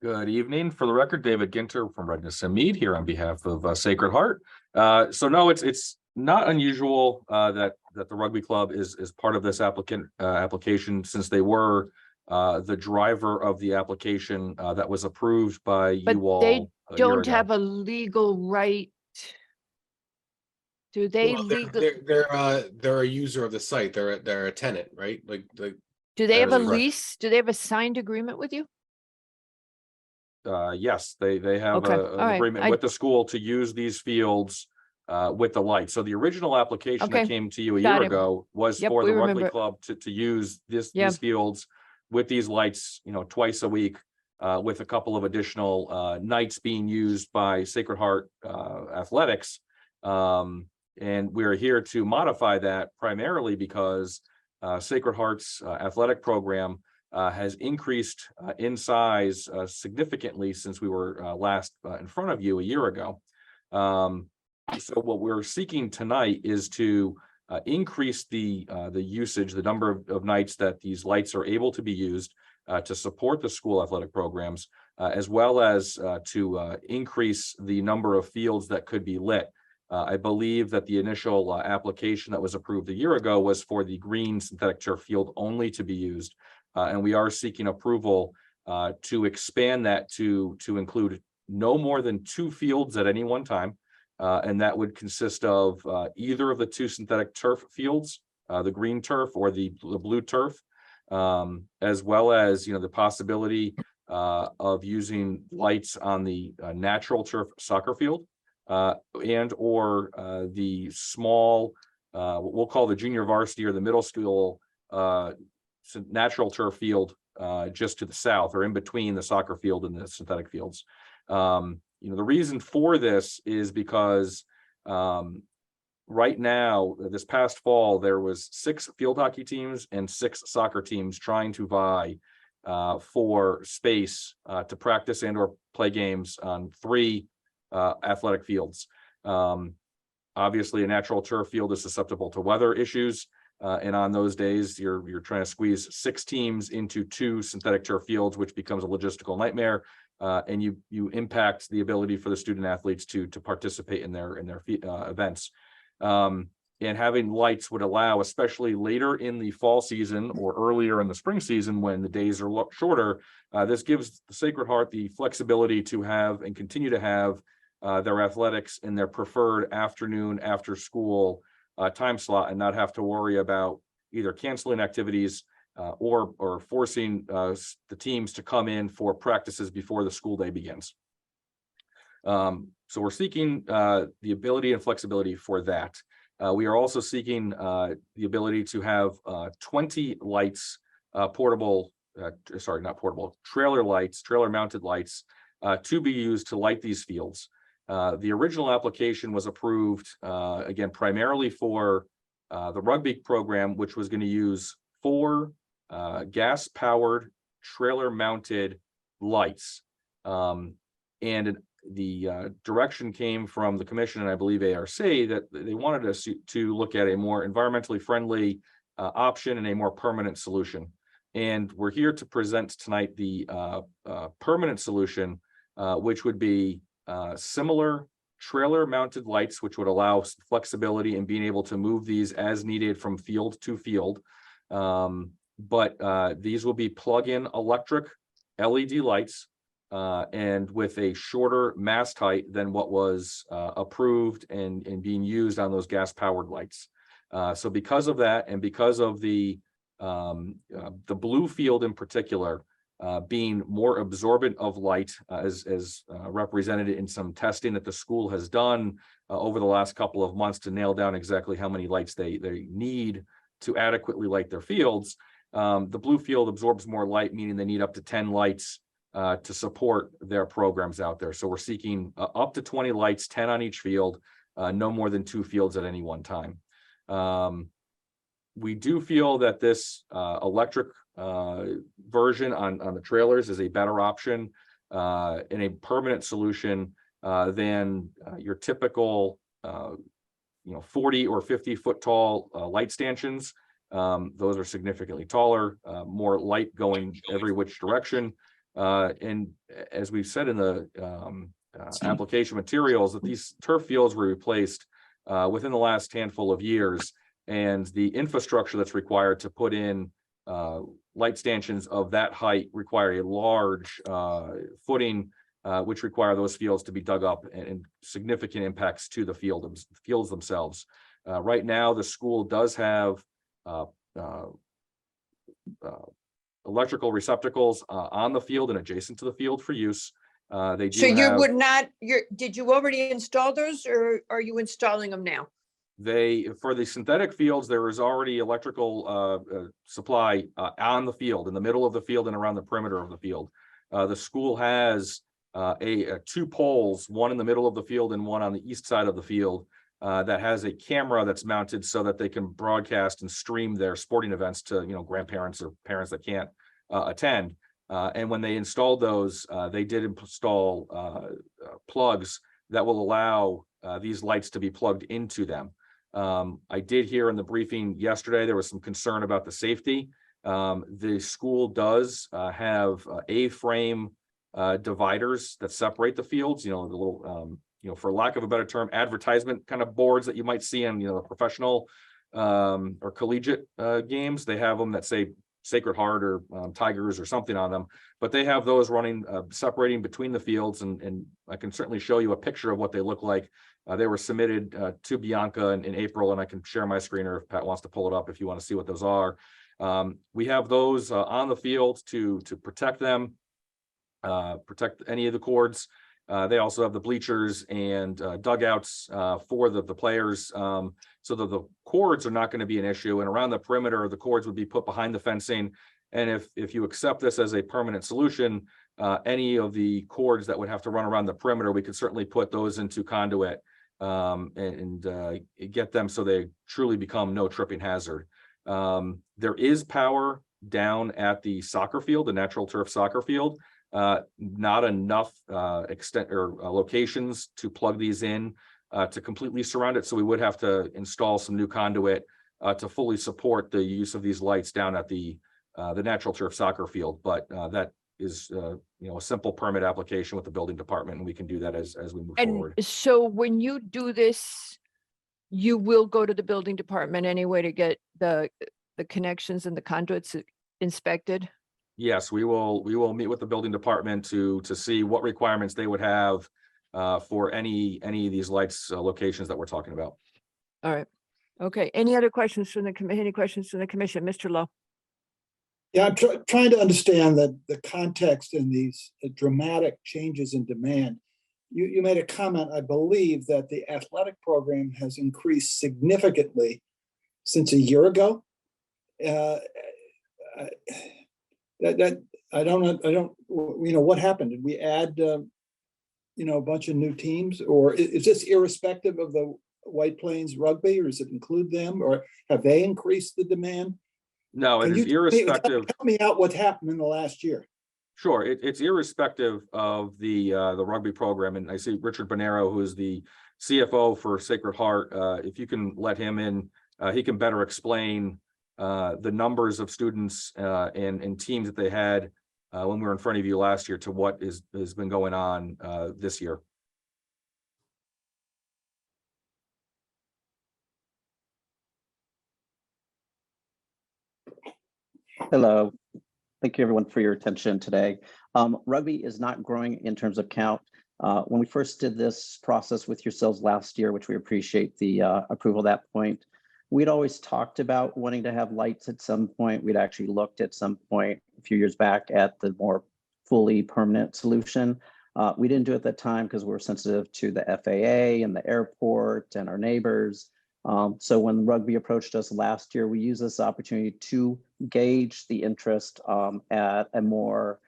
Good evening. For the record, David Ginter from Redness and Mead here on behalf of Sacred Heart. So no, it's not unusual that the rugby club is part of this application, since they were the driver of the application that was approved by But you all. they a year don't ago. have a legal right. Do they Well, legally, they're a user of the site. They're a tenant, right? Like do they that have is a correct. lease? Do they have a signed agreement with you? Yes, they have Okay, an all right. agreement with the school to use these fields with the lights. So the original application that Okay, came to you a got year it. ago was Yep, for we the rugby remember. club to use Yeah. these fields with these lights, twice a week, with a couple of additional nights being used by Sacred Heart Athletics. And we're here to modify that primarily because Sacred Heart's athletic program has increased in size significantly since we were last in front of you a year ago. So what we're seeking tonight is to increase the usage, the number of nights that these lights are able to be used to support the school athletic programs, as well as to increase the number of fields that could be lit. I believe that the initial application that was approved a year ago was for the green synthetic turf field only to be used. And we are seeking approval to expand that to include no more than 2 fields at any one time. And that would consist of either of the 2 synthetic turf fields, the green turf or the blue turf, as well as, the possibility of using lights on the natural turf soccer field and or the small, what we'll call the junior varsity or the middle school natural turf field just to the south or in between the soccer field and the synthetic fields. The reason for this is because right now, this past fall, there was 6 field hockey teams and 6 soccer teams trying to vie for space to practice and or play games on 3 athletic fields. Obviously, a natural turf field is susceptible to weather issues. And on those days, you're trying to squeeze 6 teams into 2 synthetic turf fields, which becomes a logistical nightmare. And you impact the ability for the student athletes to participate in their events. And having lights would allow, especially later in the fall season or earlier in the spring season when the days are shorter, this gives the Sacred Heart the flexibility to have and continue to have their athletics in their preferred afternoon after school time slot and not have to worry about either canceling activities or forcing the teams to come in for practices before the school day begins. So we're seeking the ability and flexibility for that. We are also seeking the ability to have 20 lights, trailer mounted lights to be used to light these fields. The original application was approved, again, primarily for the rugby program, which was going to use 4 gas-powered trailer-mounted lights. And the direction came from the commission and I believe ARC that they wanted us to look at a more environmentally friendly option and a more permanent solution. And we're here to present tonight the permanent solution, which would be similar trailer mounted lights, which would allow flexibility in being able to move these as needed from field to field. but these will be plug-in electric LED lights and with a shorter mast height than what was approved and being used on those gas-powered lights. So because of that, and because of the blue field in particular being more absorbent of light, as represented in some testing that the school has done over the last couple of months to nail down exactly how many lights they need to adequately light their fields. The blue field absorbs more light, meaning they need up to 10 lights to support their programs out there. So we're seeking up to 20 lights, 10 on each field, no more than 2 fields at any one time. We do feel that this electric version on the trailers is a better option and a permanent solution than your typical 40 or 50 foot tall light stanchions. Those are significantly taller, more light going every which direction. And as we've said in the application materials, that these turf fields were replaced within the last handful of years, and the infrastructure that's required to put in light stanchions of that height require a large footing, which require those fields to be dug up, and significant impacts to the fields themselves. Right now, the school does have electrical receptacles on the field and adjacent to the field for use. They do So you have, would not, did you already install those, or are you installing them now? for the synthetic fields, there is already electrical supply on the field, in the middle of the field and around the perimeter of the field. The school has 2 poles, one in the middle of the field and one on the east side of the field, that has a camera that's mounted so that they can broadcast and stream their sporting events to grandparents or parents that can't attend. And when they installed those, they did install plugs that will allow these lights to be plugged into them. I did hear in the briefing yesterday, there was some concern about the safety. The school does have A-frame dividers that separate the fields, the little, for lack of a better term, advertisement kind of boards that you might see in, the professional or collegiate games. They have them that say Sacred Heart or Tigers or something on them, but they have those running, separating between the fields. And I can certainly show you a picture of what they look like. They were submitted to Bianca in April, and I can share my screen, or if Pat wants to pull it up if you want to see what those are. We have those on the field to protect them, protect any of the cords. They also have the bleachers and dugouts for the players, so that the cords are not going to be an issue. And around the perimeter, the cords would be put behind the fencing. And if you accept this as a permanent solution, any of the cords that would have to run around the perimeter, we could certainly put those into conduit and get them so they truly become no tripping hazard. There is power down at the soccer field, the natural turf soccer field. Not enough extent or locations to plug these in to completely surround it. So we would have to install some new conduit to fully support the use of these lights down at the natural turf soccer field. But that is a simple permit application with the building department, and we can do that as we move forward. So when you do this, you will go to the building department anyway to get the connections and the conduits inspected? Yes, we will meet with the building department to see what requirements they would have for any of these lights locations that we're talking about. All right. Okay. Any other questions from the committee? Any questions from the commission? Mr. Lowe? Yeah, I'm trying to understand the context in these dramatic changes in demand. You made a comment, I believe, that the athletic program has increased significantly since a year ago. That I don't what happened? Did we add a bunch of new teams, or is this irrespective of the White Plains rugby, or does it include them, or have they increased the demand? No, it is irrespective. Help me out what happened in the last year. Sure, it's irrespective of the rugby program, and I see Richard Bonero, who is the CFO for Sacred Heart. If you can let him in, he can better explain the numbers of students and teams that they had when we were in front of you last year to what has been going on this year. Hello. Thank you everyone for your attention today. Rugby is not growing in terms of count. When we first did this process with yourselves last year, which we appreciate the approval at that point, we'd always talked about wanting to have lights at some point. We'd actually looked at some point a few years back at the more fully permanent solution. We didn't do it at that time because we were sensitive to the FAA and the airport and our neighbors. So when Rugby approached us last year, we used this opportunity to gauge the interest at a more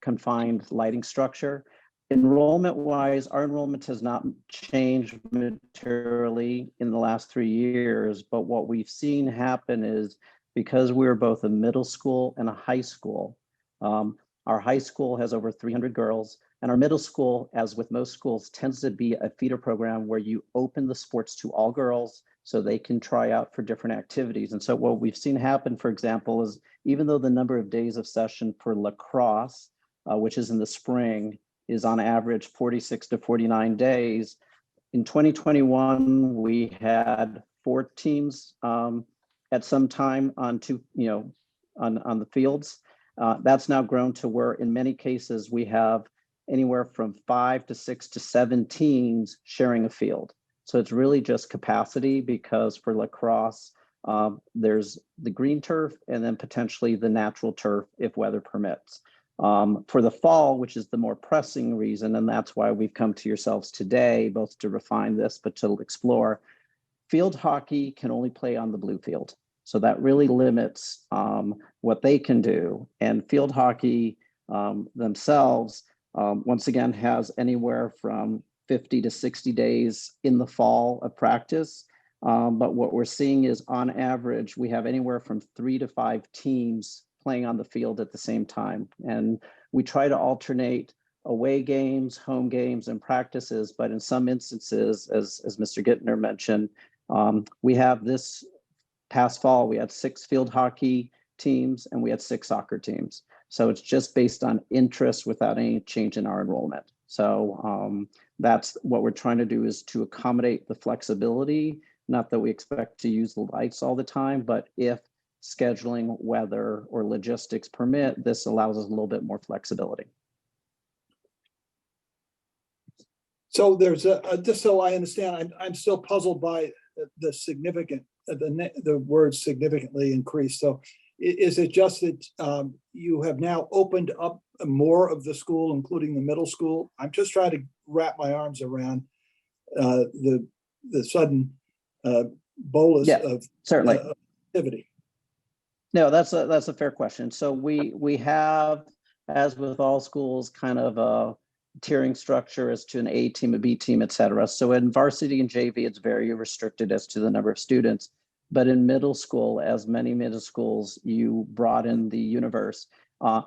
confined lighting structure. Enrollment wise, our enrollment has not changed materially in the last 3 years, but what we've seen happen is because we're both a middle school and a high school, our high school has over 300 girls, and our middle school, as with most schools, tends to be a feeder program where you open the sports to all girls so they can try out for different activities. And so what we've seen happen, for example, is even though the number of days of session for lacrosse, which is in the spring, is on average 46 to 49 days, in 2021, we had 4 teams at some time on on the fields. That's now grown to where in many cases we have anywhere from 5 to 6 to 7 teams sharing a field. So it's really just capacity, because for lacrosse, there's the green turf and then potentially the natural turf if weather permits. For the fall, which is the more pressing reason, and that's why we've come to yourselves today, both to refine this, but to explore, field hockey can only play on the blue field. So that really limits what they can do. And field hockey themselves, once again, has anywhere from 50 to 60 days in the fall of practice. But what we're seeing is on average, we have anywhere from 3 to 5 teams playing on the field at the same time. And we try to alternate away games, home games, and practices. But in some instances, as Mr. Gittner mentioned, we have this past fall, we had 6 field hockey teams and we had 6 soccer teams. So it's just based on interest without any change in our enrollment. So that's what we're trying to do, is to accommodate the flexibility. Not that we expect to use the lights all the time, but if scheduling, weather, or logistics permit, this allows us a little bit more flexibility. So there's just so I understand, I'm still puzzled by the significant, the word significantly increased. So is it just that you have now opened up more of the school, including the middle school? I'm just trying to wrap my arms around the sudden bolus of certainly activity. No, that's a fair question. So we have, as with all schools, kind of a tiering structure as to an A team, a B team, et cetera. So in varsity and JV, it's very restricted as to the number of students. But in middle school, as many middle schools, you broaden the universe.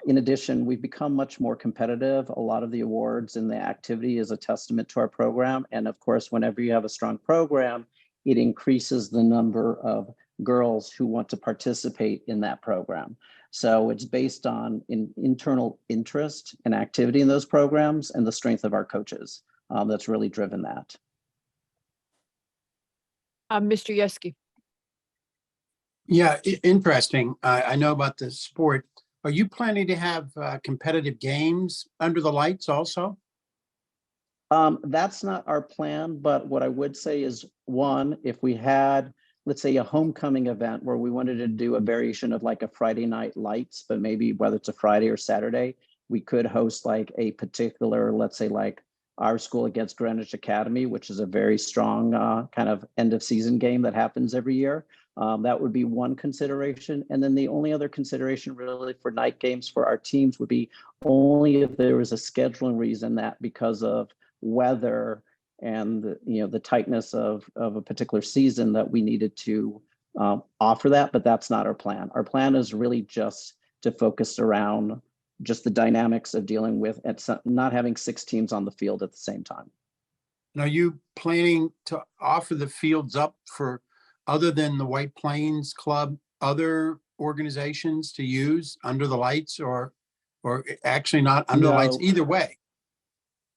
In addition, we've become much more competitive. A lot of the awards and the activity is a testament to our program. And of course, whenever you have a strong program, it increases the number of girls who want to participate in that program. So it's based on internal interest and activity in those programs and the strength of our coaches. That's really driven that. Mr. Yeski. Yeah, interesting. I know about the sport. Are you planning to have competitive games under the lights also? That's not our plan, but what I would say is, one, if we had, let's say, a homecoming event where we wanted to do a variation of like a Friday night lights, but maybe whether it's a Friday or Saturday, we could host like a particular, let's say like our school against Greenwich Academy, which is a very strong kind of end of season game that happens every year. That would be one consideration. And then the only other consideration really for night games for our teams would be only if there was a scheduling reason that because of weather and the tightness of a particular season that we needed to offer that, but that's not our plan. Our plan is really just to focus around just the dynamics of dealing with not having 6 teams on the field at the same time. And are you planning to offer the fields up for, other than the White Plains Club, other organizations to use under the lights, or actually not under the lights, either way?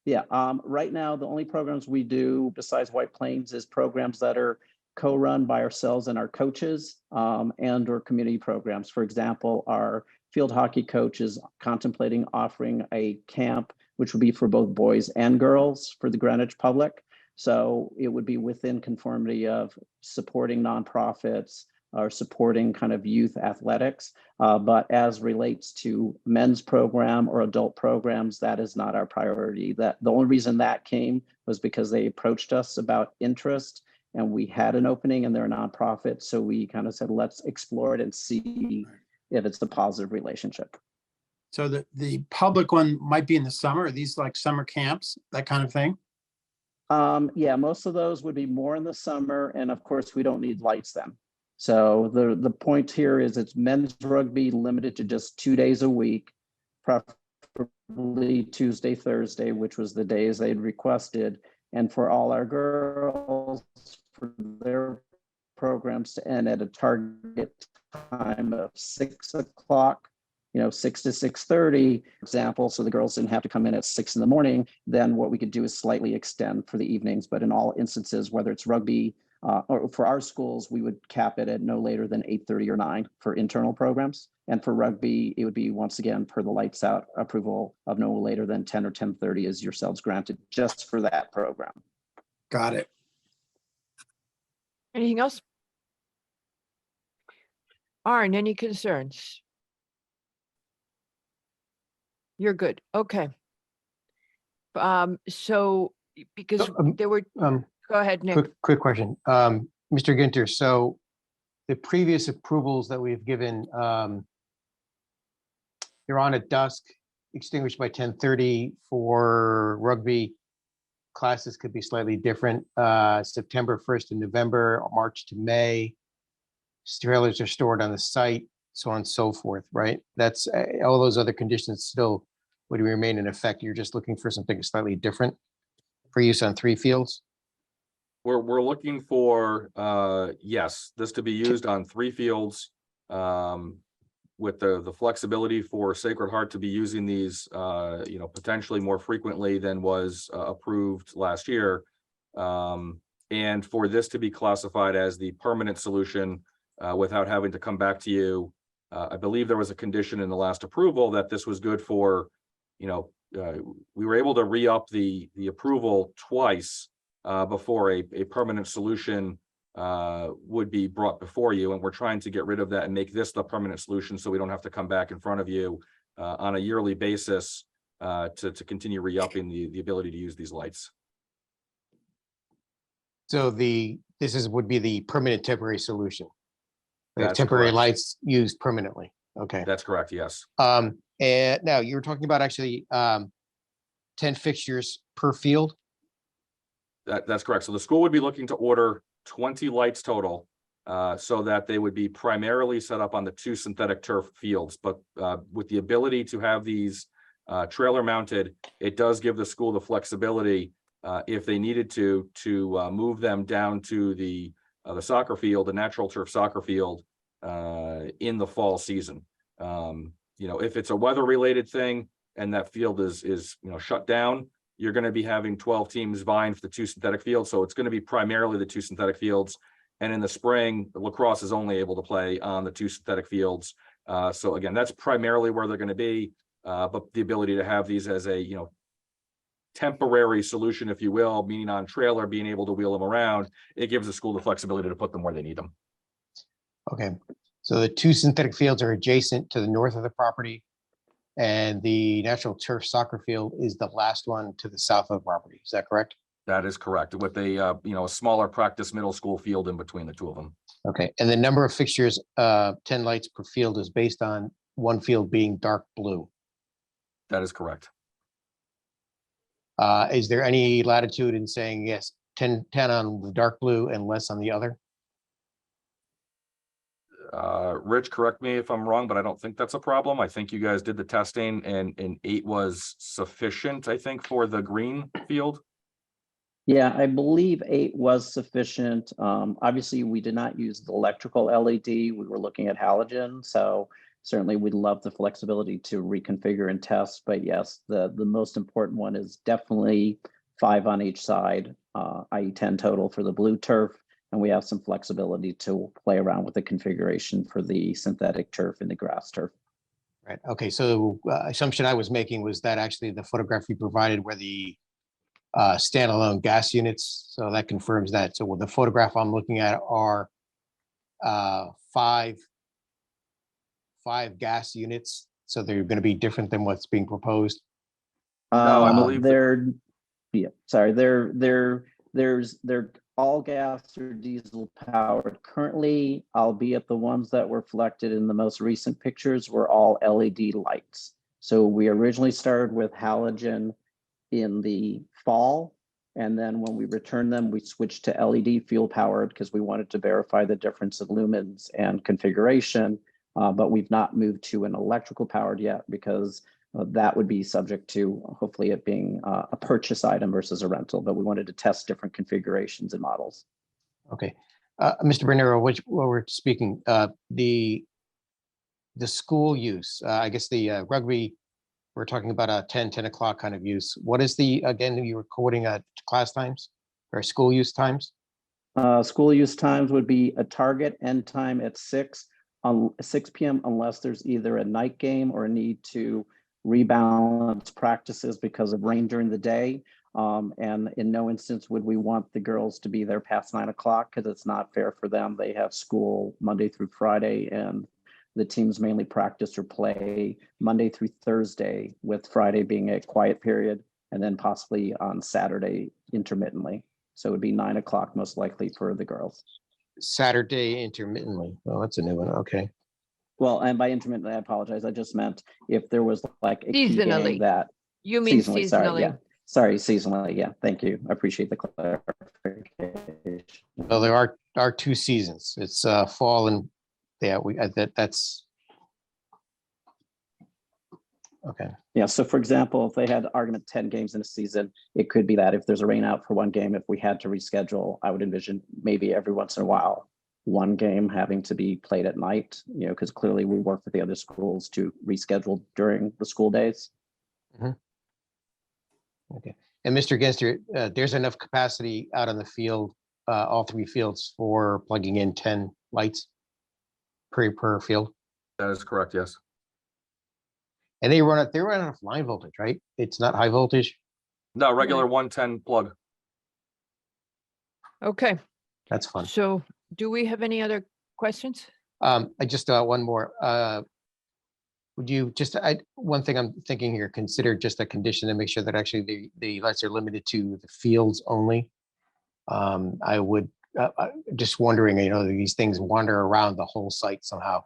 Yeah, right now, the only programs we do besides White Plains is programs that are co-run by ourselves and our coaches, and or community programs. For example, our field hockey coach is contemplating offering a camp, which would be for both boys and girls for the Greenwich public. So it would be within conformity of supporting nonprofits or supporting kind of youth athletics. But as relates to men's program or adult programs, that is not our priority. That the only reason that came was because they approached us about interest, and we had an opening and they're a nonprofit. So we kind of said, let's explore it and see if it's a positive relationship. So the public one might be in the summer. Are these like summer camps, that kind of thing? Yeah, most of those would be more in the summer. And of course, we don't need lights then. So the point here is it's men's rugby limited to just 2 days a week, preferably Tuesday, Thursday, which was the days they'd requested. And for all our girls, for their programs to end at a target time of 6 o'clock, 6 to 6:30, example, so the girls didn't have to come in at 6 in the morning, then what we could do is slightly extend for the evenings. But in all instances, whether it's rugby or for our schools, we would cap it at no later than 8:30 or 9 for internal programs. And for rugby, it would be once again per the lights out approval of no later than 10 or 10:30 is yourselves granted just for that program. Got it. Anything else? Arn, any concerns? You're good. Okay. So because there were, go ahead, Nick. Quick question. Mr. Ginter, so the previous approvals that we've given, you're on at dusk, extinguished by 10:30 for rugby. Classes could be slightly different. September 1st to November, March to May. Trailers are stored on the site, so on and so forth, right? That's all those other conditions still would remain in effect. You're just looking for something slightly different for use on 3 fields? We're looking for, yes, this to be used on 3 fields, with the flexibility for Sacred Heart to be using these, potentially more frequently than was approved last year. And for this to be classified as the permanent solution without having to come back to you. I believe there was a condition in the last approval that this was good for, we were able to re-up the approval twice before a permanent solution would be brought before you. And we're trying to get rid of that and make this the permanent solution so we don't have to come back in front of you on a yearly basis to continue re-upping the ability to use these lights. So this would be the permanent temporary solution. We have That's temporary correct. lights used permanently. Okay. That's correct, yes. And now you were talking about actually 10 fixtures per field. That's correct. So the school would be looking to order 20 lights total, so that they would be primarily set up on the 2 synthetic turf fields. But with the ability to have these trailer mounted, it does give the school the flexibility, if they needed to move them down to the soccer field, the natural turf soccer field, in the fall season. If it's a weather related thing and that field is shut down, you're going to be having 12 teams vying for the 2 synthetic fields. So it's going to be primarily the 2 synthetic fields. And in the spring, lacrosse is only able to play on the 2 synthetic fields. So again, that's primarily where they're going to be. But the ability to have these as a, temporary solution, if you will, meaning on trailer, being able to wheel them around, it gives the school the flexibility to put them where they need them. Okay. So the 2 synthetic fields are adjacent to the north of the property, and the natural turf soccer field is the last one to the south of the property. Is that correct? That is correct. With a smaller practice middle school field in between the 2 of them. Okay. And the number of fixtures, 10 lights per field, is based on one field being dark blue. That is correct. Is there any latitude in saying yes, 10 on the dark blue and less on the other? Rich, correct me if I'm wrong, but I don't think that's a problem. I think you guys did the testing and 8 was sufficient, I think, for the green field. Yeah, I believe 8 was sufficient. Obviously, we did not use the electrical LED. We were looking at halogen. So certainly we'd love the flexibility to reconfigure and test. But yes, the most important one is definitely 5 on each side, i.e. 10 total for the blue turf. And we have some flexibility to play around with the configuration for the synthetic turf and the grass turf. Right, okay, so assumption I was making was that actually the photograph you provided were the standalone gas units, so that confirms that. So with the photograph I'm looking at are five gas units, so they're going to be different than what's being proposed. No, I believe that- They're, yeah, sorry, they're all gas or diesel powered. Currently, albeit the ones that were reflected in the most recent pictures were all LED lights. So we originally started with halogen in the fall. And then when we returned them, we switched to LED fuel powered because we wanted to verify the difference of lumens and configuration. But we've not moved to an electrical powered yet because that would be subject to hopefully it being a purchase item versus a rental, but we wanted to test different configurations and models. Okay, Mr. Bernero, while we're speaking, the school use, I guess the rugby, we're talking about a 10 o'clock kind of use. What is the, again, you were quoting class times or school use times? School use times would be a target end time at 6 p.m. unless there's either a night game or a need to rebalance practices because of rain during the day. And in no instance would we want the girls to be there past 9 o'clock because it's not fair for them. They have school Monday through Friday, and the teams mainly practice or play Monday through Thursday, with Friday being a quiet period, and then possibly on Saturday intermittently. So it would be 9 o'clock most likely for the girls. Saturday intermittently. Oh, that's a new one. Okay. Well, and by intermittently, I apologize. I just meant if there was like a key game Seasonally. that. You mean Sorry, seasonally. yeah. Sorry, seasonally. Yeah, thank you. I appreciate the clarification. Well, there are two seasons. It's fall and yeah, that's okay. Yeah, so for example, if they had argument 10 games in a season, it could be that if there's a rain out for one game, if we had to reschedule, I would envision maybe every once in a while, one game having to be played at night, because clearly we work with the other schools to reschedule during the school days. Okay. And Mr. Genster, there's enough capacity out on the field, all three fields, for plugging in 10 lights per field. That is correct, yes. And they run off line voltage, right? It's not high voltage. No, regular 110 plug. Okay, That's fun. so do we have any other questions? I just one more. Would you just, one thing I'm thinking here, consider just a condition to make sure that actually the lights are limited to the fields only. I would, just wondering, these things wander around the whole site somehow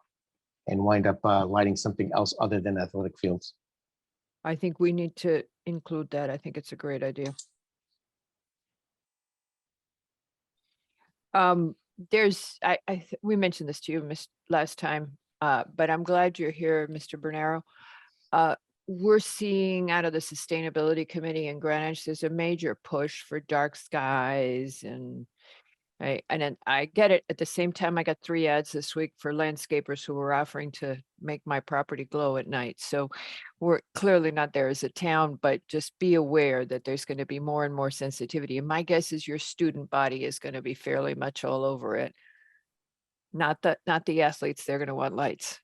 and wind up lighting something else other than athletic fields. I think we need to include that. I think it's a great idea. We mentioned this to you last time, but I'm glad you're here, Mr. Bernero. We're seeing out of the Sustainability Committee in Greenwich, there's a major push for dark skies and then I get it. At the same time, I got 3 ads this week for landscapers who were offering to make my property glow at night. So we're clearly not there as a town, but just be aware that there's going to be more and more sensitivity. And my guess is your student body is going to be fairly much all over it. Not the athletes, they're going to want lights.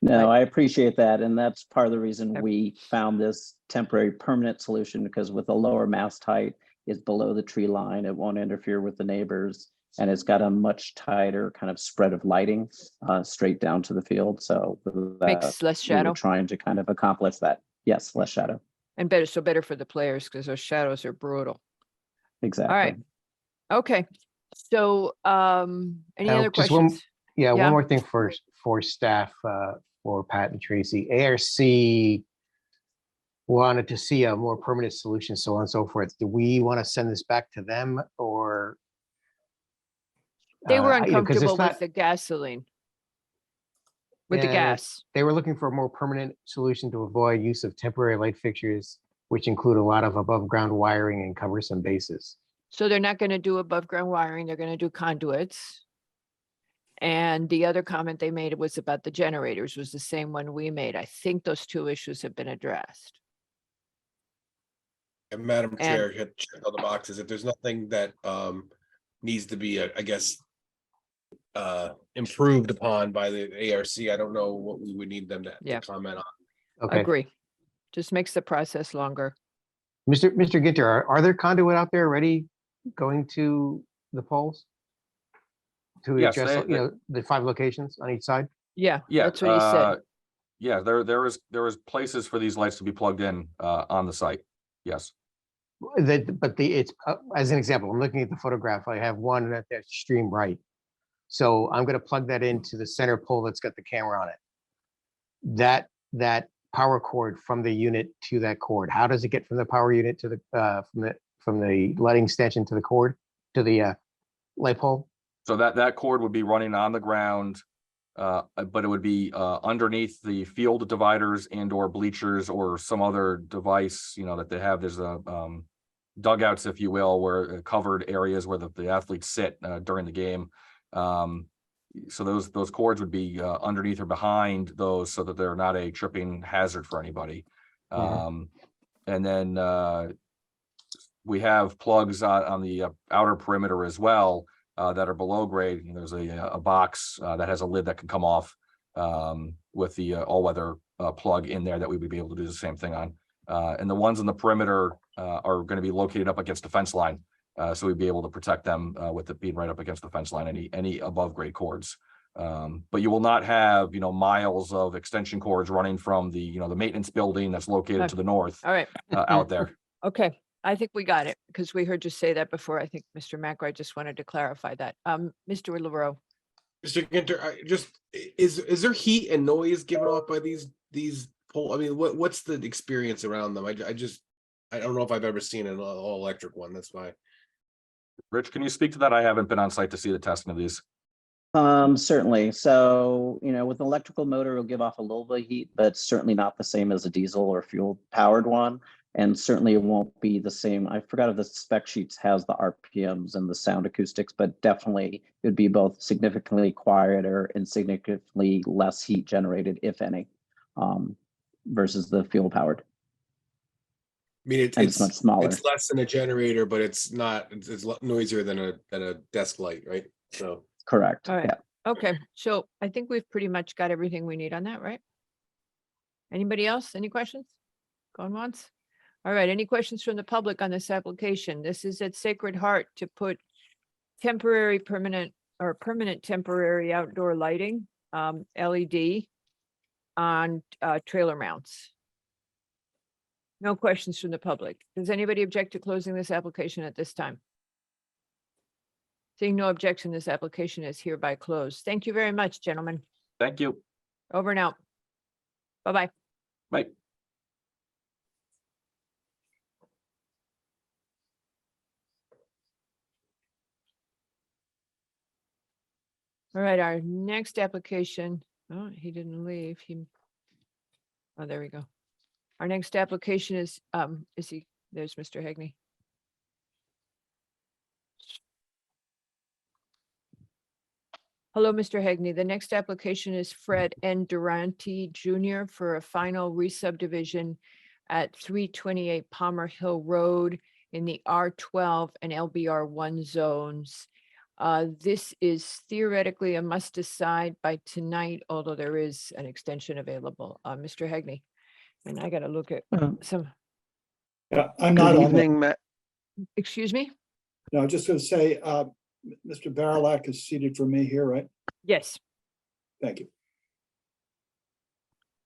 No, I appreciate that. And that's part of the reason we found this temporary permanent solution, because with a lower mast height, is below the tree line. It won't interfere with the neighbors, and it's got a much tighter kind of spread of lighting straight down to the field. So Makes less we were shadow. trying to kind of accomplish that. Yes, less shadow. And better for the players because those shadows are brutal. Exactly. All right. Okay. So any other Just questions? one more thing for staff, for Pat and Tracy. ARC wanted to see a more permanent solution, so on and so forth. Do we want to send this back to them, or? They were 'cause it's uncomfortable not- with the gasoline. With the Yeah, gas. They were looking for a more permanent solution to avoid use of temporary light fixtures, which include a lot of above ground wiring and cumbersome bases. So they're not going to do above ground wiring. They're going to do conduits. And the other comment they made was about the generators, was the same one we made. I think those 2 issues have been addressed. And Madam Chair, you had checked all the boxes. If there's nothing that needs to be, I guess, improved upon by the ARC. I don't know what we would need them to Yeah. comment on. Okay. Agree. Just makes the process longer. Mr. Ginter, are there conduit out there already going to the poles? To Yes, address, they- the 5 locations on each side? Yeah, Yeah, that's what he said. Yeah, there is places for these lights to be plugged in on the site. Yes. It's, as an example, I'm looking at the photograph. I have one at the extreme right. So I'm gonna plug that into the center pole that's got the camera on it. That power cord from the unit to that cord, how does it get from the power unit to the, from the lighting extension to the cord, to the light pole? So that cord would be running on the ground, but it would be underneath the field dividers and or bleachers or some other device, that they have. There's a dugouts, if you will, where covered areas where the athletes sit during the game. So those cords would be underneath or behind those so that they're not a tripping hazard for anybody. And then we have plugs on the outer perimeter as well that are below grade. There's a box that has a lid that can come off with the all-weather plug in there that we would be able to do the same thing on. And the ones on the perimeter are going to be located up against the fence line. So we'd be able to protect them with it being right up against the fence line, any above grade cords. But you will not have, miles of extension cords running from the maintenance building that's located to the north All right. out there. Okay, I think we got it because we heard you say that before. I think Mr. McRae just wanted to clarify that. Mr. LaRoe. Mr. Ginter, is there heat and noise given off by these pole? I mean, what's the experience around them? I don't know if I've ever seen an all electric one. That's why. Rich, can you speak to that? I haven't been on site to see the testing of these. Certainly. So, with an electrical motor, it'll give off a little bit of heat, but certainly not the same as a diesel or fuel powered one. And certainly it won't be the same. I forgot if the spec sheets has the RPMs and the sound acoustics, but definitely it would be both significantly quieter and significantly less heat generated, if any, versus the fuel powered. I mean, it's much smaller. It's less than a generator, but it's not. It's noisier than a desk light, right? So correct. All right. Yeah. Okay, so I think we've pretty much got everything we need on that, right? Anybody else? Any questions? Going once? All right, any questions from the public on this application? This is at Sacred Heart to put temporary, permanent, or permanent temporary outdoor lighting, LED on trailer mounts. No questions from the public. Does anybody object to closing this application at this time? Seeing no objection, this application is hereby closed. Thank you very much, gentlemen. Thank you. Over and out. Bye-bye. Bye. All right, our next application, oh, he didn't leave. Oh, there we go. Our next application is there's Mr. Hegney. Hello, Mr. Hegney. The next application is Fred N. Durante Jr. for a final re-subdivision at 328 Palmer Hill Road in the R12 and LBR1 zones. This is theoretically a must decide by tonight, although there is an extension available. Mr. Hegney, and I got to look at some. Yeah, I'm not on that. Excuse me? No, I'm just going to say, Mr. Barilak is seated for me here, right? Yes. Thank you.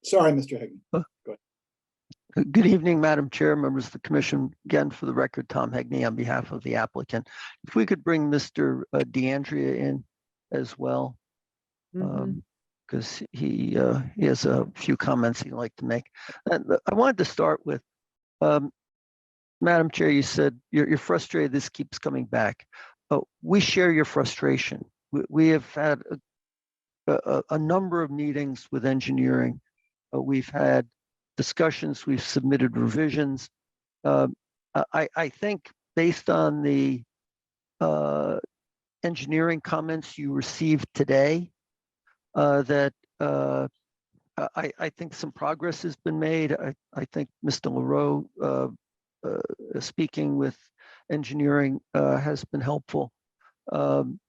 Sorry, Mr. Hegney. Go ahead. Good evening, Madam Chair, members of the commission. Again, for the record, Tom Hegney on behalf of the applicant. If we could bring Mr. DeAndrea in as well, because he has a few comments he'd like to make. And I wanted to start with, Madam Chair, you said you're frustrated this keeps coming back. We share your frustration. We have had a number of meetings with engineering. We've had discussions, we've submitted revisions. I think based on the engineering comments you received today, that I think some progress has been made. I think Mr. LaRoe speaking with engineering has been helpful. um,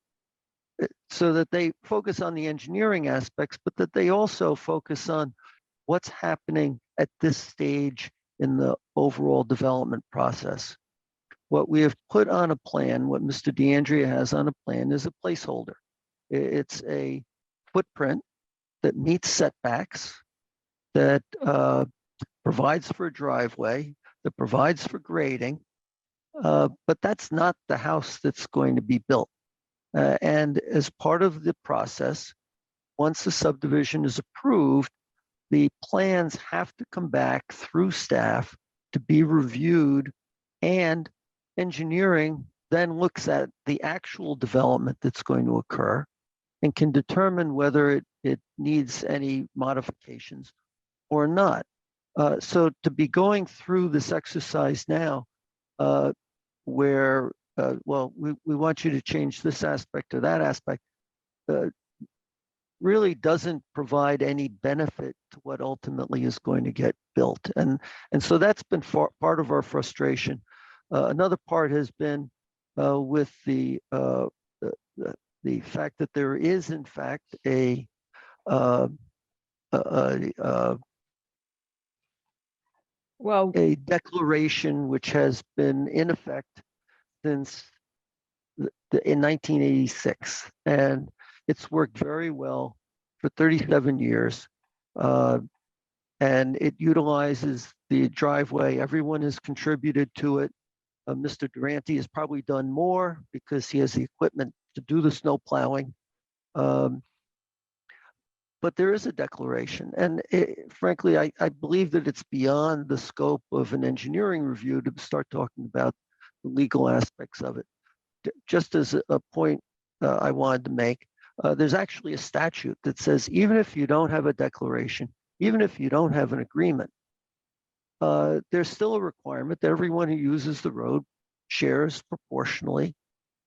so that they focus on the engineering aspects, but that they also focus on what's happening at this stage in the overall development process. What we have put on a plan, what Mr. DeAndrea has on a plan, is a placeholder. It's a footprint that meets setbacks, that provides for a driveway, that provides for grading, but that's not the house that's going to be built. And as part of the process, once the subdivision is approved, the plans have to come back through staff to be reviewed, and engineering then looks at the actual development that's going to occur and can determine whether it needs any modifications or not. So to be going through this exercise now, where, well, we want you to change this aspect or that aspect, really doesn't provide any benefit to what ultimately is going to get built. And so that's been part of our frustration. Another part has been with the fact that there is in fact a declaration which has been in effect since in 1986, and it's worked very well for 37 years. And it utilizes the driveway. Everyone has contributed to it. Mr. Durante has probably done more because he has the equipment to do the snow plowing. But there is a declaration. And frankly, I believe that it's beyond the scope of an engineering review to start talking about the legal aspects of it. Just as a point I wanted to make, there's actually a statute that says even if you don't have a declaration, even if you don't have an agreement, there's still a requirement that everyone who uses the road shares proportionally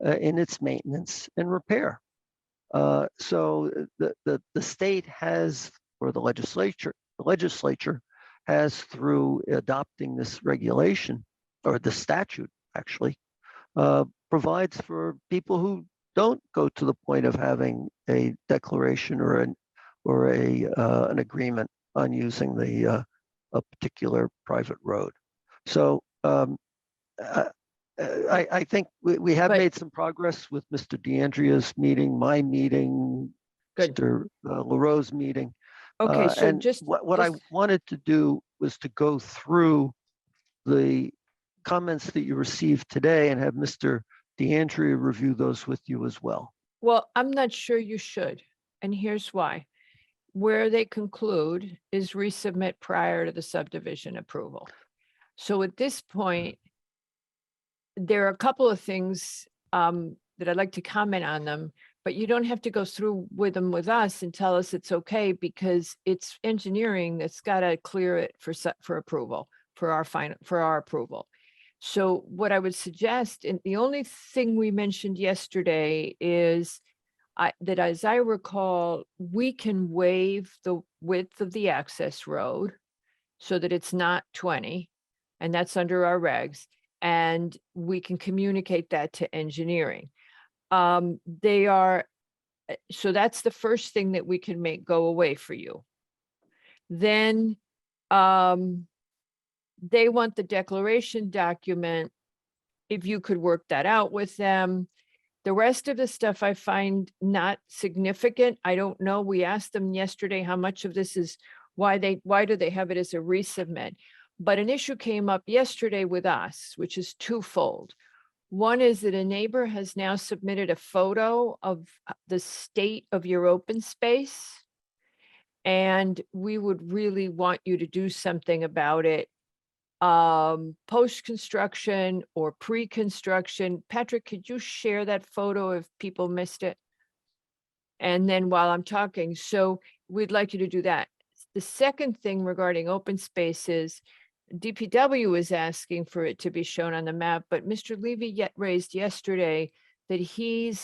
in its maintenance and repair. So the state has, or the legislature has, through adopting this regulation, or the statute actually, provides for people who don't go to the point of having a declaration or an agreement on using a particular private road. So I think we have made some progress with Mr. DeAndrea's meeting, my meeting, Mr. LaRoe's meeting. Okay, so and what I wanted to do was to go through the comments that you received today and have Mr. DeAndrea review those with you as well. Well, I'm not sure you should, and here's why. Where they conclude is resubmit prior to the subdivision approval. So at this point, there are a couple of things that I'd like to comment on them, but you don't have to go through with them with us and tell us it's okay, because it's engineering that's got to clear it for approval, for our approval. So what I would suggest, and the only thing we mentioned yesterday is that, as I recall, we can waive the width of the access road so that it's not 20, and that's under our regs, and we can communicate that to engineering. So that's the first thing that we can make go away for you. Then they want the declaration document, if you could work that out with them. The rest of the stuff I find not significant. I don't know. We asked them yesterday how much of this is why do they have it as a resubmit? But an issue came up yesterday with us, which is twofold. One is that a neighbor has now submitted a photo of the state of your open space, and we would really want you to do something about it. Post-construction or pre-construction. Patrick, could you share that photo if people missed it? And then while I'm talking, so we'd like you to do that. The second thing regarding open spaces, DPW is asking for it to be shown on the map, but Mr. Levy raised yesterday that he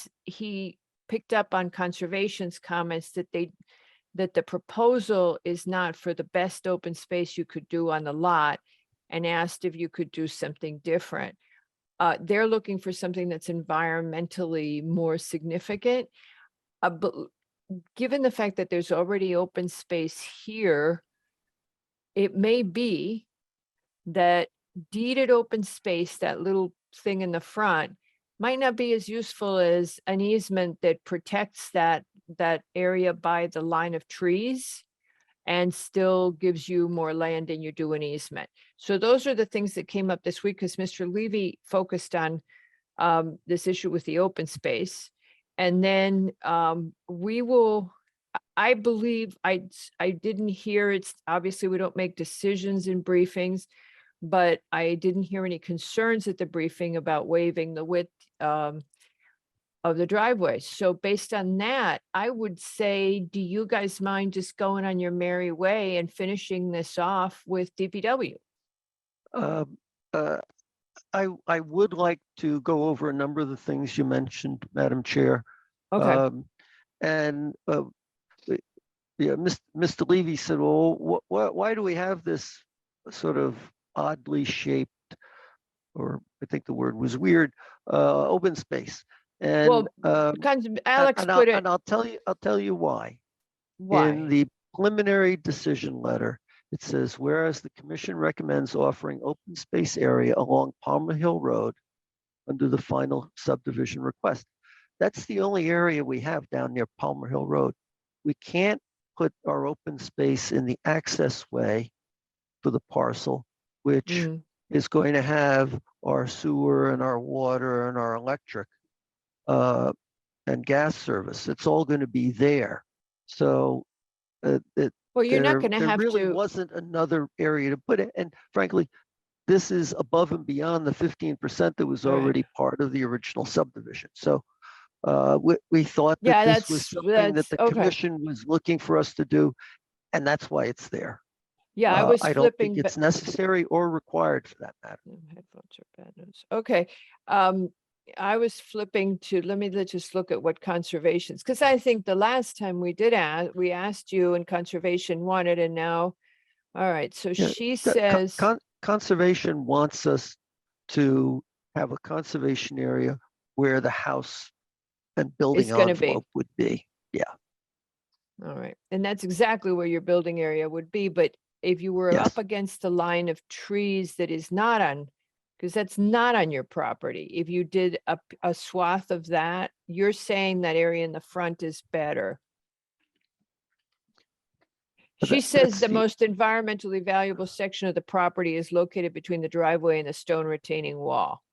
picked up on conservation's comments that the proposal is not for the best open space you could do on the lot, and asked if you could do something different. they're looking for something that's environmentally more significant. But given the fact that there's already open space here, it may be that deeded open space, that little thing in the front, might not be as useful as an easement that protects that area by the line of trees and still gives you more land than you do an easement. So those are the things that came up this week because Mr. Levy focused on this issue with the open space. And then we will, I believe, I didn't hear, it's obviously we don't make decisions in briefings, but I didn't hear any concerns at the briefing about waiving the width of the driveway. So based on that, I would say, do you guys mind just going on your merry way and finishing this off with DPW? I would like to go over a number of the things you mentioned, Madam Chair. Okay. And yeah, Mr. Levy said, well, why do we have this sort of oddly shaped, or I think the word was weird, open space? And Alex put it. And I'll tell you why. Why? In the preliminary decision letter, it says, whereas the commission recommends offering open space area along Palmer Hill Road under the final subdivision request. That's the only area we have down near Palmer Hill Road. We can't put our open space in the access way for the parcel, which is going to have our sewer and our water and our electric and gas service. It's all going to be there. So well, you're not going to have really to. Wasn't another area to put it. And frankly, this is above and beyond the 15% that was already part of the original subdivision. So we thought that this was something that the commission was looking for us to do, and that's why it's there. Yeah, I was I don't think it's necessary or required for that matter. Headphones are bad news. Okay. I was flipping to, let's just look at what conservations, because I think the last time we did we asked you and conservation wanted, and now, all right. So she says. Conservation wants us to have a conservation area where the house and building envelope would be. Yeah. All right. And that's exactly where your building area would be. But if you were up against a line of trees that is not on, because that's not on your property, if you did a swath of that, you're saying that area in the front is better. She says the most environmentally valuable section of the property is located between the driveway and the stone retaining wall.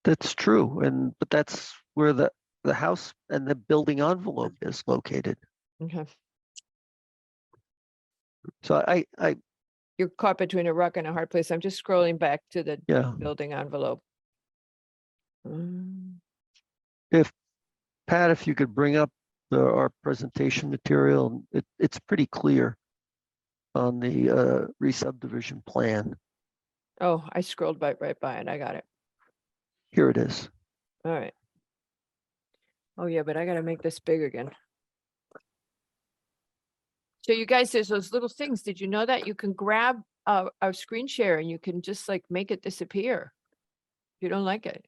That's true, but that's where the house and the building envelope is located. Okay. So you're caught between a rock and a hard place. I'm just scrolling back to the building envelope. If Pat, if you could bring up our presentation material, it's pretty clear on the re-subdivision plan. Oh, I scrolled right by it. I got it. Here it is. All right. Oh yeah, but I got to make this big again. So you guys, there's those little things. Did you know that you can grab a screen share and you can just like make it disappear if you don't like it?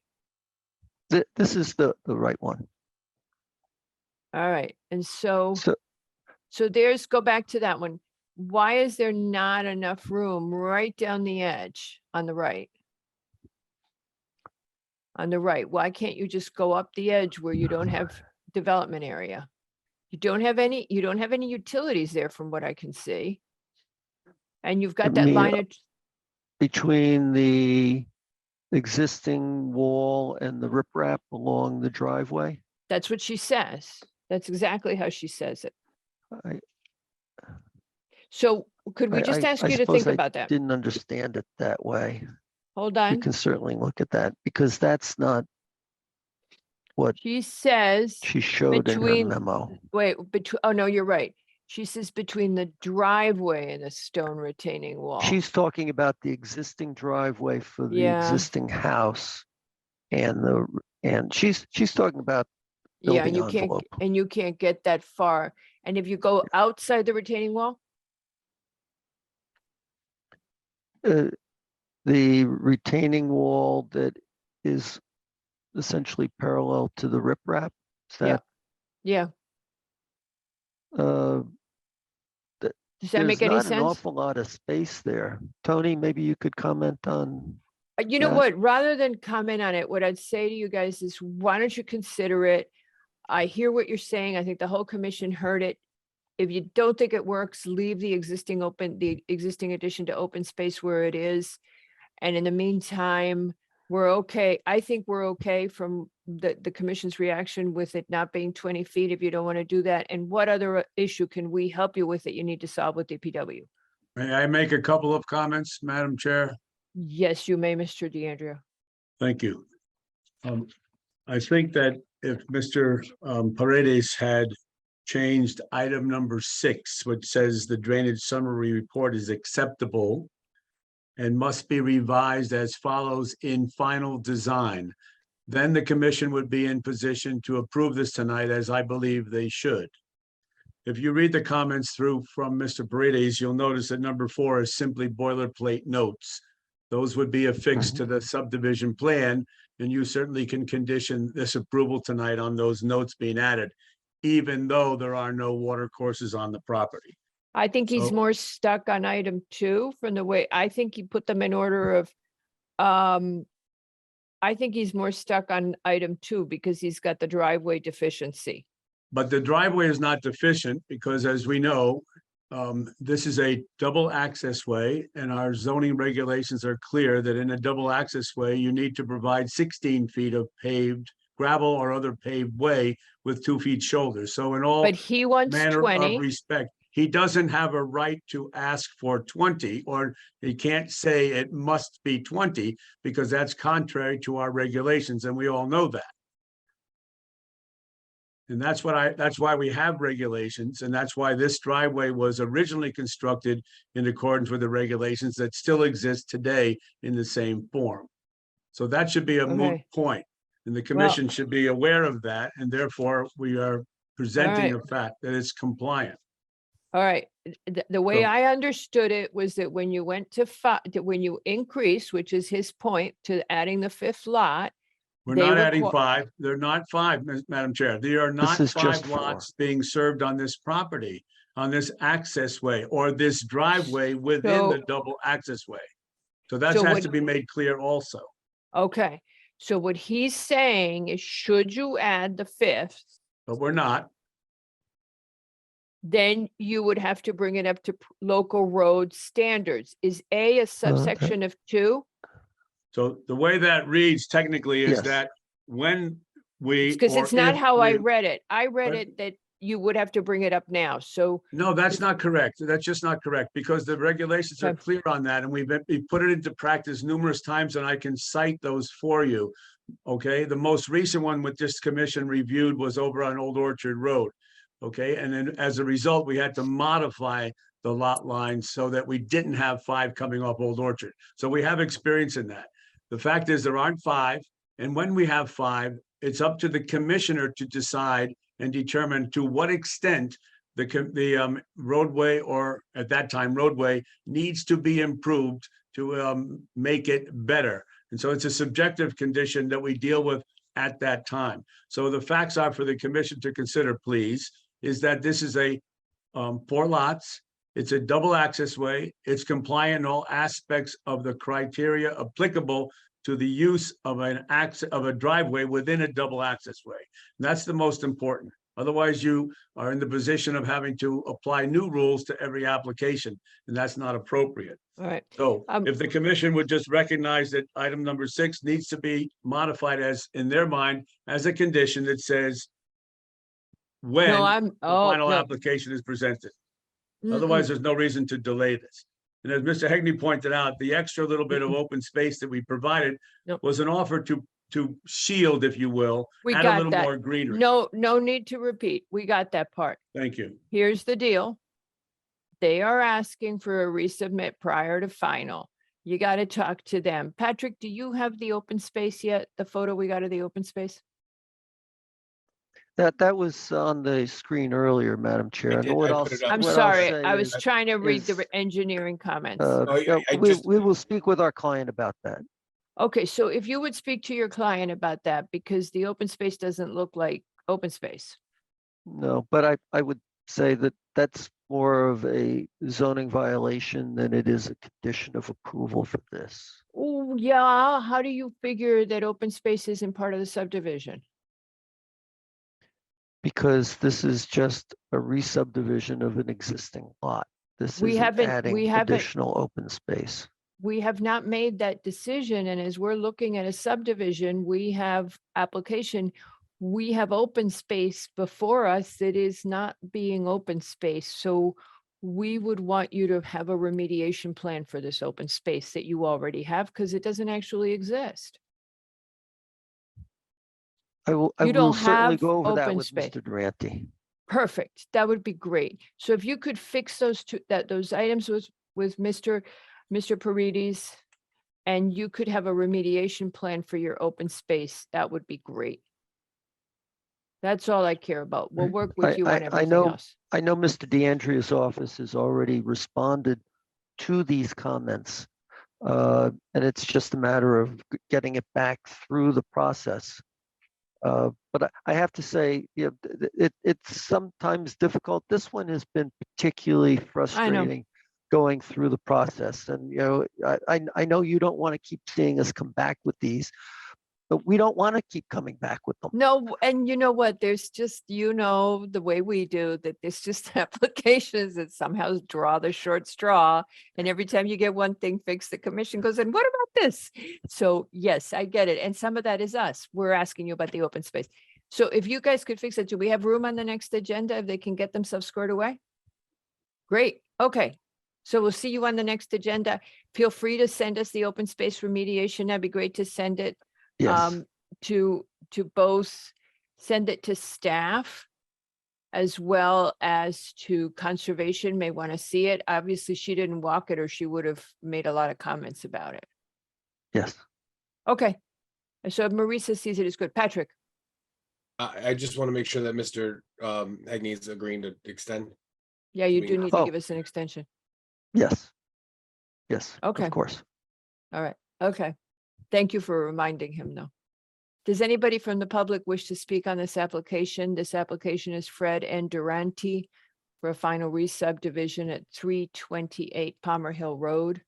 This is the right one. All right. And so there's, go back to that one. Why is there not enough room right down the edge on the right? On the right, why can't you just go up the edge where you don't have development area? You don't have any utilities there from what I can see. And you've got that line of between the existing wall and the riprap along the driveway. That's what she says. That's exactly how she says it. So could we just ask you to think about that? Didn't understand it that way. Hold on. You can certainly look at that because that's not what she says. She showed in her memo. Wait, oh no, you're right. She says between the driveway and the stone retaining wall. She's talking about the existing driveway for the existing house, and she's talking about building envelope. You can't get that far. And if you go outside the retaining wall, the retaining wall that is essentially parallel to the riprap. Is Yeah. that, Yeah. uh, Does that make any there's not an sense? awful lot of space there. Tony, maybe you could comment on. You know that. what, rather than comment on it, what I'd say to you guys is, why don't you consider it? I hear what you're saying. I think the whole commission heard it. If you don't think it works, leave the existing addition to open space where it is. And in the meantime, we're okay. I think we're okay from the commission's reaction with it not being 20 feet if you don't want to do that. And what other issue can we help you with that you need to solve with DPW? May I make a couple of comments, Madam Chair? Yes, you may, Mr. DeAndrea. Thank you. I think that if Mr. Paredes had changed item number 6, which says the drainage summary report is acceptable and must be revised as follows in final design, then the commission would be in position to approve this tonight, as I believe they should. If you read the comments through from Mr. Paredes, you'll notice that number 4 is simply boilerplate notes. Those would be affixed to the subdivision plan, and you certainly can condition this approval tonight on those notes being added, even though there are no water courses on the property. I think he's So- more stuck on item 2 from the way, I think you put them in order of, I think he's more stuck on item 2 because he's got the driveway deficiency. But the driveway is not deficient because, as we know, this is a double access way, and our zoning regulations are clear that in a double access way, you need to provide 16 feet of paved gravel or other paved way with 2 feet shoulders. So in all But he wants manner 20. of respect, he doesn't have a right to ask for 20, or he can't say it must be 20 because that's contrary to our regulations, and we all know that. And that's why we have regulations, and that's why this driveway was originally constructed in accordance with the regulations that still exist today in the same form. So that should be a moot Okay. point, and the commission should be aware of that, and therefore we are presenting the fact that it's compliant. All right, the way So- I understood it was that when you went to when you increase, which is his point, to adding the 5th lot. We're they not adding requi- 5. They're not 5, Madam Chair. There are not is just 5 4. lots being served on this property, on this access way, or this driveway within the So- double access way. So that So has what- to be made clear also. Okay, so what he's saying is, should you add the 5th, But we're not. then you would have to bring it up to local road standards. Is A a subsection of 2? So the way that reads technically is Yes. that when we. Because or it's not if how I we- read it. I read but- it that you would have to bring it up now, so. No, that's not correct. That's just not correct, because the regulations are Okay. clear on that, and we've put it into practice numerous times, and I can cite those for you. Okay, the most recent one with this commission reviewed was over on Old Orchard Road. Okay, and then as a result, we had to modify the lot lines so that we didn't have 5 coming off Old Orchard. So we have experience in that. The fact is, there aren't 5, and when we have 5, it's up to the commissioner to decide and determine to what extent the roadway, or at that time roadway, needs to be improved to make it better. And so it's a subjective condition that we deal with at that time. So the facts are for the commission to consider, please, is that this is a 4 lots. It's a double access way. It's compliant in all aspects of the criteria applicable to the use of a driveway within a double access way. And that's the most important. Otherwise, you are in the position of having to apply new rules to every application, and that's not appropriate. All right, So if the commission would just recognize that item number 6 needs to be modified as, in their mind, as a condition that says when no, I'm, the oh, final no. application is presented. Mm-mm. Otherwise, there's no reason to delay this. And as Mr. Hegney pointed out, the extra little bit of open space that we provided Nope. was an offer to shield, if you will, We add a got little that. more greenery. No need to repeat. We got that part. Thank you. Here's the deal. They are asking for a resubmit prior to final. You got to talk to them. Patrick, do you have the open space yet? The photo we got of the open space? That was on the screen earlier, Madam Chair. And did, what I I'll, put it up. I'm what I'll sorry, say I was is, trying to read the is, engineering comments. yeah, I we just- will speak with our client about that. Okay, so if you would speak to your client about that, because the open space doesn't look like open space. No, but I would say that that's more of a zoning violation than it is a condition of approval for this. Oh, yeah, how do you figure that open space isn't part of the subdivision? Because this is just a re-subdivision of an existing lot. This We isn't haven't- adding we haven't- additional open space. We have not made that decision, and as we're looking at a subdivision, we have application, we have open space before us that is not being open space, so we would want you to have a remediation plan for this open space that you already have, because it doesn't actually exist. I You will don't certainly have go over that open with space. Mr. Durante. Perfect, that would be great. So if you could fix those two, those items with Mr. Paredes, and you could have a remediation plan for your open space, that would be great. That's all I care about. We'll work with you on everything else. I know Mr. DeAndrea's office has already responded to these comments. And it's just a matter of getting it back through the process. But I have to say, it's sometimes difficult. This one has been particularly frustrating going through the process. And, I know you don't want to keep seeing us come back with these, but we don't want to keep coming back with them. No, and you know what? There's just, the way we do that, there's just applications that somehow draw the short straw. And every time you get one thing fixed, the commission goes, and what about this? So yes, I get it. And some of that is us. We're asking you about the open space. So if you guys could fix it, do we have room on the next agenda if they can get themselves squared away? Great. Okay. So we'll see you on the next agenda. Feel free to send us the open space remediation. That'd be great to send it. Yes. To both send it to staff as well as to conservation may want to see it. Obviously, she didn't walk it or she would have made a lot of comments about it. Yes. Okay. So if Marisa sees it as good. Patrick, I just want to make sure that Mr. Hegney is agreeing to extend. yeah, you We- do need to Oh. give us an extension. Yes. Yes. Okay. Of course. All right. Okay. Thank you for reminding him, though. Does anybody from the public wish to speak on this application? This application is Fred and Durante for a final re-subdivision at 328 Palmer Hill Road.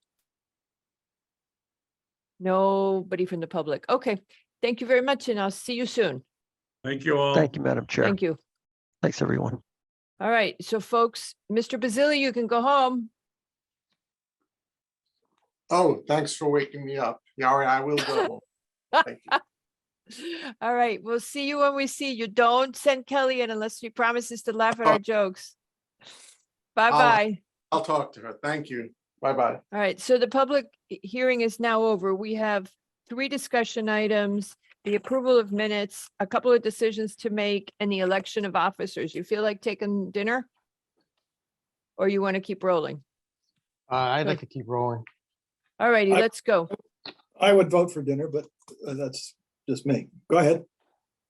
Nobody from the public. Okay, thank you very much, and I'll see you soon. Thank you all. Thank you, Madam Chair. Thank you. Thanks, everyone. All right, so folks, Mr. Bazili, you can go home. Oh, thanks for waking me up. Yeah, all right, I will go. Thank you. All right, we'll see you when we see you. Don't send Kelly in unless she promises to laugh at our jokes. Bye-bye. I'll talk to her. Thank you. Bye-bye. All right, so the public hearing is now over. We have 3 discussion items, the approval of minutes, a couple of decisions to make, and the election of officers. You feel like taking dinner? Or you want to keep rolling? I'd like to keep rolling. All righty, let's go. I would vote for dinner, but that's just me. Go ahead.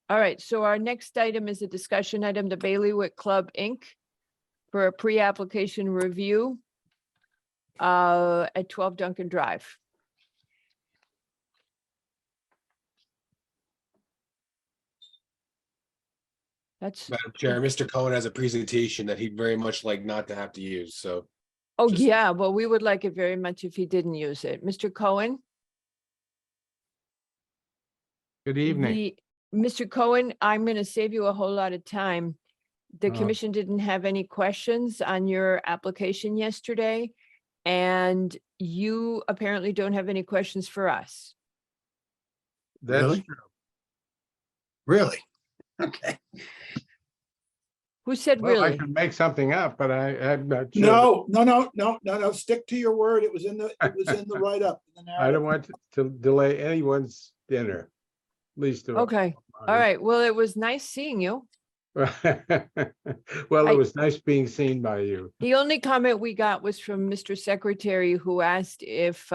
All right, so our next item is a discussion item, the Bailiwick Club, Inc. for a pre-application review at 12 Duncan Drive. That's, Madam Chair, Mr. Cohen has a presentation that he'd very much like not to have to use, so. oh just- yeah, well, we would like it very much if he didn't use it. Mr. Cohen? Good evening. Mr. Cohen, I'm going to save you a whole lot of time. The commission didn't have any questions on your application yesterday, and you apparently don't have any questions for us. That's Really? true. Really? Okay. Who said Well, I really? can make something up, but I'm not sure. No. Stick to your word. It was in the write-up. in the I don't narrative. want to delay anyone's dinner, least of all. Okay, all right. Well, it was nice seeing you. Well, it was nice being seen by you. The only comment we got was from Mr. Secretary, who asked if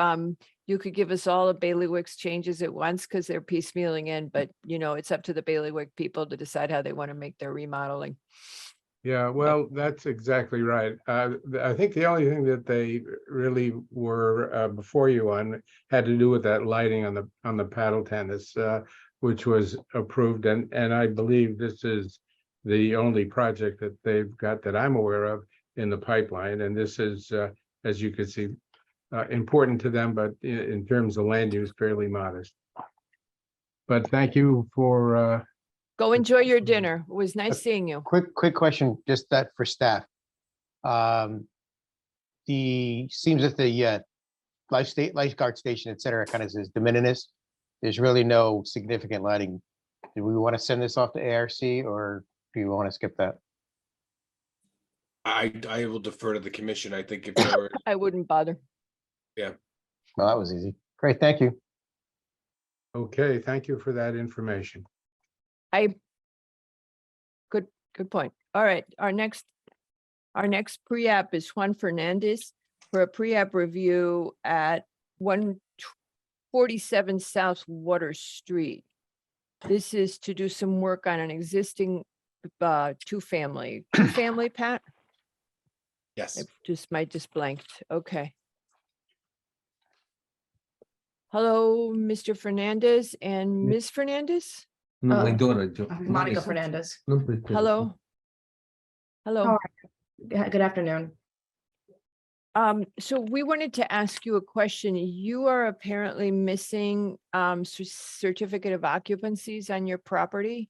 you could give us all a bailiwick's changes at once because they're piecemealing in, but you know, it's up to the bailiwick people to decide how they want to make their remodeling. Yeah, well, that's exactly right. I think the only thing that they really were before you on had to do with that lighting on the paddle tennis, which was approved, and I believe this is the only project that they've got that I'm aware of in the pipeline, and this is, as you can see, important to them, but in terms of land use, fairly modest. But thank you for Go enjoy your dinner. It was nice seeing you. Quick question, just that for staff. Seems that the lifeguard station, et cetera, kind of says de minimis. There's really no significant lighting. Do we want to send this off to ARC or do you want to skip that? I will defer to the commission. I think if there were, I wouldn't bother. yeah. Well, that was easy. Great, thank you. okay, thank you for that information. Good point. All right, our next pre-app is Juan Fernandez for a pre-app review at 147 South Water Street. This is to do some work on an existing two-family, Pat? Yes. Might just blanked. Okay. Hello, Mr. Fernandez and Ms. Fernandez? No, my daughter. Monica Fernandez. Hello. Hello. Good afternoon. So we wanted to ask you a question. You are apparently missing certificate of occupancies on your property.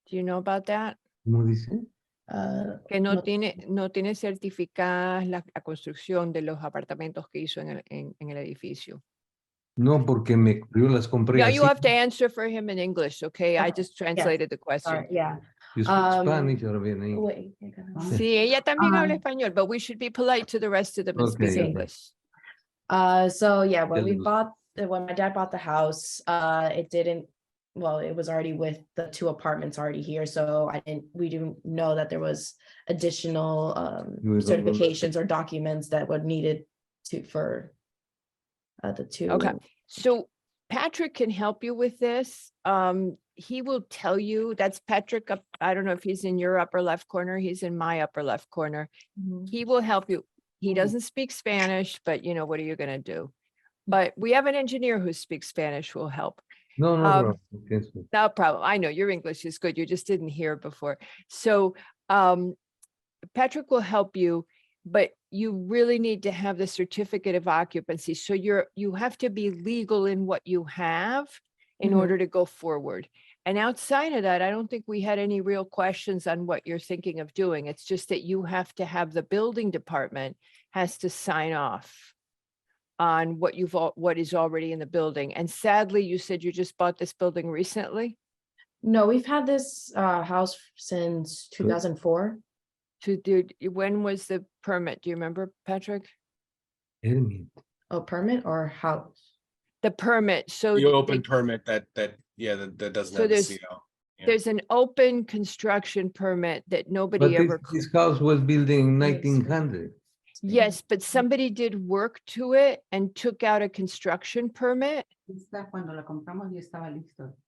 Do you know about that? ¿Cómo dice? Que no tiene certificada la construcción de los apartamentos que hizo en el edificio. No, porque yo las compré Yeah, así. you have to answer for him in English, okay? I just translated the question. Sorry, yeah. You speak Spanish or bien Wait, Sí, ella también habla español, but we should be polite to the rest of them and speak Okay, okay. English. So yeah, when Tell when my dad bought the house, it didn't, well, it was already with the two apartments already here, so we didn't know that there was additional certifications or documents that were needed for the two. Okay, so Patrick can help you with this. He will tell you, that's Patrick up, I don't know if he's in your upper left corner, he's in my upper left corner. He will help you. He doesn't speak Spanish, but you know, what are you gonna do? But we have an engineer who speaks Spanish who will help. No, no, Um, no. No problem. I know your English is good. You just didn't hear it before. So Patrick will help you, but you really need to have the certificate of occupancy. So you have to be legal in what you have in order to go forward. And outside of that, I don't think we had any real questions on what you're thinking of doing. It's just that you have to have the building department has to sign off on what is already in the building. And sadly, you said you just bought this building recently? No, we've had this house since 2004. When was the permit? Do you remember, Patrick? A permit or house? The permit, so. The open permit that doesn't So have the there's- CO. There's an open construction permit that But nobody ever. this house was built in 1900. Yes, but somebody did work to it and took out a construction permit.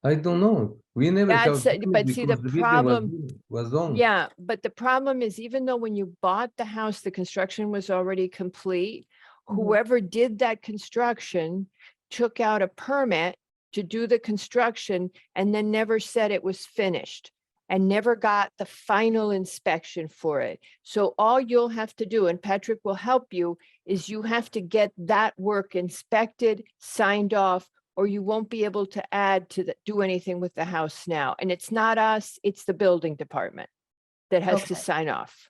I don't know. We never. That's, calculated but see, the because building problem, was done. yeah, but the problem is even though when you bought the house, the construction was already complete, whoever did that construction took out a permit to do the construction and then never said it was finished and never got the final inspection for it. So all you'll have to do, and Patrick will help you, is you have to get that work inspected, signed off, or you won't be able to do anything with the house now. And it's not us, it's the building department that has to Okay. sign off.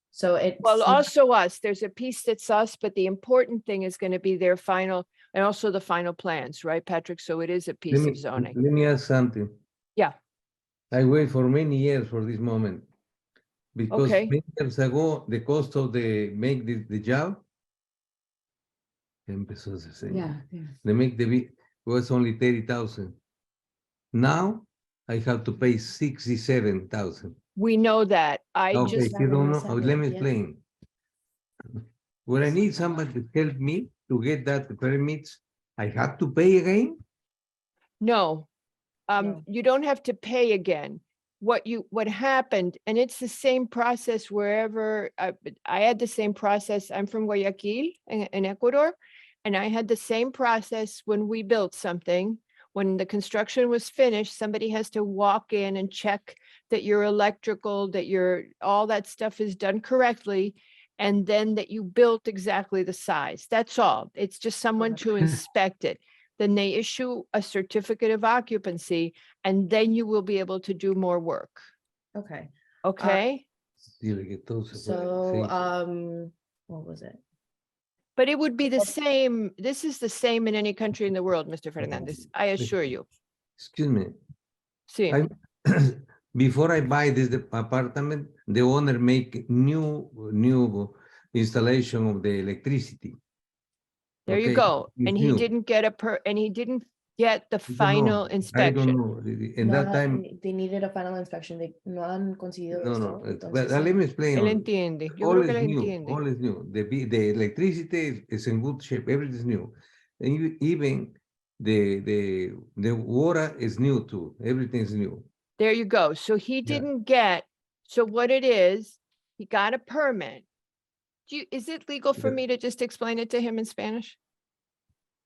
So it's. Well, also us, there's a piece that's us, but the important thing is going to be their final, and also the final plans, right, Patrick? So it is a piece of zoning. Let me ask something. Yeah. I wait for many years for this moment. Because Okay. many years ago, the cost of make the job. Empezó a ser. Yeah. They make was only 30,000. Now I have to pay 67,000. We know that. I Okay, just, you don't know, let me Yeah. explain. when I need somebody to help me to get that permits, I have to pay again? No, No. you don't have to pay again. What happened, and it's the same process wherever, I had the same process. I'm from Guayaquil in Ecuador. And I had the same process when we built something. When the construction was finished, somebody has to walk in and check that your electrical, that all that stuff is done correctly. And then that you built exactly the size. That's all. It's just someone to inspect it. Then they issue a certificate of occupancy, and then you will be able to do more work. Okay, Okay? Dile que todo se puede, so, sí. what was it? But it would be the same. This is the same in any country in the world, Mr. Fernandez. I assure you. Excuse me. Sí. Before I buy this apartment, the owner make new installation of the electricity. There you Okay, go. it's And he new. didn't get and he didn't get the I don't final know. I don't inspection. know. In that time, They needed a final inspection. They no han conseguido no, esto. no. Entonces, Let me explain. Él all. entiende. Yo All creo que is él new. entiende. All is new. The electricity is in good shape. Everything is new. And even the water is new too. Everything is new. There you go. So he Yeah. didn't get, so what it is, he got a permit. Is it legal for Yeah. me to just explain it to him in Spanish?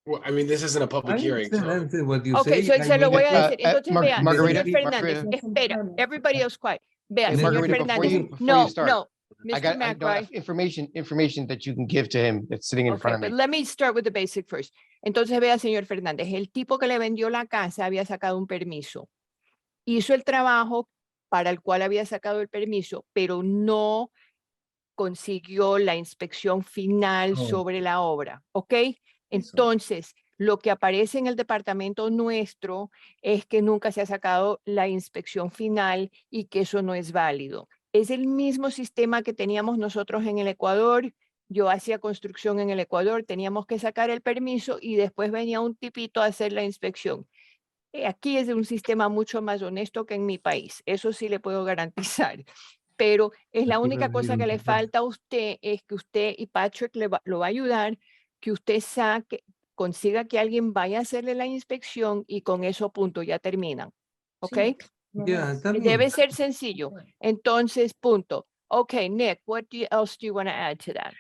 Well, I mean, this isn't a public hearing, I so. understand what you Okay, say. so se lo voy a decir. Uh, Entonces, vea, Margarita, señor Fernández, Margarita. espera, everybody else quiet. Vea, Hey, señor Margarita, before Fernández, you no, start, no, I Mr. got, I know McBride. information that you can give to him that's sitting in Okay, front of but me. let me start with the basic first. Entonces, vea, señor Fernández, el tipo que le vendió la casa había sacado un permiso. Hizo el trabajo para el cual había sacado el permiso, pero no consiguió la inspección final Oh. sobre la obra, ¿ok? Entonces, lo que aparece en el departamento nuestro es que nunca se ha sacado la inspección final y que eso no es válido. Es el mismo sistema que teníamos nosotros en el Ecuador. Yo hacía construcción en el Ecuador, teníamos que sacar el permiso y después venía un tipito a hacer la inspección. Aquí es de un sistema mucho más honesto que en mi país, eso sí le puedo garantizar. Pero es la Aquí única lo cosa que vieron le total. falta a usted, es que usted y Patrick lo va a ayudar, que usted consiga que alguien vaya a hacerle la inspección y con eso punto, ya terminan. ¿Ok? Ya, está bien. Debe ser sencillo. Entonces, punto. Okay, Nick, what else do you want to add to that?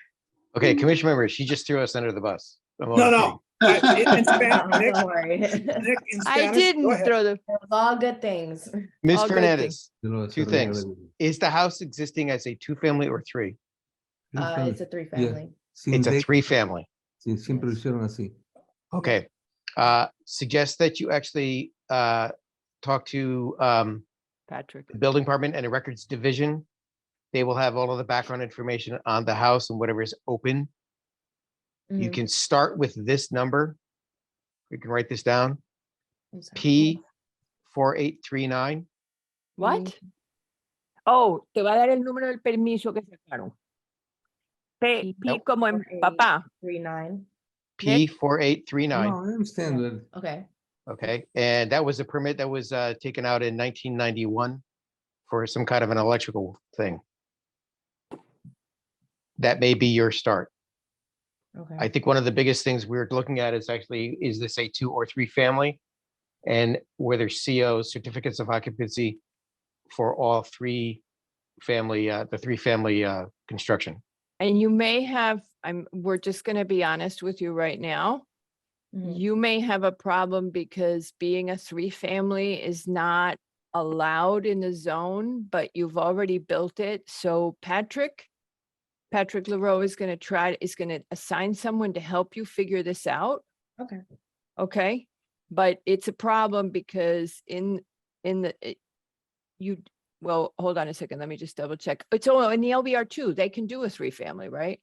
Okay, commission member, she just threw us under the bus. I'm No, only no. In Spanish, Nick, Don't worry. Nick, in I Spanish, go didn't ahead. throw the, It was all good things. kidding. Ms. all good Fernandez, Yo lo voy a two hacer things. real. Is the house existing as a two-family or three? It's a 3-family. It's a three-family. Sí, siempre lo Yes. hicieron así. Okay. Suggest that you actually talk to Patrick. the building department and the records division. They will have all of the background information on the house and whatever is open. You Mhm. can start with this number. You can write this down, I'm sorry. P4839. What? Oh, te va a dar el número del permiso que sacaron. P como en papá. 39. P4839. No, I understand. Well, Okay. Okay, and that was a permit that was taken out in 1991 for some kind of an electrical thing. That may be your start. Okay. I think one of the biggest things we're looking at is actually, is this a 2 or 3 family? And whether COs, certificates of occupancy for all the 3-family construction. And you may have, we're just going to be honest with you right now. Mhm. You may have a problem because being a 3-family is not allowed in the zone, but you've already built it. So Patrick Leroux is going to assign someone to help you figure this out. Okay. Okay. But it's a problem because well, hold on a second. Let me just double check. It's all in the LBR too. They can do a 3-family, right?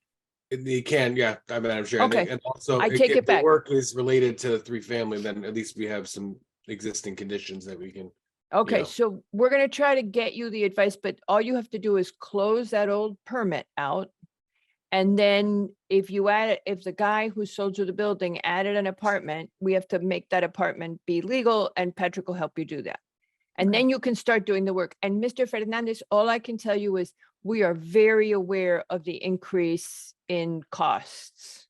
They can, yeah, I mean, I'm sure. Okay. And also, I take if it the back. work is related to 3-family, then at least we have some existing conditions that we can. Okay, Yeah. so we're gonna try to get you the advice, but all you have to do is close that old permit out. And then if the guy who sold you the building added an apartment, we have to make that apartment be legal and Patrick will help you do that. And then you can start doing the work. And Mr. Fernandez, all I can tell you is we are very aware of the increase in costs.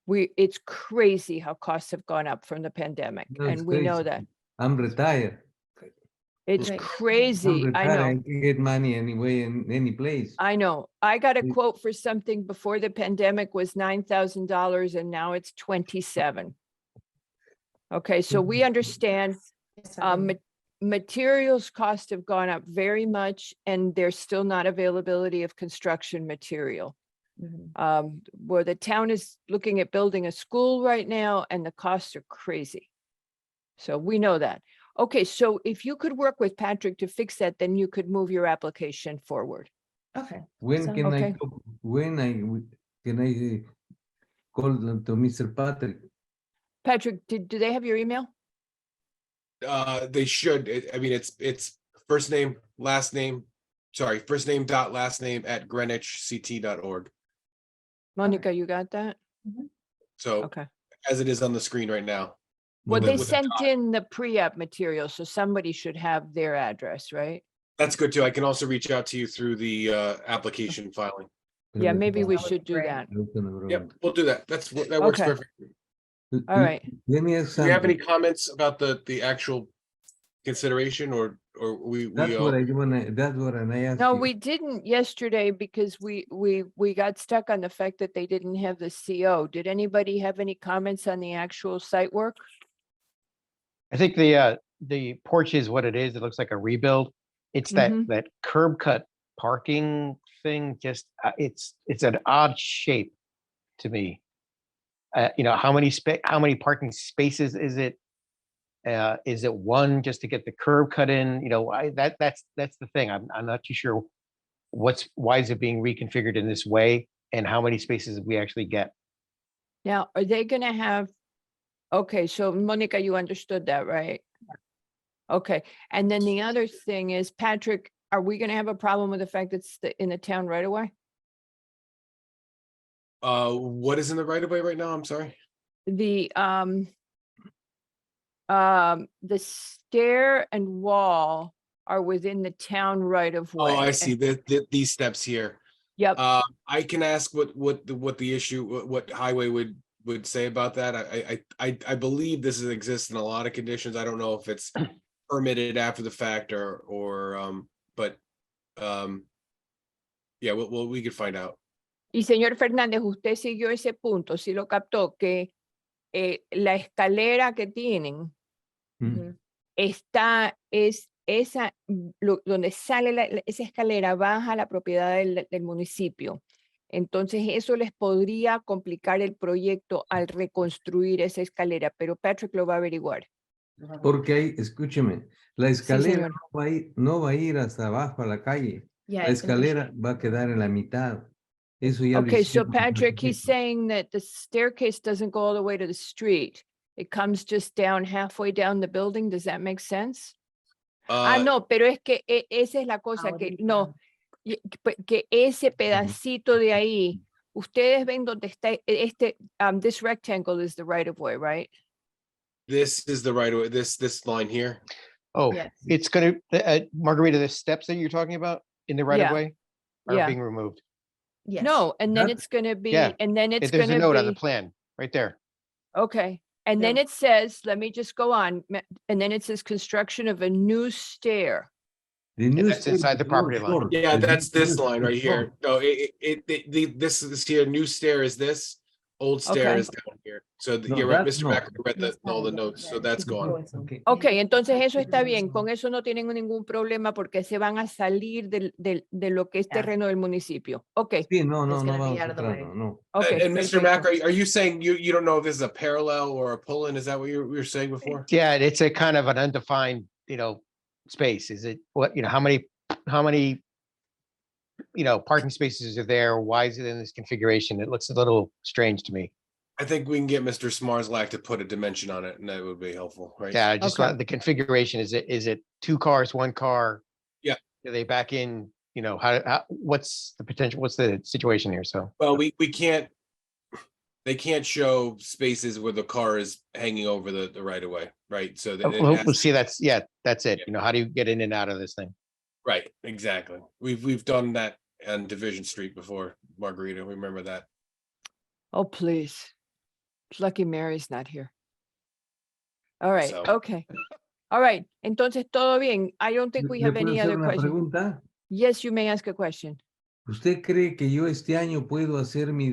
It's crazy how costs have gone up from the pandemic, No, it's and we know crazy. that. I'm retired. It's I'm crazy. I retired. I know. can get money anyway in any place. I know. I got a Mm. quote for something before the pandemic was $9,000 and now it's 27. Okay, so we understand materials costs have gone up very much and there's still not availability of construction material. Where the town is looking at building a school right now and the costs are crazy. So we know that. Okay, so if you could work with Patrick to fix that, then you could move your application forward. Okay. When So- can I, Okay. talk- when I, can I call them to Mr. Patrick? Patrick, do they have your email? They should, I mean, it's first name, last name, sorry, first name dot last name at greenwichct.org. Monica, you got that? So Okay. as it is on the screen right now. Well, with the- they with the sent dot. in the pre-app material, so somebody should have their address, right? That's good too. I can also reach out to you through the application filing. Yeah, maybe we That would should be do great. that. Yep, we'll do that. That works Okay. perfect. All right. Let me ask Do you have any something. comments about the actual consideration or we? That's what I wanna, that's what I asked No, you. we didn't yesterday because we got stuck on the fact that they didn't have the CO. Did anybody have any comments on the actual site work? I think the porch is what it is. It looks like a rebuild. It's that Mhm. that curb cut parking thing. Just it's an odd shape to me. You know, how many parking spaces is it? Is it one just to get the curb cut in? You know, that's the thing. I'm not too sure why is it being reconfigured in this way and how many spaces we actually get. Now, are they gonna have, okay, so Monica, you understood that, right? Okay, and then the other thing is, Patrick, are we gonna have a problem with the fact that it's in the town right away? What is in the right of way right now? I'm sorry. The stair and wall are within the town right of way. Oh, I see these steps here. Yep. I can ask what the issue, what highway would say about that. I believe this exists in a lot of conditions. I don't know if it's permitted after the fact but yeah, we could find out. Y señor Fernández, usted siguió ese punto, sí lo captó, que la escalera que tienen es esa, donde sale esa escalera baja a la propiedad del municipio. Entonces eso les podría complicar el proyecto al reconstruir esa escalera, pero Patrick lo va a averiguar. Porque ahí, escúcheme, la escalera señor. no va a ir hasta abajo a la calle. Yeah, La it's gonna be escalera va a quedar en la mitad. Eso ya lo Okay, so hicimos. Patrick, he's saying that the staircase doesn't go all the way to the street. It comes just down halfway down the building. Does that make sense? No, pero es que esa es la cosa que no, que ese pedacito de ahí, ustedes ven donde está this rectangle is the right of way, right? This is the right of way, this line here. Oh, Yes. it's gonna, Margarita, the steps that you're talking about in the right of Yeah. way are Yeah. being removed. Yes. No, and then That- it's gonna be, Yeah, and then it's There's a gonna note on the be, plan, right there. okay. And then it says, let me just go on, and then it says construction of a new stair. The new that's inside the stair is property more line. short. Yeah, The that's new this stair line is right here. short. No, this here, new stair is this, old stair Okay. is down here. So No, you're right, that's Mr. not. Macker read all the notes, so that's gone. Okay. Ok, entonces eso está bien, con eso no tienen ningún problema porque se van a salir de lo que es Yeah. terreno del municipio. Ok, Sí, no, It's gonna be vamos out of the entrando, way. no. ok. And Mr. perfecto. Mack, are you saying you don't know if this is a parallel or a pull-in? Is that what you were saying before? Yeah, it's a kind of an undefined, space. Is it what, how many, parking spaces are there? Why is it in this configuration? It looks a little strange to me. I think we can get Mr. Smarslak to put a dimension on it and that would be helpful, right? Yeah, just Okay. the configuration. Is it 2 cars, 1 car? Yeah. Do they back in, what's the potential, what's the situation here? So, Well, we can't, they can't show spaces where the car is hanging over the right of way, right? So that it Well, has- see, that's it. You know, how do you get in and out of this thing? right, exactly. We've done that on Division Street before, Margarita, remember that? Oh, please. Lucky Mary's not here. All right, So- okay. All right, entonces todo bien. I don't think we ¿Le have puedo any hacer other una questions. pregunta? Yes, you may ask a question. ¿Usted cree que yo este año puedo hacer mi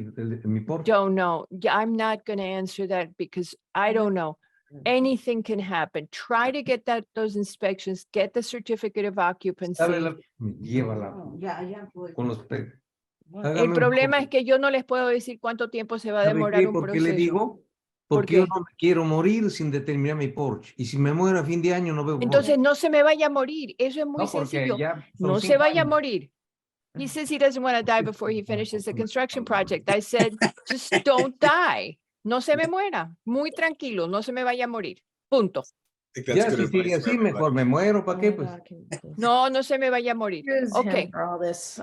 porche? Don't know. Yeah, I'm not going to answer that because I don't know. Anything can happen. Try to get those inspections, get the certificate of occupancy. Llévala con los El hágame un problema favor. es que yo no les puedo decir cuánto tiempo se va a ¿Sabe demorar qué? un ¿Por qué le proceso. digo? ¿Por Porque yo qué? no me quiero morir sin determinar mi porche. Y si me muero a fin de año no veo Entonces no se me vaya a morir. Eso es muy No, porque sencillo. ya son No se 5 vaya a años. morir. He says he doesn't want to die before he finishes the construction project. I said, just don't die. No se me muera. Muy tranquilo. No se me vaya a morir. Punto. I think that's Ya good si advice sigue for así, everybody. mejor me muero. ¿Para qué? Pues No, no se me vaya a morir. Use him Okay. for all this.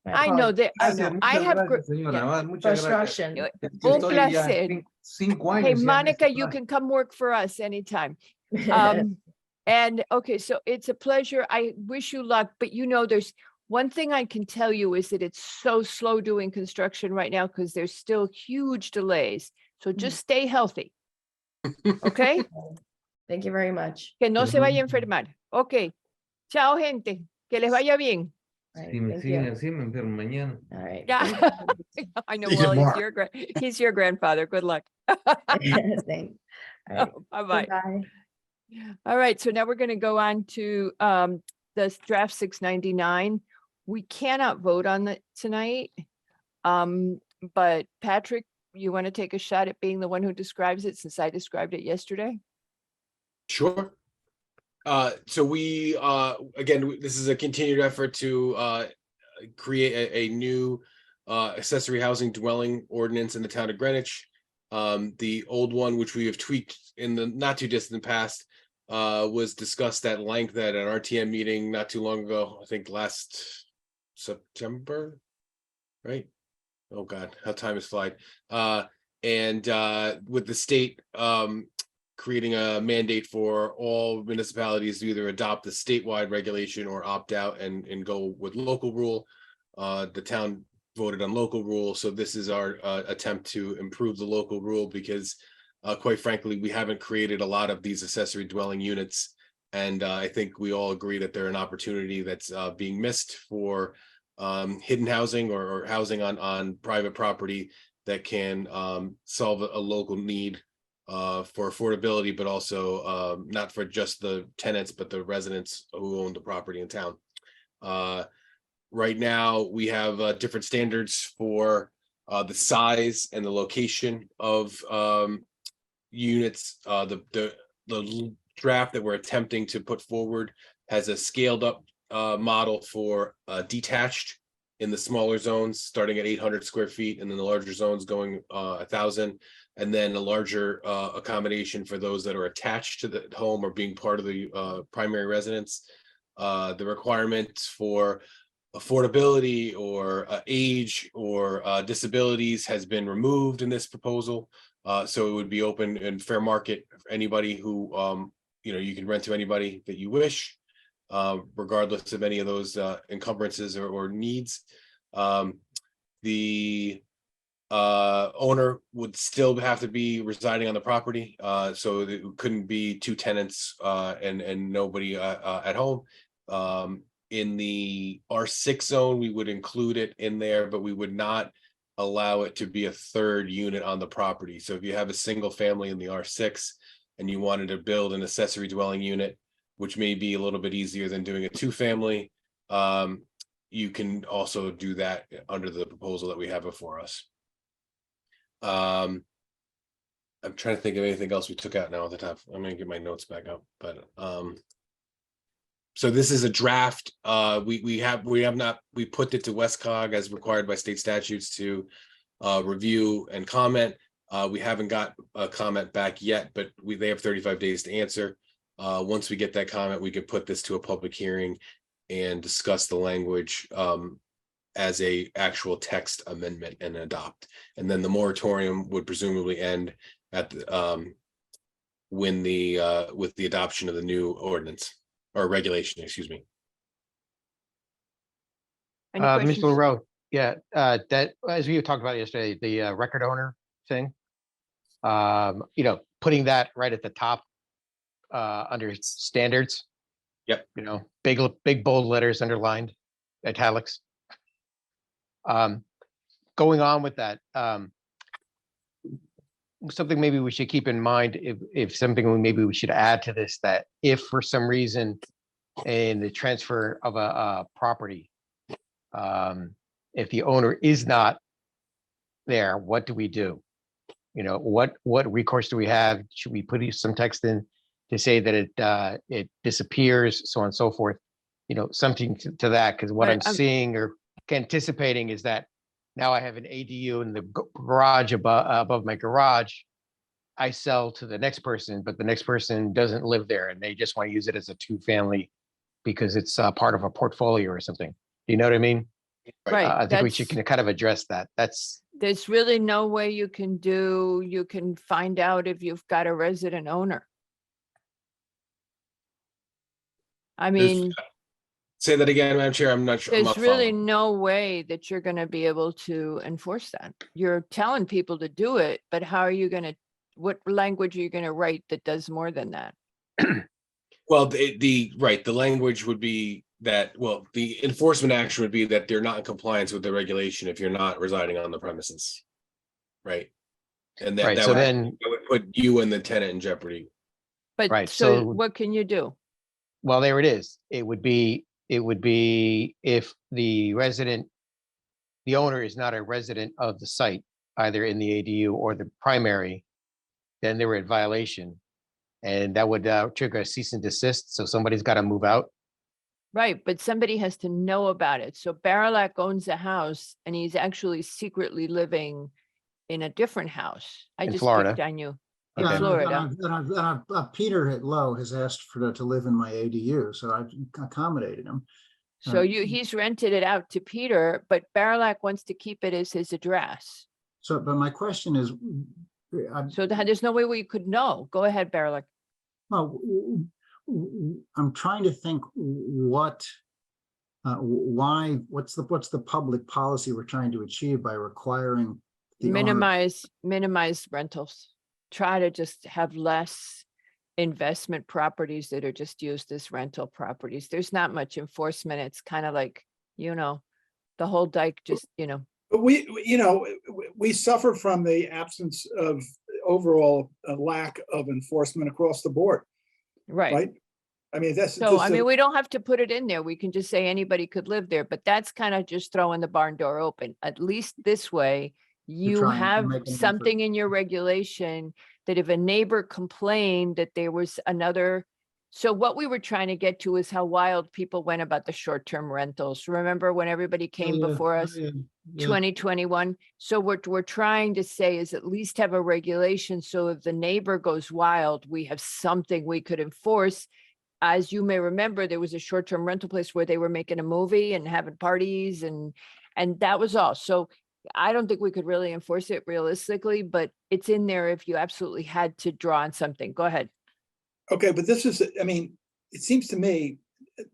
I know that. I know. I have. gracias, señora. yeah. Muchas gracias. Construction. Yo Un estoy ya placer. 5 años. Hey, ya en Monica, este you plan. can come work for us anytime. And okay, so it's a pleasure. I wish you luck, but you know, there's one thing I can tell you is that it's so slow doing construction right now because there's still huge delays. So just stay healthy. Okay? Thank you very much. Que no se vaya a enfermar. Okay. Chao, gente. Que les vaya bien. All right, Si me thank siguen you. así, me enfermo mañana. All right. Yeah. I know. Well, he's your grandfather. Good luck. Thanks. All right. Bye-bye. Bye. All right, so now we're going to go on to the draft 699. We cannot vote on it tonight. But Patrick, you want to take a shot at being the one who describes it since I described it yesterday? Sure. So we, again, this is a continued effort to create a new accessory housing dwelling ordinance in the town of Greenwich. The old one, which we have tweaked in the not too distant past, was discussed at length at an RTM meeting not too long ago, I think last September, right? Oh God, how time has flied. And with the state creating a mandate for all municipalities to either adopt the statewide regulation or opt out and go with local rule. The town voted on local rule, so this is our attempt to improve the local rule because quite frankly, we haven't created a lot of these accessory dwelling units. And I think we all agree that they're an opportunity that's being missed for hidden housing or housing on private property that can solve a local need for affordability, but also not for just the tenants, but the residents who own the property in town. Right now, we have different standards for the size and the location of units. The draft that we're attempting to put forward has a scaled up model for detached in the smaller zones, starting at 800 square feet, and then the larger zones going 1,000, and then a larger accommodation for those that are attached to the home or being part of the primary residence. The requirements for affordability or age or disabilities has been removed in this proposal. So it would be open and fair market for anybody who, you can rent to anybody that you wish, regardless of any of those encumbrances or needs. The owner would still have to be residing on the property, so it couldn't be two tenants and nobody at home. In the R6 zone, we would include it in there, but we would not allow it to be a third unit on the property. So if you have a single family in the R6 and you wanted to build an accessory dwelling unit, which may be a little bit easier than doing a two-family, you can also do that under the proposal that we have before us. I'm trying to think of anything else we took out now at the top. I'm gonna get my notes back up, but so this is a draft. We put it to WestCog as required by state statutes to review and comment. We haven't got a comment back yet, but they have 35 days to answer. Once we get that comment, we could put this to a public hearing and discuss the language as a actual text amendment and adopt. And then the moratorium would presumably end at the, when the, with the adoption of the new ordinance or regulation, excuse me. Any Mr. questions? Monroe, yeah, that, as we talked about yesterday, the record owner thing. You know, putting that right at the top under standards. Yep. You know, big bold letters underlined, italics. Going on with that, something maybe we should keep in mind, if something maybe we should add to this, that if for some reason in the transfer of a property, if the owner is not there, what do we do? You know, what recourse do we have? Should we put some text in to say that it disappears, so on and so forth? You know, something to that, because what Right, I'm seeing or anticipating is that now I have an ADU in the garage above my garage. I sell to the next person, but the next person doesn't live there and they just want to use it as a 2-family because it's part of a portfolio or something. You know what I mean? Right, I think we should that's- kind of address that. There's really no way you can find out if you've got a resident owner. I There's- mean, Say that again, Madam Chair. I'm not sure. I'm there's not really following. no way that you're gonna be able to enforce that. You're telling people to do it, but how are you gonna, what language are you gonna write that does more than that? Well, the language would be that, well, the enforcement action would be that they're not in compliance with the regulation if you're not residing on the premises. Right? And Right, that so would, then- that would put you and the tenant in jeopardy. But Right, so so- what can you do? Well, there it is. It would be if the owner is not a resident of the site, either in the ADU or the primary, then they were in violation. And that would trigger a cease and desist. So somebody's got to move out. Right, but somebody has to know about it. So Barilak owns a house and he's actually secretly living in a different house. I In just Florida. picked on you. Okay. In Florida. Peter at Lowe has asked to live in my ADU, so I've accommodated him. So he's rented it out to Peter, but Barilak wants to keep it as his address. So, but my question is, So there's no way we could know. Go ahead, Barilak. well, I'm trying to think what's the public policy we're trying to achieve by requiring the owner- Minimize rentals. Try to just have less investment properties that are just used as rental properties. There's not much enforcement. It's kind of like, you know, the whole dike just, you know. But we suffer from the absence of overall lack of enforcement across the board, Right. right? I mean, that's. So, just I a- mean, we don't have to put it in there. We can just say anybody could live there, but that's kind of just throwing the barn door open. At least this way, you trying to have make an effort. something in your regulation that if a neighbor complained that there was another. So what we were trying to get to is how wild people went about the short-term rentals. Remember when everybody came before us? 2021. So what we're trying to say is at least have a regulation. So if the neighbor goes wild, we have something we could enforce. As you may remember, there was a short-term rental place where they were making a movie and having parties and that was all. So I don't think we could really enforce it realistically, but it's in there if you absolutely had to draw on something. Go ahead. Okay, but this is, I mean, it seems to me,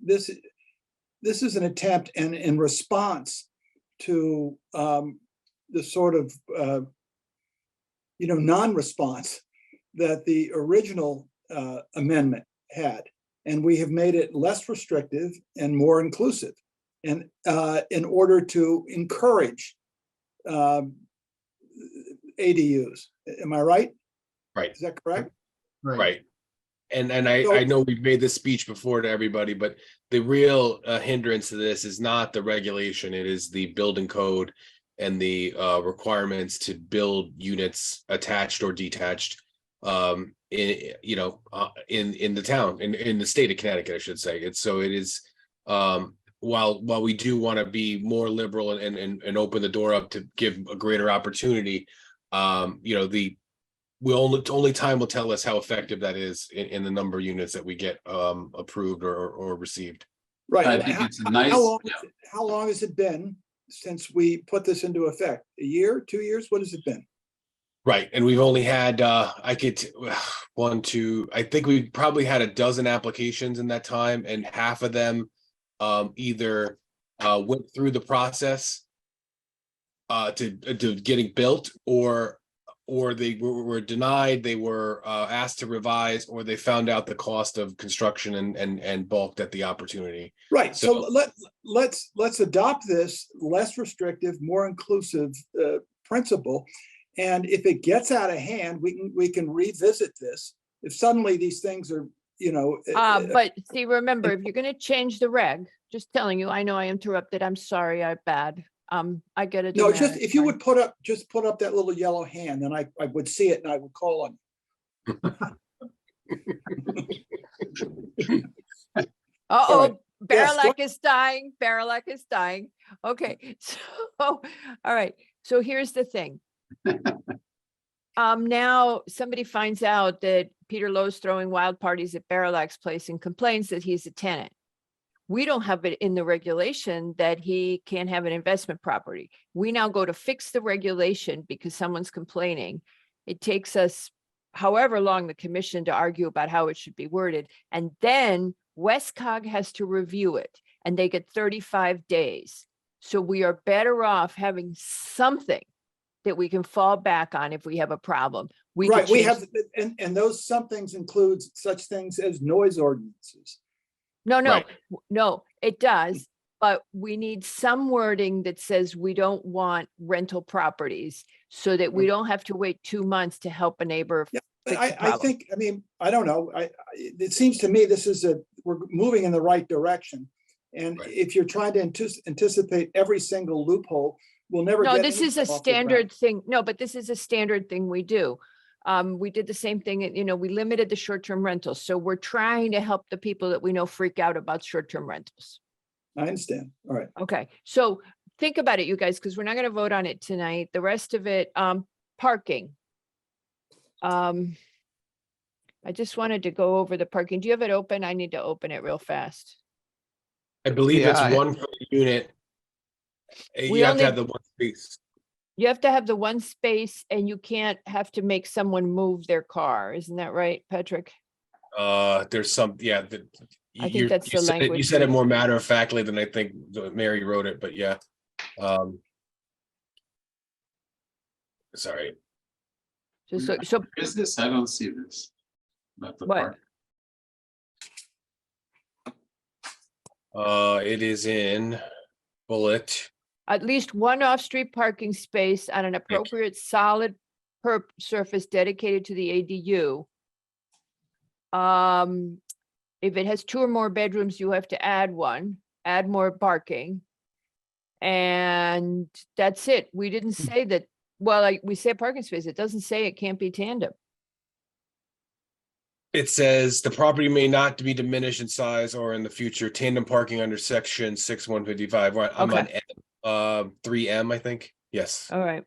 this is an attempt and in response to the sort of, non-response that the original amendment had. And we have made it less restrictive and more inclusive. And in order to encourage ADUs, am I right? Right. Is that correct? Right. And I know we've made this speech before to everybody, but the real hindrance to this is not the regulation. It is the building code and the requirements to build units attached or detached in the town, in the state of Connecticut, I should say. While we do want to be more liberal and open the door up to give a greater opportunity, only time will tell us how effective that is in the number of units that we get approved or received. Right. I think it's a nice. How long has it been since we put this into effect? A year, 2 years? What has it been? Right, and we've only had, I could, one, two, I think we probably had a dozen applications in that time, and half of them either went through the process to getting built, or they were denied, they were asked to revise, or they found out the cost of construction and balked at the opportunity. Right, so let's adopt this less restrictive, more inclusive principle. And if it gets out of hand, we can revisit this. If suddenly these things are, But see, remember, if you're gonna change the reg, just telling you, I know I interrupted, I'm sorry, I'm bad. I get it. no, just if you would put up that little yellow hand, then I would see it and I would call on you. Uh-oh, Yes, go- Barilak is dying, Barilak is dying. Okay, so, all right, so here's the thing. Now somebody finds out that Peter Lowe's throwing wild parties at Barilak's place and complains that he's a tenant. We don't have it in the regulation that he can't have an investment property. We now go to fix the regulation because someone's complaining. It takes us however long the commission to argue about how it should be worded. And then Westcog has to review it and they get 35 days. So we are better off having something that we can fall back on if we have a problem. We Right, could we change- have, and those some things includes such things as noise ordinances. No, Right. no, it does. But we need some wording that says we don't want rental properties so that we don't have to wait 2 months to help a neighbor. Yeah, fix a I problem. think, I don't know, it seems to me this is we're moving in the right direction. And Right. if you're trying to anticipate every single loophole, we'll never get. No, this is a anything off the ground. standard thing. No, but this is a standard thing we do. We did the same thing, we limited the short-term rentals. So we're trying to help the people that we know freak out about short-term rentals. I understand, all right. Okay, so think about it, you guys, because we're not gonna vote on it tonight. The rest of it, parking. I just wanted to go over the parking. Do you have it open? I need to open it real fast. I believe Yeah, it's one for the unit. We You have only- to have the one space. You have to have the one space and you can't have to make someone move their car. Isn't that right, Patrick? There's some, yeah. I think you- that's you the said it- You language said it we- more matter of factly than I think Mary wrote it, but yeah. Sorry. Just so, Is this? I don't see this. About the What? park. It is in bullet. at least one off-street parking space on an appropriate solid surface dedicated to the ADU. If it has 2 or more bedrooms, you have to add one, add more parking. And that's it. We didn't say that, well, like we say parking space, it doesn't say it can't be tandem. It says the property may not be diminished in size or in the future tandem parking under section 6(1)55. Right, I'm on M, 3M, I think. Yes. All right.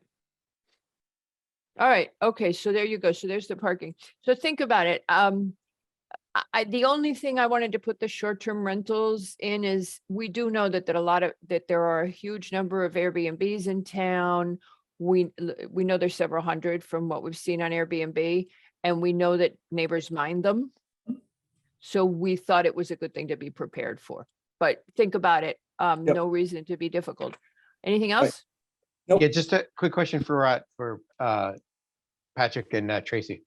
All right, okay, so there you go. So there's the parking. So think about it. The only thing I wanted to put the short-term rentals in is we do know that there are a huge number of Airbnbs in town. We know there's several hundred from what we've seen on Airbnb, and we know that neighbors mind them. So we thought it was a good thing to be prepared for. But think about it. No reason to be difficult. Anything else? Yeah, just a quick question for Patrick and Tracy.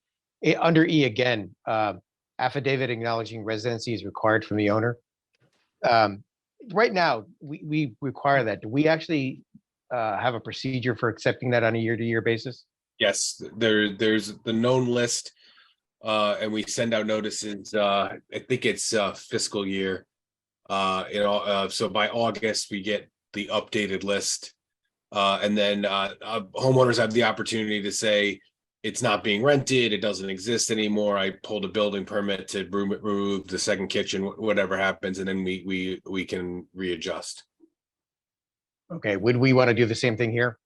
Under E again, affidavit acknowledging residency is required from the owner. Right now, we require that. Do we actually have a procedure for accepting that on a year-to-year basis? Yes, there's the known list. And we send out notices, I think it's fiscal year. So by August, we get the updated list. And then homeowners have the opportunity to say, it's not being rented, it doesn't exist anymore. I pulled a building permit to remove the second kitchen, whatever happens, and then we can readjust. Okay, would we want to do the same thing here?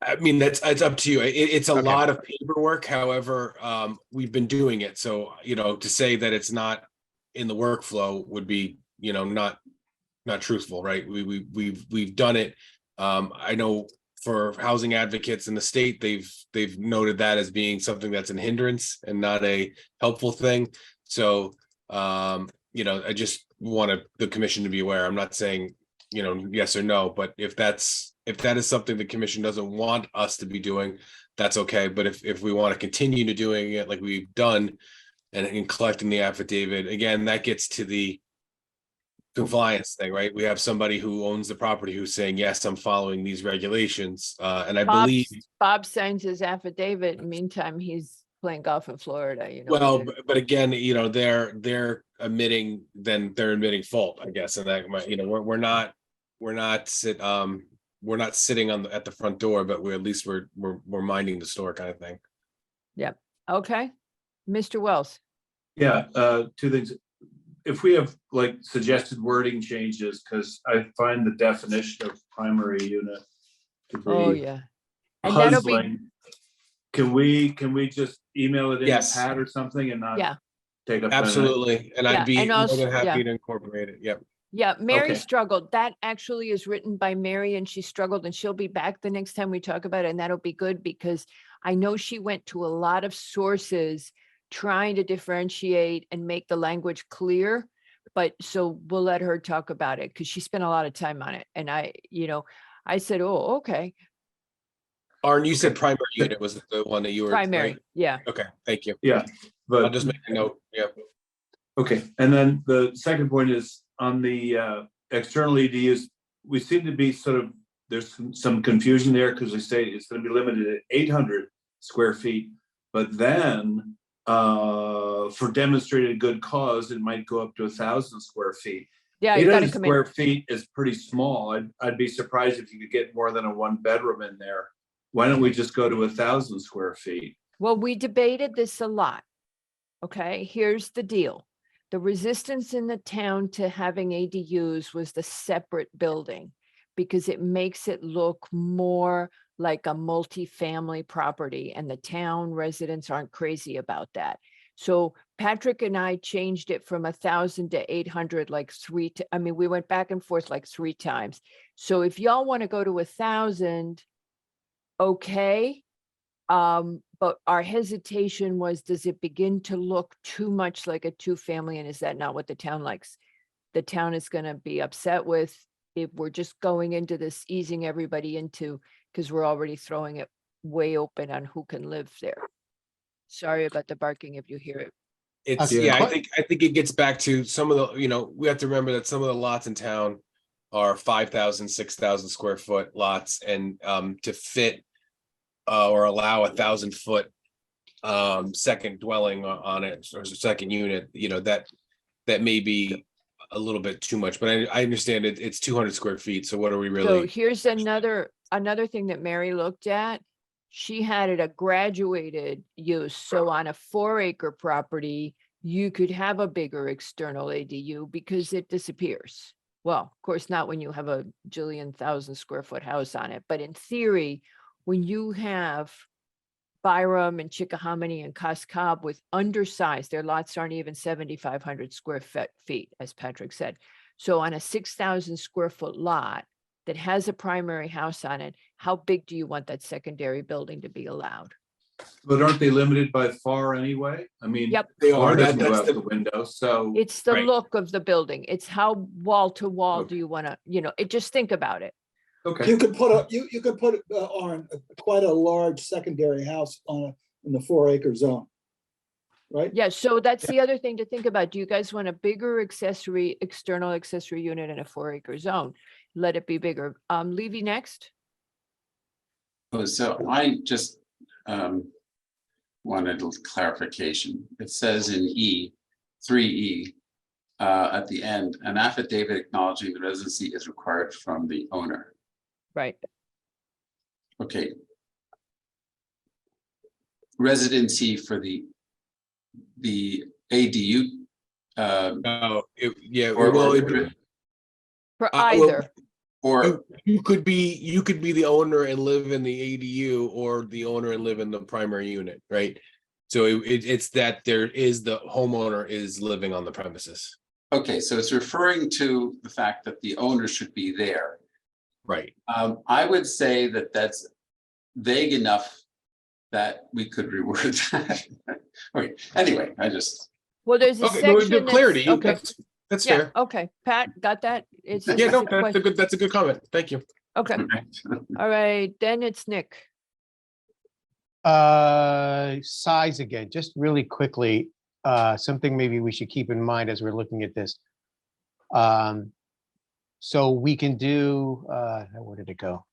I mean, it's up to you. It's a lot of paperwork. However, we've been doing it. So, to say that it's not in the workflow would be, not not truthful, right? We've done it. I know for housing advocates in the state, they've noted that as being something that's an hindrance and not a helpful thing. So, I just want the commission to be aware. I'm not saying, yes or no, but if that is something the commission doesn't want us to be doing, that's okay. But if we want to continue to doing it like we've done and in collecting the affidavit, again, that gets to the compliance thing, right? We have somebody who owns the property who's saying, yes, I'm following these regulations. And I believe, Bob signs his affidavit. Meantime, he's playing golf in Florida, well, but again, they're admitting, then they're admitting fault, I guess. And that, we're not sitting at the front door, but we're minding the store kind of thing. Yep. Okay. Mr. Wells. Yeah, two things. If we have like suggested wording changes, because I find the definition of primary unit to be Oh, yeah. And that'll be, puzzling. Can we just email it in Yes. Pat or something and not yeah. take up? Absolutely. And Yeah, I'd be and more also- than happy yeah. to incorporate it. Yep. Yeah, Mary Okay. struggled. That actually is written by Mary and she struggled and she'll be back the next time we talk about it. And that'll be good because I know she went to a lot of sources trying to differentiate and make the language clear. But so we'll let her talk about it because she spent a lot of time on it. And I said, oh, okay, Arn, you said primary unit was the one that you were. primary. right? Yeah. Okay, thank you. Yeah, but I'll just make a note. Yeah. okay. And then the second point is on the external EDUs, we seem to be there's some confusion there because we say it's going to be limited at 800 square feet, but then for demonstrated good cause, it might go up to 1,000 square feet. Yeah, you gotta 800 come square in. feet is pretty small. I'd be surprised if you could get more than a one bedroom in there. Why don't we just go to 1,000 square feet? Well, we debated this a lot. Okay, here's the deal. The resistance in the town to having ADUs was the separate building because it makes it look more like a multi-family property and the town residents aren't crazy about that. So Patrick and I changed it from 1,000 to 800 like we went back and forth like 3 times. So if y'all want to go to 1,000, okay. But our hesitation was, does it begin to look too much like a 2-family? And is that not what the town likes? The town is going to be upset with if we're just going into this, easing everybody into, because we're already throwing it way open on who can live there. Sorry about the barking if you hear it. It's, Okay. I think it gets back to some of the, we have to remember that some of the lots in town are 5,000, 6,000 square foot lots, and to fit or allow 1,000 foot second dwelling on it or second unit, that may be a little bit too much, but I understand it's 200 square feet. So what are we So really? here's another thing that Mary looked at. She had it a graduated use. So on a 4-acre property, you could have a bigger external ADU because it disappears. Well, of course, not when you have a jillion 1,000 square foot house on it, but in theory, when you have Byram and Chickahominy and Cos Cob with undersized, their lots aren't even 7,500 square feet, as Patrick said. So on a 6,000 square foot lot that has a primary house on it, how big do you want that secondary building to be allowed? But aren't they limited by FAR anyway? I mean, Yep. They FAR are. doesn't That's go out the- the window, so. It's the Right. look of the building. It's how wall to wall do Okay. you want to, just think about it. Okay. You could put you could put on quite a large secondary house in the 4-acre zone. Right? Yeah, so that's the other thing to think about. Do you guys want a bigger external accessory unit in a 4-acre zone? Let it be bigger. Levy next. Oh, so I just wanted a little clarification. It says in 3E, at the end, an affidavit acknowledging the residency is required from the owner. Right. Okay. Residency for the ADU. Yeah. Or- well, or- For well, either. Or you could be the owner and live in the ADU, or the owner and live in the primary unit, right? So it's that there is the homeowner is living on the premises. Okay, so it's referring to the fact that the owner should be there. Right. I would say that that's vague enough that we could reword that. Wait, anyway, I just, Well, there's a Okay, no, section. good clarity. Okay, That's yeah, fair. okay, Pat, got that? It's Yeah, just no, a question. that's a good comment. Thank you. Okay, all right, then it's Nick. Size again, just really quickly, something maybe we should keep in mind as we're looking at this. So we can do, where did it go?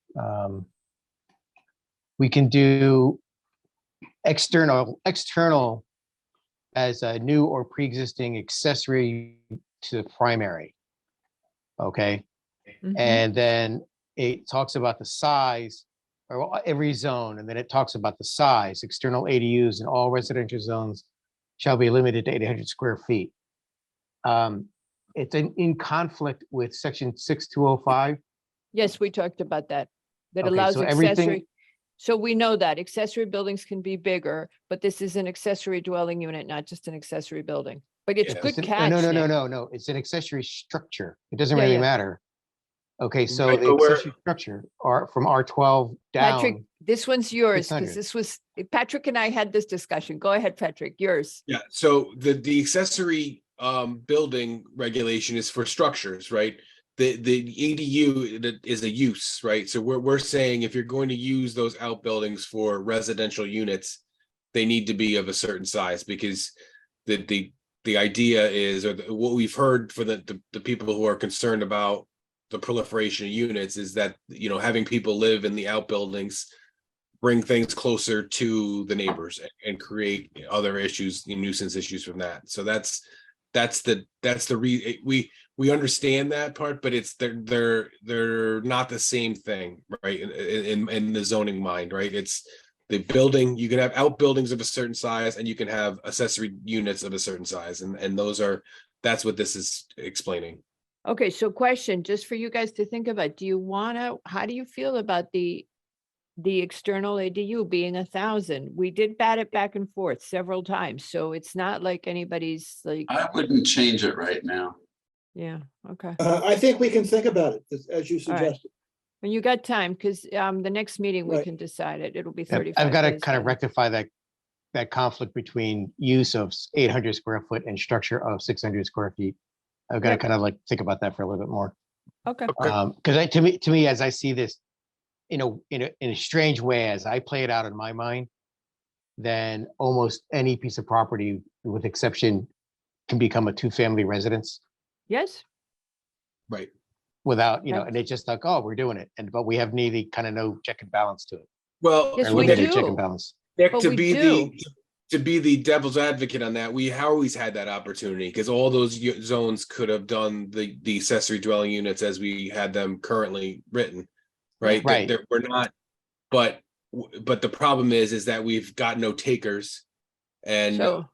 We can do external as a new or pre-existing accessory to the primary. Okay, and then it talks about the size, or every zone, and then it talks about the size. External ADUs in all residential zones shall be limited to 800 square feet. It's in conflict with section 6205. Yes, we talked about that. That Okay, allows so everything- accessory. So we know that accessory buildings can be bigger, but this is an accessory dwelling unit, not just an accessory building. But it's Yeah, good It's an- catch. No, Nick. no, it's an accessory structure. It doesn't Yeah, really yeah. matter. Okay, so Right, the but where- accessory structure are from R12 Patrick, down. this one's yours, 600. because this was, Patrick and I had this discussion. Go ahead, Patrick, yours. Yeah, so the accessory building regulation is for structures, right? The ADU is a use, right? So we're saying if you're going to use those outbuildings for residential units, they need to be of a certain size, because the idea is, or what we've heard for the people who are concerned about the proliferation of units is that, you know, having people live in the outbuildings bring things closer to the neighbors and create other issues, nuisance issues from that. So that's we understand that part, but it's they're not the same thing, right? In the zoning mind, right? It's the building, you can have outbuildings of a certain size and you can have accessory units of a certain size, and that's what this is explaining. Okay, so question, just for you guys to think about, how do you feel about the external ADU being 1,000? We did bat it back and forth several times, so it's not like anybody's like, I wouldn't change it right now. yeah, okay. I think we can think about it, as you All right. suggested. When you got time, because the next meeting we Right. can decide it. It'll be I've 35 got to days kind by of then. rectify that conflict between use of 800 square foot and structure of 600 square feet. I've got to Yep. kind of like think about that for a little bit more. Okay, Because to me, as I see this, in a strange way, as I play it out in my mind, then almost any piece of property, with exception, can become a two-family residence yes, Right. without, Okay. and it's just like, oh, we're doing it. But we have nearly kind of no check and balance to it. Well, Yes, Or we limited check do. and balance. Nick, But to we be do. the devil's advocate on that, we always had that opportunity, because all those zones could have done the accessory dwelling units as we had them currently written, right? Right. We're not, but the problem is that we've got no takers, and so,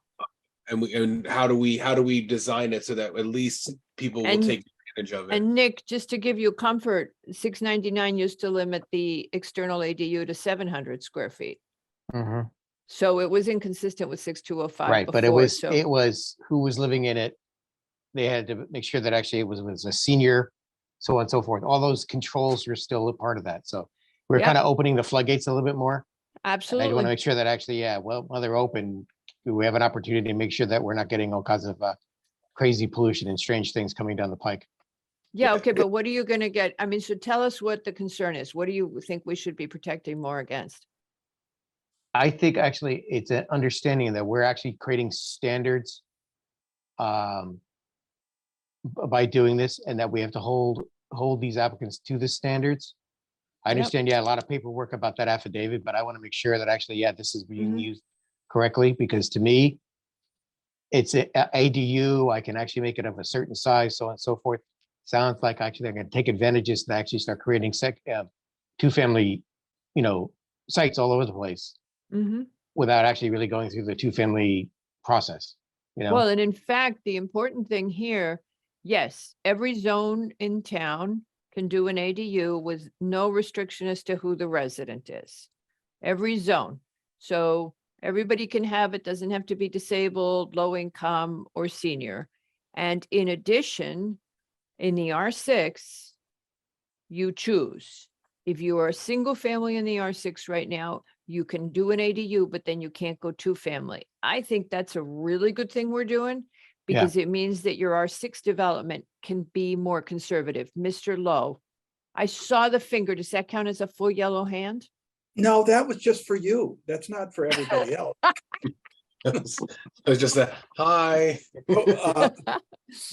how do we design it so that at least people will And- take advantage of it? and Nick, just to give you comfort, 699 used to limit the external ADU to 700 square feet. Mhm. So it was inconsistent with 6205 Right, but before, it was who was living in it. They had to make sure that actually it was a senior, so on and so forth. All those controls are still a part of that. So we're Yep. kind of opening the floodgates a little bit more. And I want to absolutely. make sure that actually, while they're open, we have an opportunity to make sure that we're not getting all kinds of crazy pollution and strange things coming down the pike. Yeah, okay, but what are you gonna get? I mean, so tell us what the concern is. What do you think we should be protecting more against? I think actually it's an understanding that we're actually creating standards by doing this, and that we have to hold these applicants to the standards. I Yep. understand, a lot of paperwork about that affidavit, but I want to make sure that actually, this is being Mhm. used correctly, because to me, it's a ADU, I can actually make it of a certain size, so on and so forth. Sounds like actually they're going to take advantages to actually start creating two-family, sites all over the place Mm-hmm. without actually really going through the two-family process, Well, and in fact, the important thing here, yes, every zone in town can do an ADU with no restriction as to who the resident is. Every zone. So everybody can have it, doesn't have to be disabled, low income, or senior. And in addition, in the R6, you choose. If you are a single family in the R6 right now, you can do an ADU, but then you can't go two family. I think that's a really good thing we're doing Yeah. because it means that your R6 development can be more conservative. Mr. Lowe, I saw the finger. Does that count as a full yellow hand? No, that was just for you. That's not for everybody else. It's just a hi.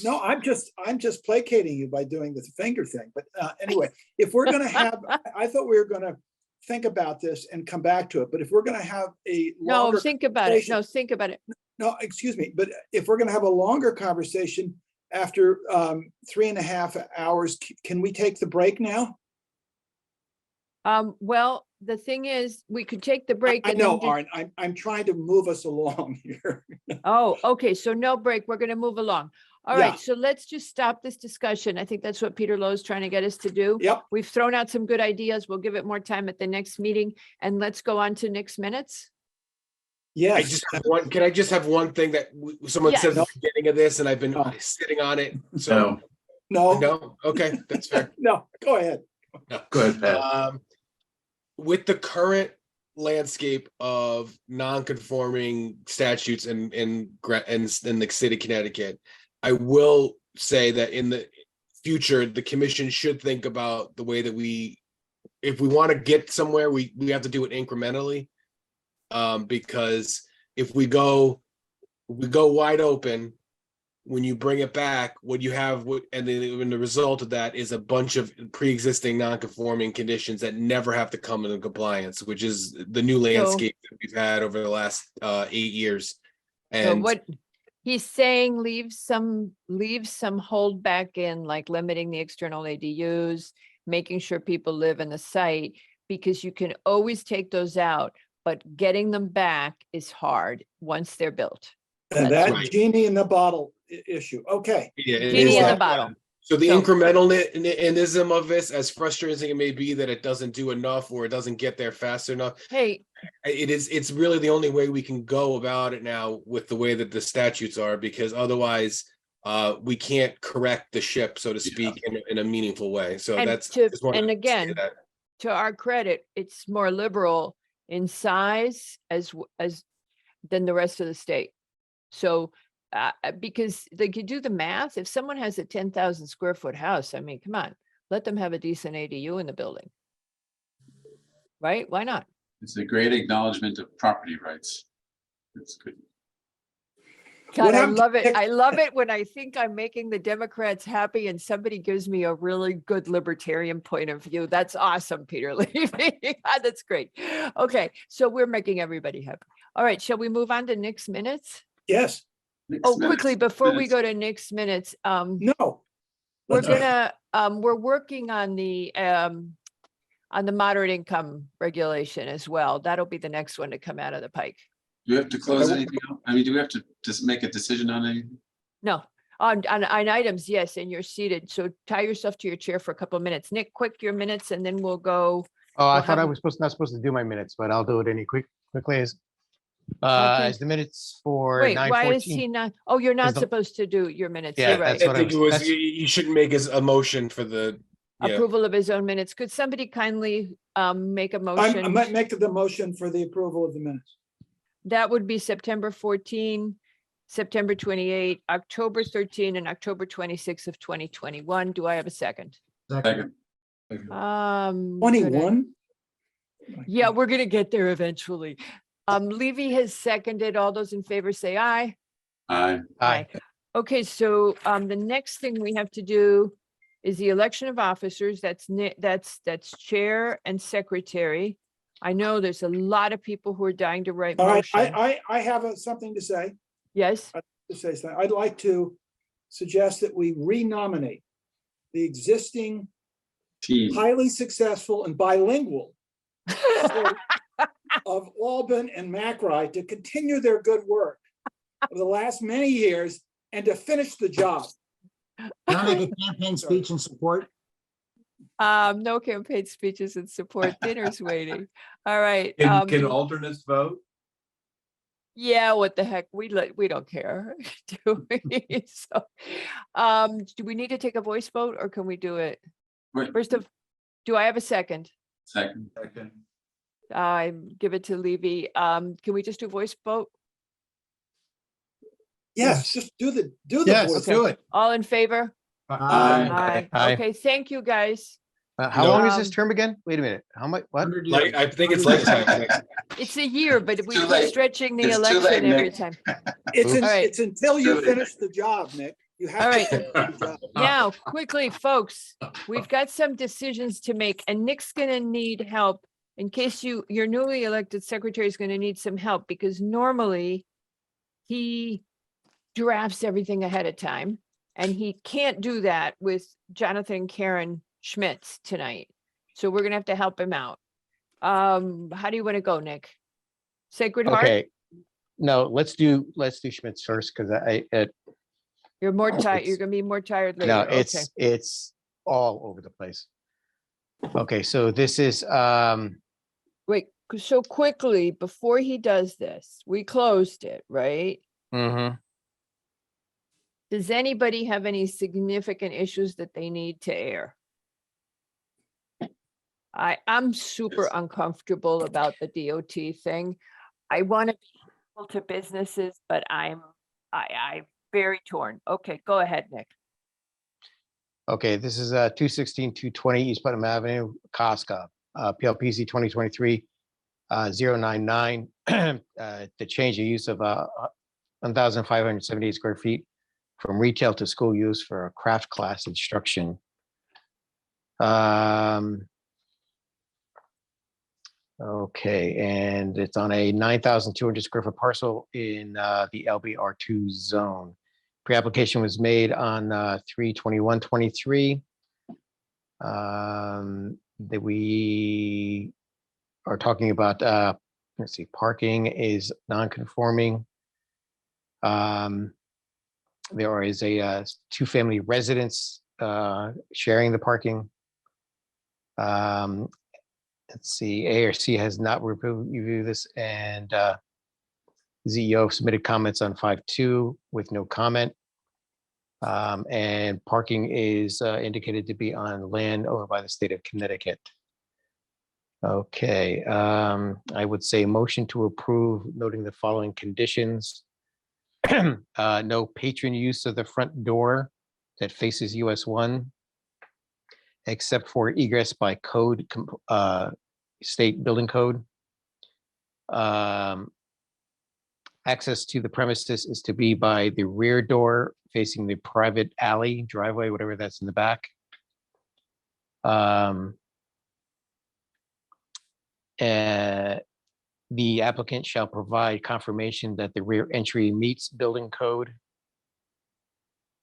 No, I'm just placating you by doing the finger thing. But anyway, if we're gonna have, I thought we were gonna think about this and come back to it. But if we're gonna have a No, longer think about it. No, conversation- think about it. No, excuse me, but if we're gonna have a longer conversation after 3.5 hours, can we take the break now? Well, the thing is, we could take the break. I and then know, do- Aaron, I'm trying to move us along here. Oh, okay, so no break. We're gonna move along. All Yeah. right, so let's just stop this discussion. I think that's what Peter Lowe's trying to get us to do. Yep. We've thrown out some good ideas. We'll give it more time at the next meeting, and let's go on to Nick's minutes. Yes. I just have one, can I just have one thing that someone Yes. said at the beginning of this and I've been No. sitting on it, so. No, No, okay, that's fair. no, go ahead. Go ahead, Pat. With the current landscape of non-conforming statutes in the state of Connecticut, I will say that in the future, the commission should think about the way that if we want to get somewhere, we have to do it incrementally. Because if we go wide open, when you bring it back, what you have, and then the result of that is a bunch of pre-existing non-conforming conditions that never have to come into compliance, which is the new landscape that we've had over the last 8 years. So And what he's saying, leave some holdback in, like limiting the external ADUs, making sure people live in the site, because you can always take those out, but getting them back is hard once they're built. And That's that right. genie in the bottle issue. Okay. yeah, it Genie is in the that. bottle. So the So- incrementalism of this, as frustrating as it may be that it doesn't do enough or it doesn't get there fast enough, Hey, it's really the only way we can go about it now with the way that the statutes are, because otherwise we can't correct the ship, so to speak, in a meaningful way. So and that's to, just wanted and to say again, that. to our credit, it's more liberal in size as than the rest of the state. So because they could do the math, if someone has a 10,000 square foot house, I mean, come on, let them have a decent ADU in the building. Right? Why not? It's a great acknowledgement of property rights. It's good. God, I happened to love it. Nick- I love it when I think I'm making the Democrats happy and somebody gives me a really good libertarian point of view. That's awesome, Peter Levy. That's great. Okay, so we're making everybody happy. All right, shall we move on to Nick's minutes? Yes. Next Oh, minutes, quickly, before we minutes. go to Nick's minutes, No. we're Let's- gonna, we're working on the moderate income regulation as well. That'll be the next one to come out of the pike. Do we have to close anything out? I mean, do we have to just make a decision on anything? No, on items, yes, and you're seated. So tie yourself to your chair for a couple of minutes. Nick, quick, your minutes, and then we'll go. Oh, I We'll thought I have- was not supposed to do my minutes, but I'll do it quickly as Okay. as the minutes for Wait, why is 9:14. he not? Oh, you're not the- supposed to do your minutes. Yeah, You're right. that's what I think it was, that's- you shouldn't make a motion for the, yeah. Approval of his own minutes. Could somebody kindly make a I motion? might make the motion for the approval of the minutes. That would be September 14, September 28, October 13, and October 26 of 2021. Do I have a second? Second. Good. 21? Yeah, we're gonna get there eventually. Levy has seconded. All those in favor say aye. Aye. Aye. Okay, so the next thing we have to do is the election of officers. That's chair and secretary. I know there's a lot of people who are dying to write All right, motion. I have something to say. Yes, To say something. I'd like to suggest that we renominate the existing Team. highly successful and bilingual of Albin and McRae to continue their good work of the last many years and to finish the job. Can I make a campaign speech in support? no campaign speeches in support. Dinner's waiting. All right. Can alternates vote? Yeah, what the heck? We don't care. Do we? So, do we need to take a voice vote or can we do it? Wait. First of, do I have a second? Second. I give it to Levy. Can we just do voice vote? Yes, just do the Yes, voice. let's do it. All in favor? Aye. Aye. Okay, thank you, guys. How long is this Um, term again? Wait a minute. How much, what? Like, I think it's lifetime. It's a year, but we too keep late. stretching the It's too late, election every Nick. time. It's, All right. it's until you Really? finish the job, Nick. You have All to right. finish the job. Now, quickly, folks, we've got some decisions to make and Nick's gonna need help. In case your newly elected secretary is gonna need some help because normally he drafts everything ahead of time and he can't do that with Jonathan and Karen Schmitz tonight. So we're gonna have to help him out. How do you want to go, Nick? Sacred Heart? Okay. No, let's do Schmitz first because You're more tired. You're It's- gonna be more tired later. no, Okay. it's all over the place. Okay, so this is, Wait, so quickly, before he does this, we closed it, right? mhm. Does anybody have any significant issues that they need to air? I'm super uncomfortable about the DOT thing. I want to be helpful to businesses, but I'm very torn. Okay, go ahead, Nick. Okay, this is 216, 220 East Putnam Avenue, Casca, PLPZ 2023 099. The change of use of 1,578 square feet from retail to school use for a craft class instruction. Okay, and it's on a 9,200 square foot parcel in the LBR2 zone. Pre-application was made on 3/21/23. That we are talking about, let's see, parking is non-conforming. There is a two-family residence sharing the parking. Let's see, ARC has not reviewed this and ZEO submitted comments on 5.2 with no comment. And parking is indicated to be on land owned by the state of Connecticut. Okay, I would say motion to approve, noting the following conditions. No patron use of the front door that faces US 1, except for egress by code, state building code. Access to the premises is to be by the rear door facing the private alley, driveway, whatever that's in the back. The applicant shall provide confirmation that the rear entry meets building code.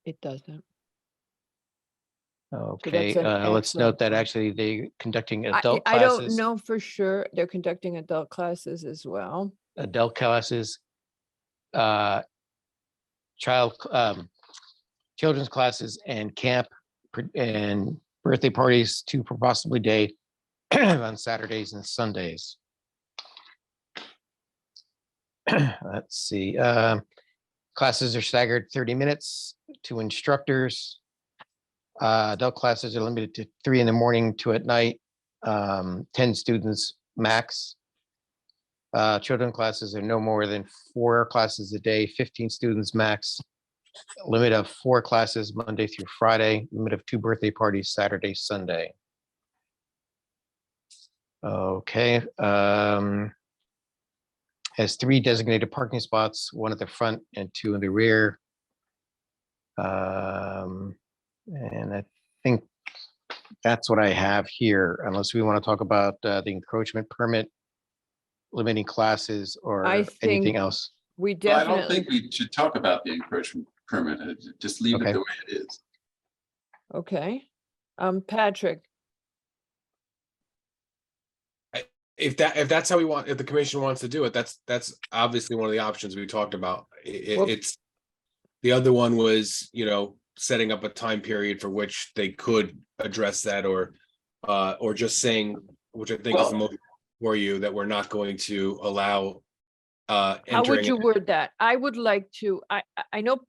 It doesn't. Okay, an let's note that excellent point. actually they conducting adult I don't classes, know for sure. They're conducting adult classes as well. adult classes, children's classes and camp and birthday parties to possibly day on Saturdays and Sundays. Let's see, classes are staggered 30 minutes to instructors. Adult classes are limited to 3 in the morning, 2 at night, 10 students max. Children classes are no more than 4 classes a day, 15 students max. Limit of 4 classes Monday through Friday, limit of 2 birthday parties Saturday, Sunday. Okay, has 3 designated parking spots, 1 at the front and 2 in the rear. And I think that's what I have here, unless we want to talk about the encroachment permit, limiting classes or I anything think else. we Well, I don't definitely, think we should talk about the encroachment permit. Just leave Okay. it the way it is. okay. Patrick, If that's how we want, if the commission wants to do it, that's obviously one of the options we talked about. Well- It's, the other one was, setting up a time period for which they could address that or just saying, which I think is the most for you, that we're not going to allow How would entering. you word that? I would like to, I know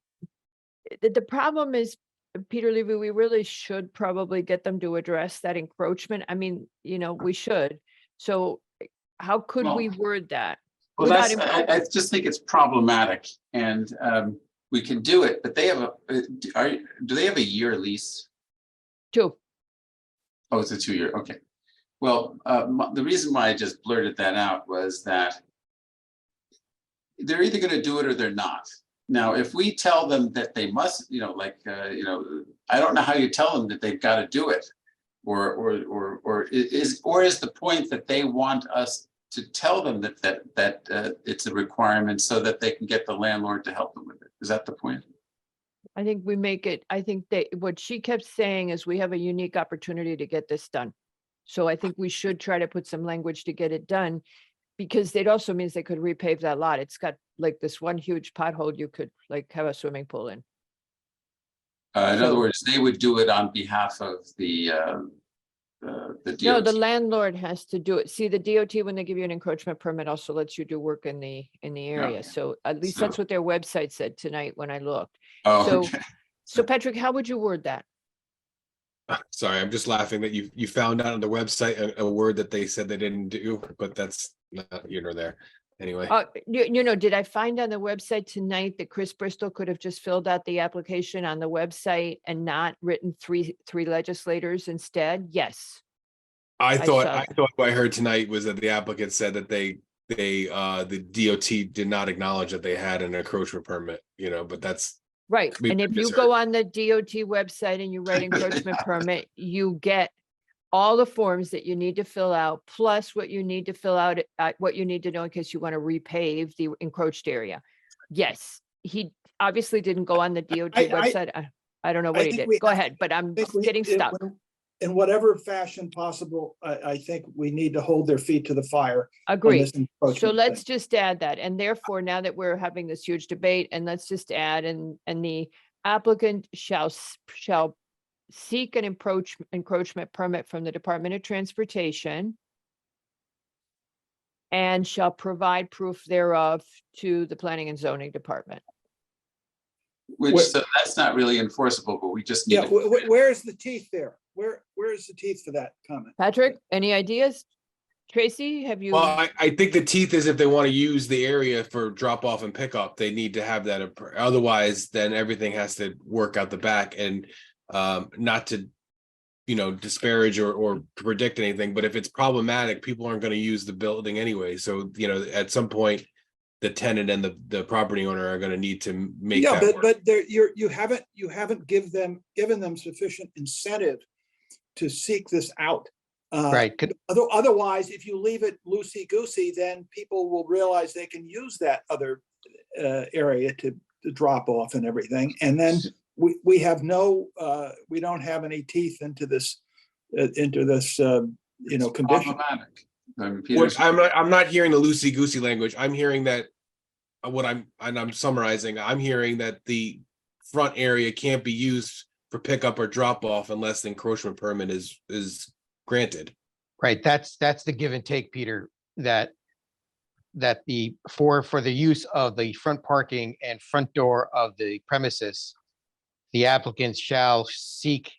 the problem is, Peter Levy, we really should probably get them to address that encroachment. I mean, we should. So how could we Well- word that? Well, without I just think it's problematic and we can do it, but they have do they have a year lease? 2. Oh, it's a 2-year, okay. Well, the reason why I just blurted that out was that they're either gonna do it or they're not. Now, if we tell them that they must, I don't know how you tell them that they've got to do it. Or is the point that they want us to tell them that it's a requirement so that they can get the landlord to help them with it? Is that the point? I think we make it, I think what she kept saying is we have a unique opportunity to get this done. So I think we should try to put some language to get it done, because it also means they could repave that lot. It's got like this one huge pothole you could like have a swimming pool in. In other words, they would do it on behalf of the DOT. No, the landlord has to do it. See, the DOT, when they give you an encroachment permit, also lets you do work in the area. So at least that's what their website said tonight when I looked. Oh, So, okay. so Patrick, how would you word that? Sorry, I'm just laughing that you found out on the website a word that they said they didn't do, but that's not here nor there. Anyway, Did I find on the website tonight that Chris Bristol could have just filled out the application on the website and not written three legislators instead? Yes. I thought saw what I heard tonight was that the applicant said that the DOT did not acknowledge that they had an encroachment permit, but that's Right. We And if you misheard. go on the DOT website and you write encroachment permit, you get all the forms that you need to fill out, plus what you need to fill out, what you need to know in case you want to repave the encroached area. Yes, he obviously didn't go on the DOT website. I don't know what he think did. we Go ahead, but I'm getting stuck. In whatever fashion possible, I think we need to hold their feet to the fire. on Agree. this encroachment So let's thing. just add that. And therefore, now that we're having this huge debate, and let's just add, and the applicant shall seek an encroachment permit from the Department of Transportation and shall provide proof thereof to the Planning and Zoning Department. So that's not really enforceable, but we just need. Yeah, where's the teeth there? Where is the teeth for that comment? Patrick, any ideas? Tracy, have you? Well, I think the teeth is if they want to use the area for drop off and pickup, they need to have that. Otherwise, then everything has to work out the back, and not to, disparage or predict anything. But if it's problematic, people aren't going to use the building anyway. So, at some point, the tenant and the property owner are going to need to make Yeah, that work. but there, you haven't given them sufficient incentive to seek this out. Right. Otherwise, if you leave it loosey-goosey, then people will realize they can use that other area to drop off and everything. And then we have we don't have any teeth into this condition. Problematic. I'm not hearing the loosey goosey language. I'm hearing that I'm summarizing. I'm hearing that the front area can't be used for pickup or drop off unless the encroachment permit is granted. Right, that's the give and take, Peter, that for the use of the front parking and front door of the premises, the applicants shall seek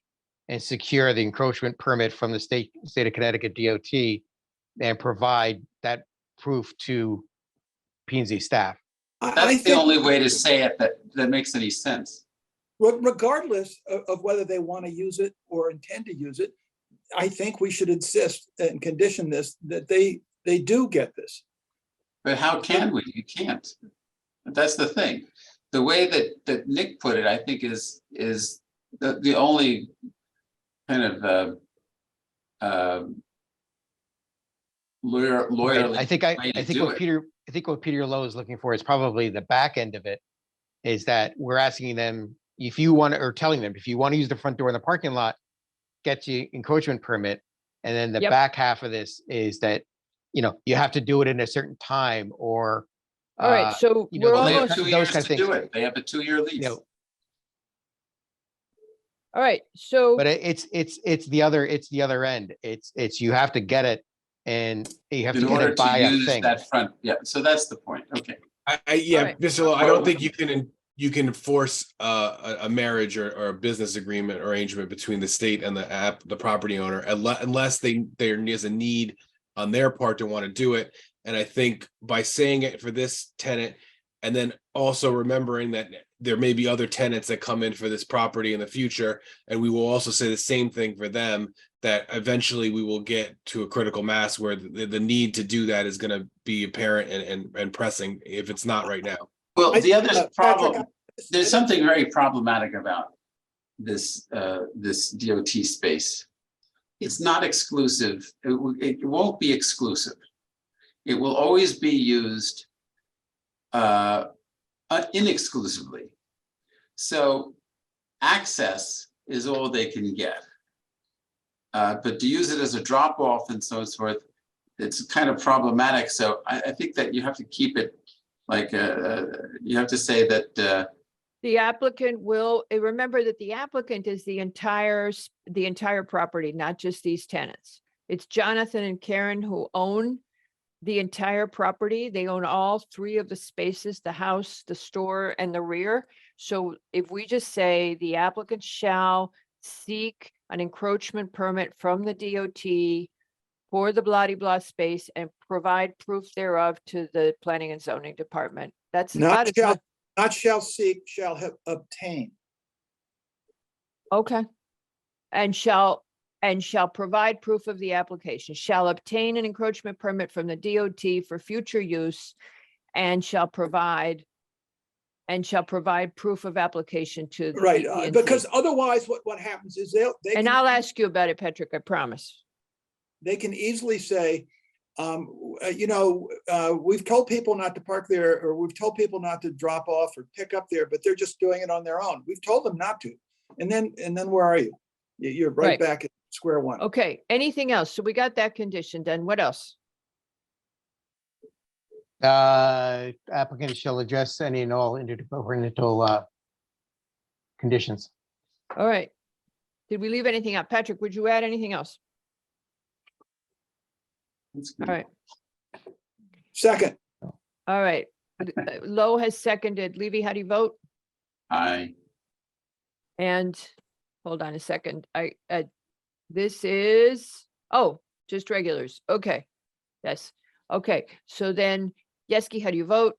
and secure the encroachment permit from the state of Connecticut DOT and provide that proof to P and Z staff. That's the only way to say it that makes any sense. Regardless of whether they want to use it or intend to use it, I think we should insist and condition this, that they do get this. But how can we? You can't. That's the thing. The way that Nick put it, I think is the only kind of lawyerly. I think what Peter Lowe is looking for is probably the back end of it, is that we're asking them, if you want to, or telling them, if you want to use the front door in the parking lot, get you encroachment permit. And then the back half of this is that, you have to do it in a certain time, or All right, so we're Well, they have almost, 2 years to do it. They have a 2-year lease. all right, so. But it's the other end. It's you have to get it and you have In to order connect by to a use thing. that front, yeah, so that's the point, okay. Yeah, Alright. Mr. Lowe, I don't think you can force a marriage or a business agreement arrangement between the state and the property owner unless there is a need on their part to want to do it. And I think by saying it for this tenant, and then also remembering that there may be other tenants that come in for this property in the future, and we will also say the same thing for them, that eventually we will get to a critical mass where the need to do that is going to be apparent and pressing if it's not right now. Well, the other Patrick, problem, there's something very problematic about this this DOT space. It's not exclusive. It won't be exclusive. It will always be used inexclusively. So access is all they can get. But to use it as a drop off and so forth, it's kind of problematic. So I think that you have to keep it like you have to say that The applicant will, remember that the applicant is the entire property, not just these tenants. It's Jonathan and Karen who own the entire property. They own all three of the spaces, the house, the store, and the rear. So if we just say the applicant shall seek an encroachment permit from the DOT for the blah-de-blah space and provide proof thereof to the planning and zoning department. That's about as much. Not shall seek, shall have obtained. Okay. And shall provide proof of the application, shall obtain an encroachment permit from the DOT for future use, and shall provide proof of application to. the Right, DENC. because otherwise what happens is they And can, I'll ask you about it, Patrick, I promise. they can easily say, we've told people not to park there, or we've told people not to drop off or pick up there, but they're just doing it on their own. We've told them not to. And then where are you? You're right Right. back at square one. Okay, anything else? So we got that condition done. What else? Applicant shall address any and all interdepartmental conditions. All right. Did we leave anything out? Patrick, would you add anything else? All right, Second, all right. Lowe has seconded. Levy, how do you vote? I And hold on a second. This is, just regulars. Okay. Yes. Okay. So then, Yeski, how do you vote?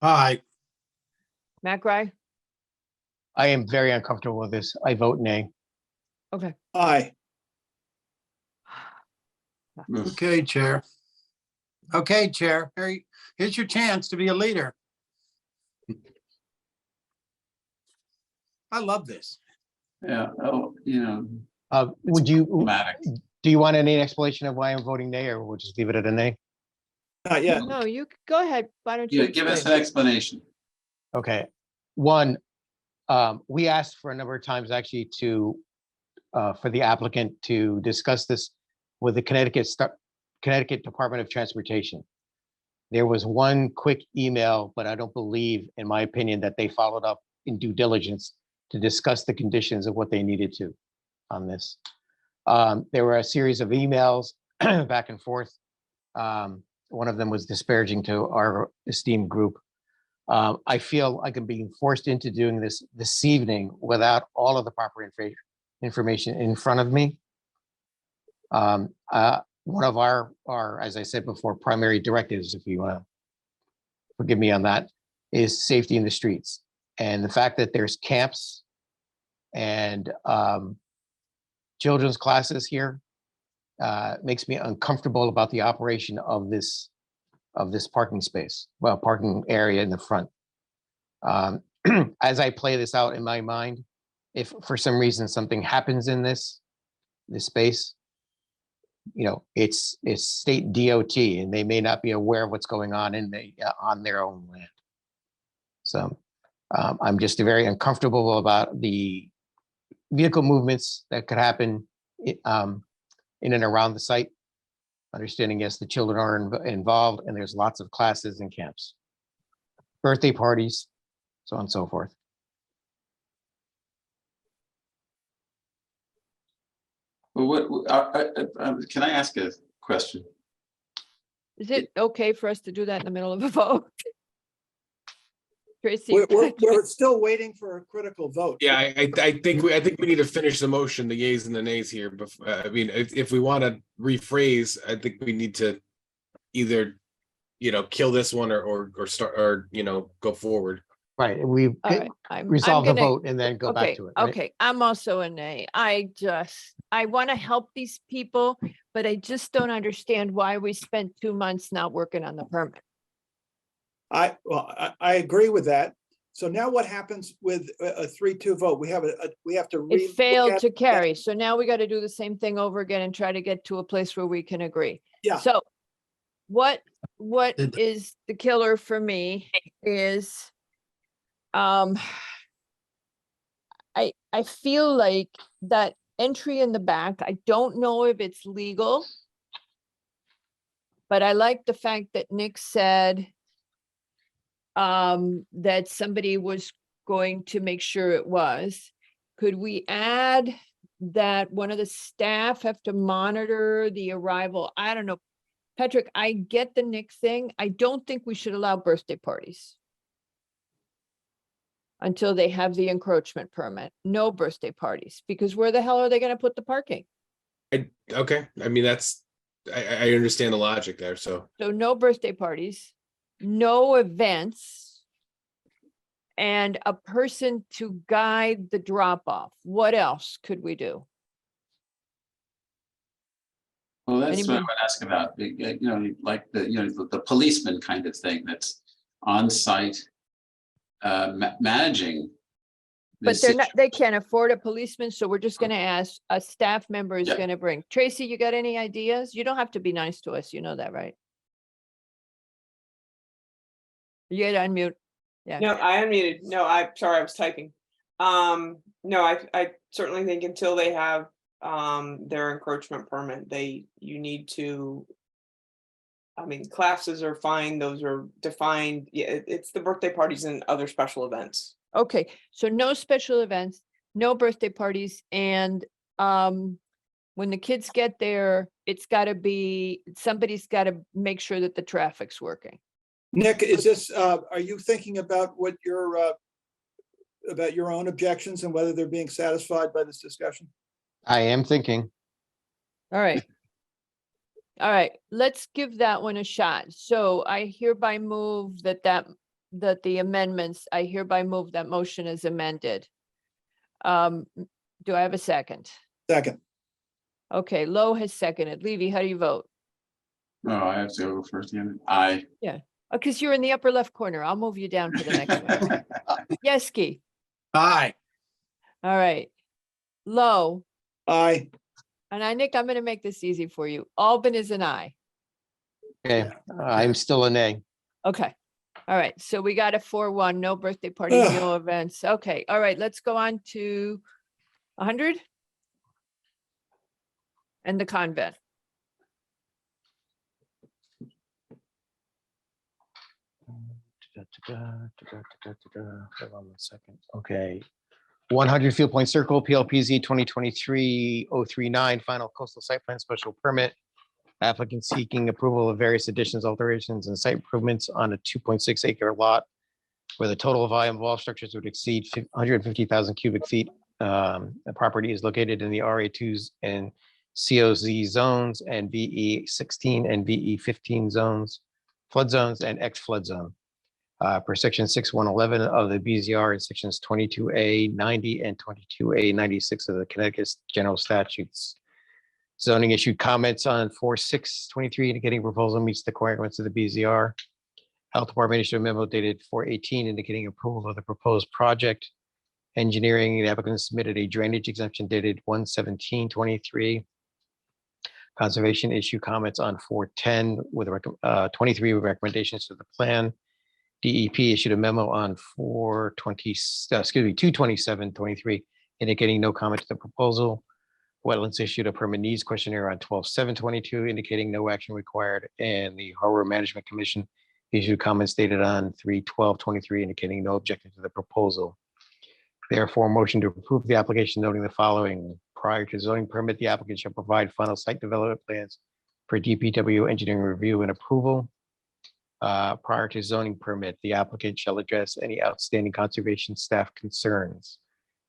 Aye. McRae? I am very uncomfortable with this. I vote nay. Okay. aye. Okay, Chair. Okay, Chair. Here's your chance to be a leader. I love this. yeah, oh, you know, Would you, problematic. do you want any explanation of why I'm voting nay, or we'll just leave it at a nay? Not yet. No, you go ahead. Why don't you? Yeah, give us an explain? explanation. Okay. One, we asked for a number of times actually for the applicant to discuss this with the Connecticut Department of Transportation. There was one quick email, but I don't believe, in my opinion, that they followed up in due diligence to discuss the conditions of what they needed to on this. There were a series of emails back and forth. One of them was disparaging to our esteemed group. I feel like I'm being forced into doing this evening without all of the proper information in front of me. One of our, as I said before, primary directives, if you want to forgive me on that, is safety in the streets. And the fact that there's camps and children's classes here makes me uncomfortable about the operation of this parking space, parking area in the front. As I play this out in my mind, if for some reason something happens in this space, it's state DOT, and they may not be aware of what's going on on their own land. So I'm just very uncomfortable about the vehicle movements that could happen in and around the site. Understanding, yes, the children are involved, and there's lots of classes and camps, birthday parties, so on and so forth. Well, can I ask a question? Is it okay for us to do that in the middle of a vote? Tracy? We're still waiting for a critical vote. Yeah, I think we need to finish the motion, the yays and the nays here. I mean, if we want to rephrase, I think we need to either, kill this one or start, or, go forward. Right, we All right, I'm resolve the gonna- vote and then go back Okay, to it. right? okay, I'm also a nay. I want to help these people, but I just don't understand why we spent 2 months not working on the permit. I agree with that. So now what happens with a 3-2 vote? We have to. It failed to carry, so now we got to do the same thing over again and try to get to a place where we can agree. Yeah. So what is the killer for me is, I feel like that entry in the back, I don't know if it's legal. But I like the fact that Nick said that somebody was going to make sure it was. Could we add that one of the staff have to monitor the arrival? I don't know. Patrick, I get the Nick thing. I don't think we should allow birthday parties until they have the encroachment permit. No birthday parties, because where the hell are they going to put the parking? Okay, I mean, I understand the logic there, so. So no birthday parties, no events, and a person to guide the drop off. What else could we do? Well, that's what I Anybody? would ask about, like the policeman kind of thing that's on site, managing. But this they're not, they can't afford a policeman, so we're just gonna ask, a staff member is Yeah. gonna bring. Tracy, you got any ideas? You don't have to be nice to us, you know that, right? You had to unmute. Yeah. No, I unmuted. No, I'm sorry, I was typing. No, I certainly think until they have their encroachment permit, you need to. I mean, classes are fine, those are defined. Yeah, it's the birthday parties and other special events. Okay, so no special events, no birthday parties, and when the kids get there, it's gotta be, somebody's gotta make sure that the traffic's working. Nick, is this, are you thinking about what about your own objections and whether they're being satisfied by this discussion? I am thinking. All right. All right, let's give that one a shot. So I hereby move that the amendments, I hereby move that motion is amended. Do I have a second? Second. Okay, Lowe has seconded. Levy, how do you vote? Oh, I have to go first again. Aye. Yeah, because you're in the upper left corner. I'll move you down to the next one. Yeski, Aye. all right. Lowe, Aye. and Nick, I'm gonna make this easy for you. Albin is an aye. Okay, I'm still a nay. Okay, all right, so we got a 4-1, no birthday parties, no events. Okay, all right, let's go on to 100. And the convent. Hold on a second. Okay. 100 Field Point Circle, PLPZ 2023-039, final coastal site plan special permit. Applicant seeking approval of various additions, alterations, and site improvements on a 2.6 acre lot where the total volume of all structures would exceed 150,000 cubic feet. The property is located in the RA2s and COZ zones and VE 16 and VE 15 zones, flood zones, and X flood zone. Per section 6111 of the BZR and sections 22A 90 and 22A 96 of the Connecticut General Statutes. Zoning issued comments on 4/6/23 indicating proposal meets the requirements of the BZR. Health Department issued a memo dated 4/18 indicating approval of the proposed project. Engineering, the applicant submitted a drainage exemption dated 1/17/23. Conservation issued comments on 4/10 with 23 with recommendations to the plan. DEP issued a memo on 2/27/23 indicating no comment to the proposal. Wetlands issued a permit needs questionnaire on 12/7/22 indicating no action required, and the Harbor Management Commission issued comments dated on 3/12/23 indicating no objection to the proposal. Therefore, motion to approve the application noting the following: prior to zoning permit, the applicant shall provide final site development plans for DPW engineering review and approval. Prior to zoning permit, the applicant shall address any outstanding conservation staff concerns,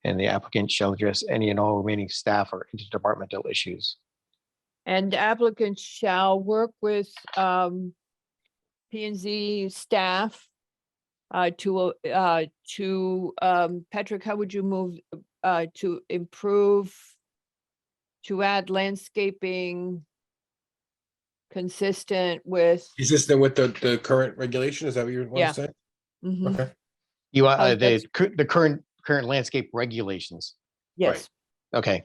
and the applicant shall address any and all remaining staff or interdepartmental issues. And applicants shall work with P and Z staff to Patrick, how would you move to improve, to add landscaping consistent with, Consistent with the current regulation, is that what you want Yeah. to say? Mhm. Okay. You want that's- the current landscape regulations. yes, Okay.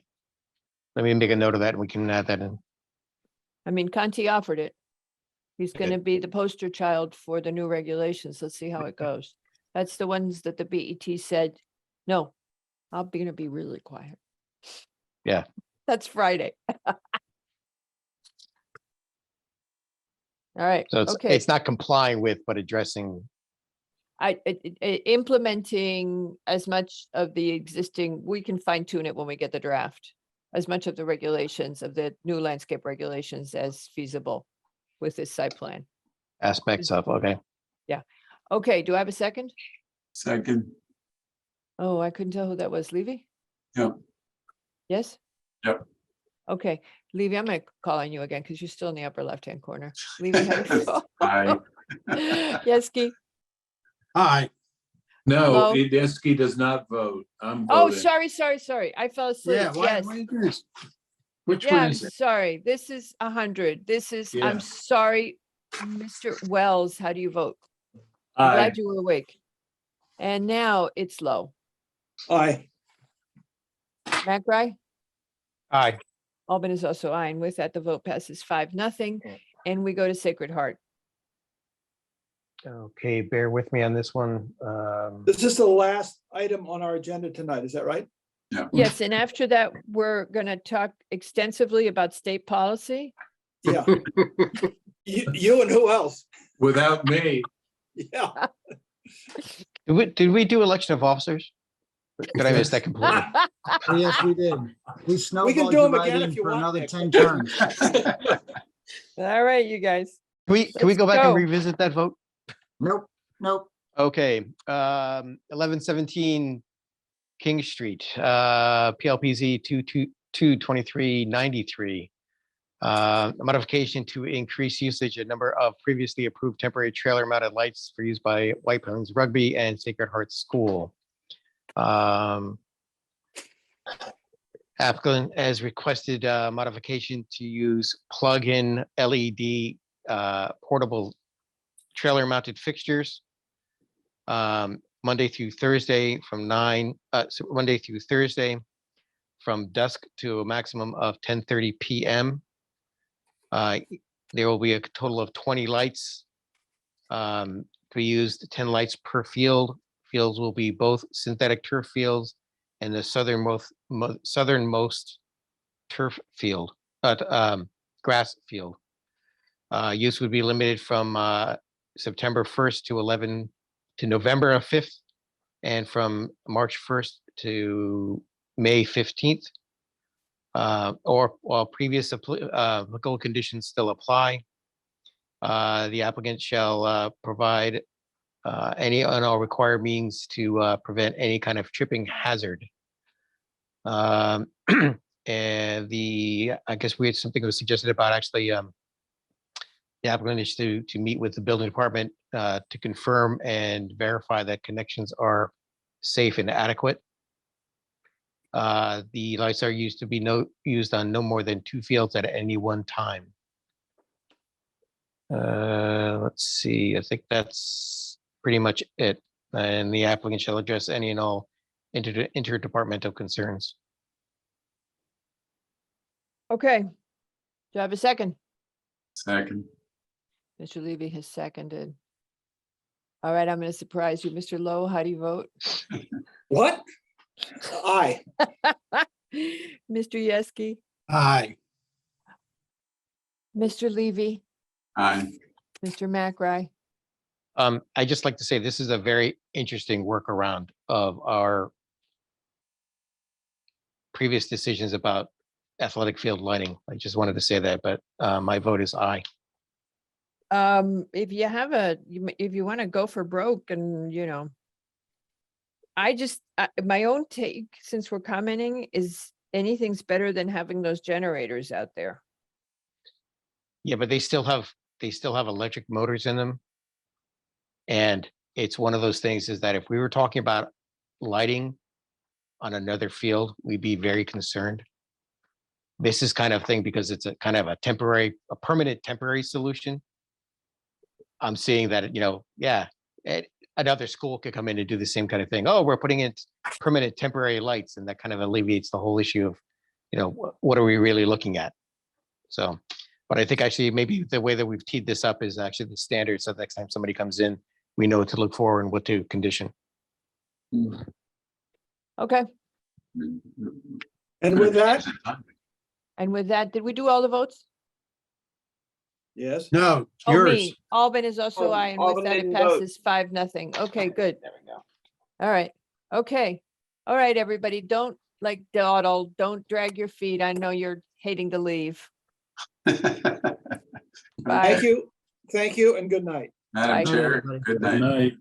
Let me make a note of that and we can add that in. I mean, Conti offered it. He's I gonna did. be the poster child for the new regulations. Let's see how it goes. That's the ones that the BET said, no, I'm gonna be really quiet. Yeah. That's Friday. All right, So okay. it's not complying with, but addressing. Implementing as much of the existing, we can fine tune it when we get the draft. As much of the regulations of the new landscape regulations as feasible with this site plan. Aspects of, okay. Okay, do I have a second? Second. Oh, I couldn't tell who that was. Levy? Yep. Yes? Yep. Okay, Levy, I'm gonna call on you again because you're still in the upper left-hand corner. Levy, how do you vote? Aye. Yeski? Aye. No, Hello? Edensky does not vote. I'm Oh, voting. sorry. I fell asleep. Yeah, why, Yes. why you doing this? Which Yeah, one I'm is it? sorry. This is 100. This is, Yeah. I'm sorry, Mr. Wells, how do you vote? I'm Aye. glad you were awake. And now it's low. Aye. Matt Gray? Aye. Albin is also aye, and with that, the vote passes 5-0, and we go to Sacred Heart. Okay, bear with me on this one. This is the last item on our agenda tonight, is that right? Yeah. Yes, and after that, we're gonna talk extensively about state policy. Yeah. You and who else? Without me. Yeah. Did we do election of officers? Did I miss that completely? Oh, yes, we did. We snowballed do you 'em right again in if you for want, another Nick. 10 turns. All right, you guys. Can we Let's go back and go. revisit that vote? Nope, nope. Okay, 1117 King Street, PLPZ 22393. A modification to increase usage, a number of previously approved temporary trailer mounted lights for use by White Plains Rugby and Sacred Heart School. Applicant has requested modification to use plug-in LED portable trailer mounted fixtures. Monday through Thursday from Monday through Thursday from dusk to a maximum of 10:30 p.m. There will be a total of 20 lights to be used, 10 lights per field. Fields will be both synthetic turf fields and the southernmost turf field, grass field. Use would be limited from September 1st to November 5th, and from March 1st to May 15th. Or while previous applicable conditions still apply, the applicant shall provide any and all required means to prevent any kind of tripping hazard. And I guess we had something that was suggested about actually the applicant is to meet with the building department to confirm and verify that connections are safe and adequate. The lights are used to be used on no more than 2 fields at any one time. Let's see, I think that's pretty much it. And the applicant shall address any and all interdepartmental concerns. Okay. Do I have a second? Second. Mr. Levy has seconded. All right, I'm gonna surprise you. Mr. Lowe, how do you vote? What? Aye. Mr. Yeski, Aye. Mr. Levy, Aye. Mr. McRae. I just like to say this is a very interesting workaround of our previous decisions about athletic field lighting. I just wanted to say that, but my vote is aye. If you have a, if you want to go for broke and, my own take, since we're commenting, is anything's better than having those generators out there. Yeah, but they still have electric motors in them. And it's one of those things is that if we were talking about lighting on another field, we'd be very concerned. This is kind of thing because it's a kind of a permanent temporary solution. I'm seeing that, another school could come in and do the same kind of thing. Oh, we're putting in permanent temporary lights, and that kind of alleviates the whole issue of, what are we really looking at? So, but I think actually maybe the way that we've teed this up is actually the standard. So next time somebody comes in, we know what to look for and what to condition. Okay. And with that, Did we do all the votes? yes, No, Oh, yours. me. Albin is also aye, and with Albin that, it didn't vote. passes 5-0. Okay, good. There we go. All right. Okay. All right, everybody. Don't dawdle. Don't drag your feet. I know you're hating to leave. Bye. thank you, and good night. Madam Bye. Chair, good night. Night.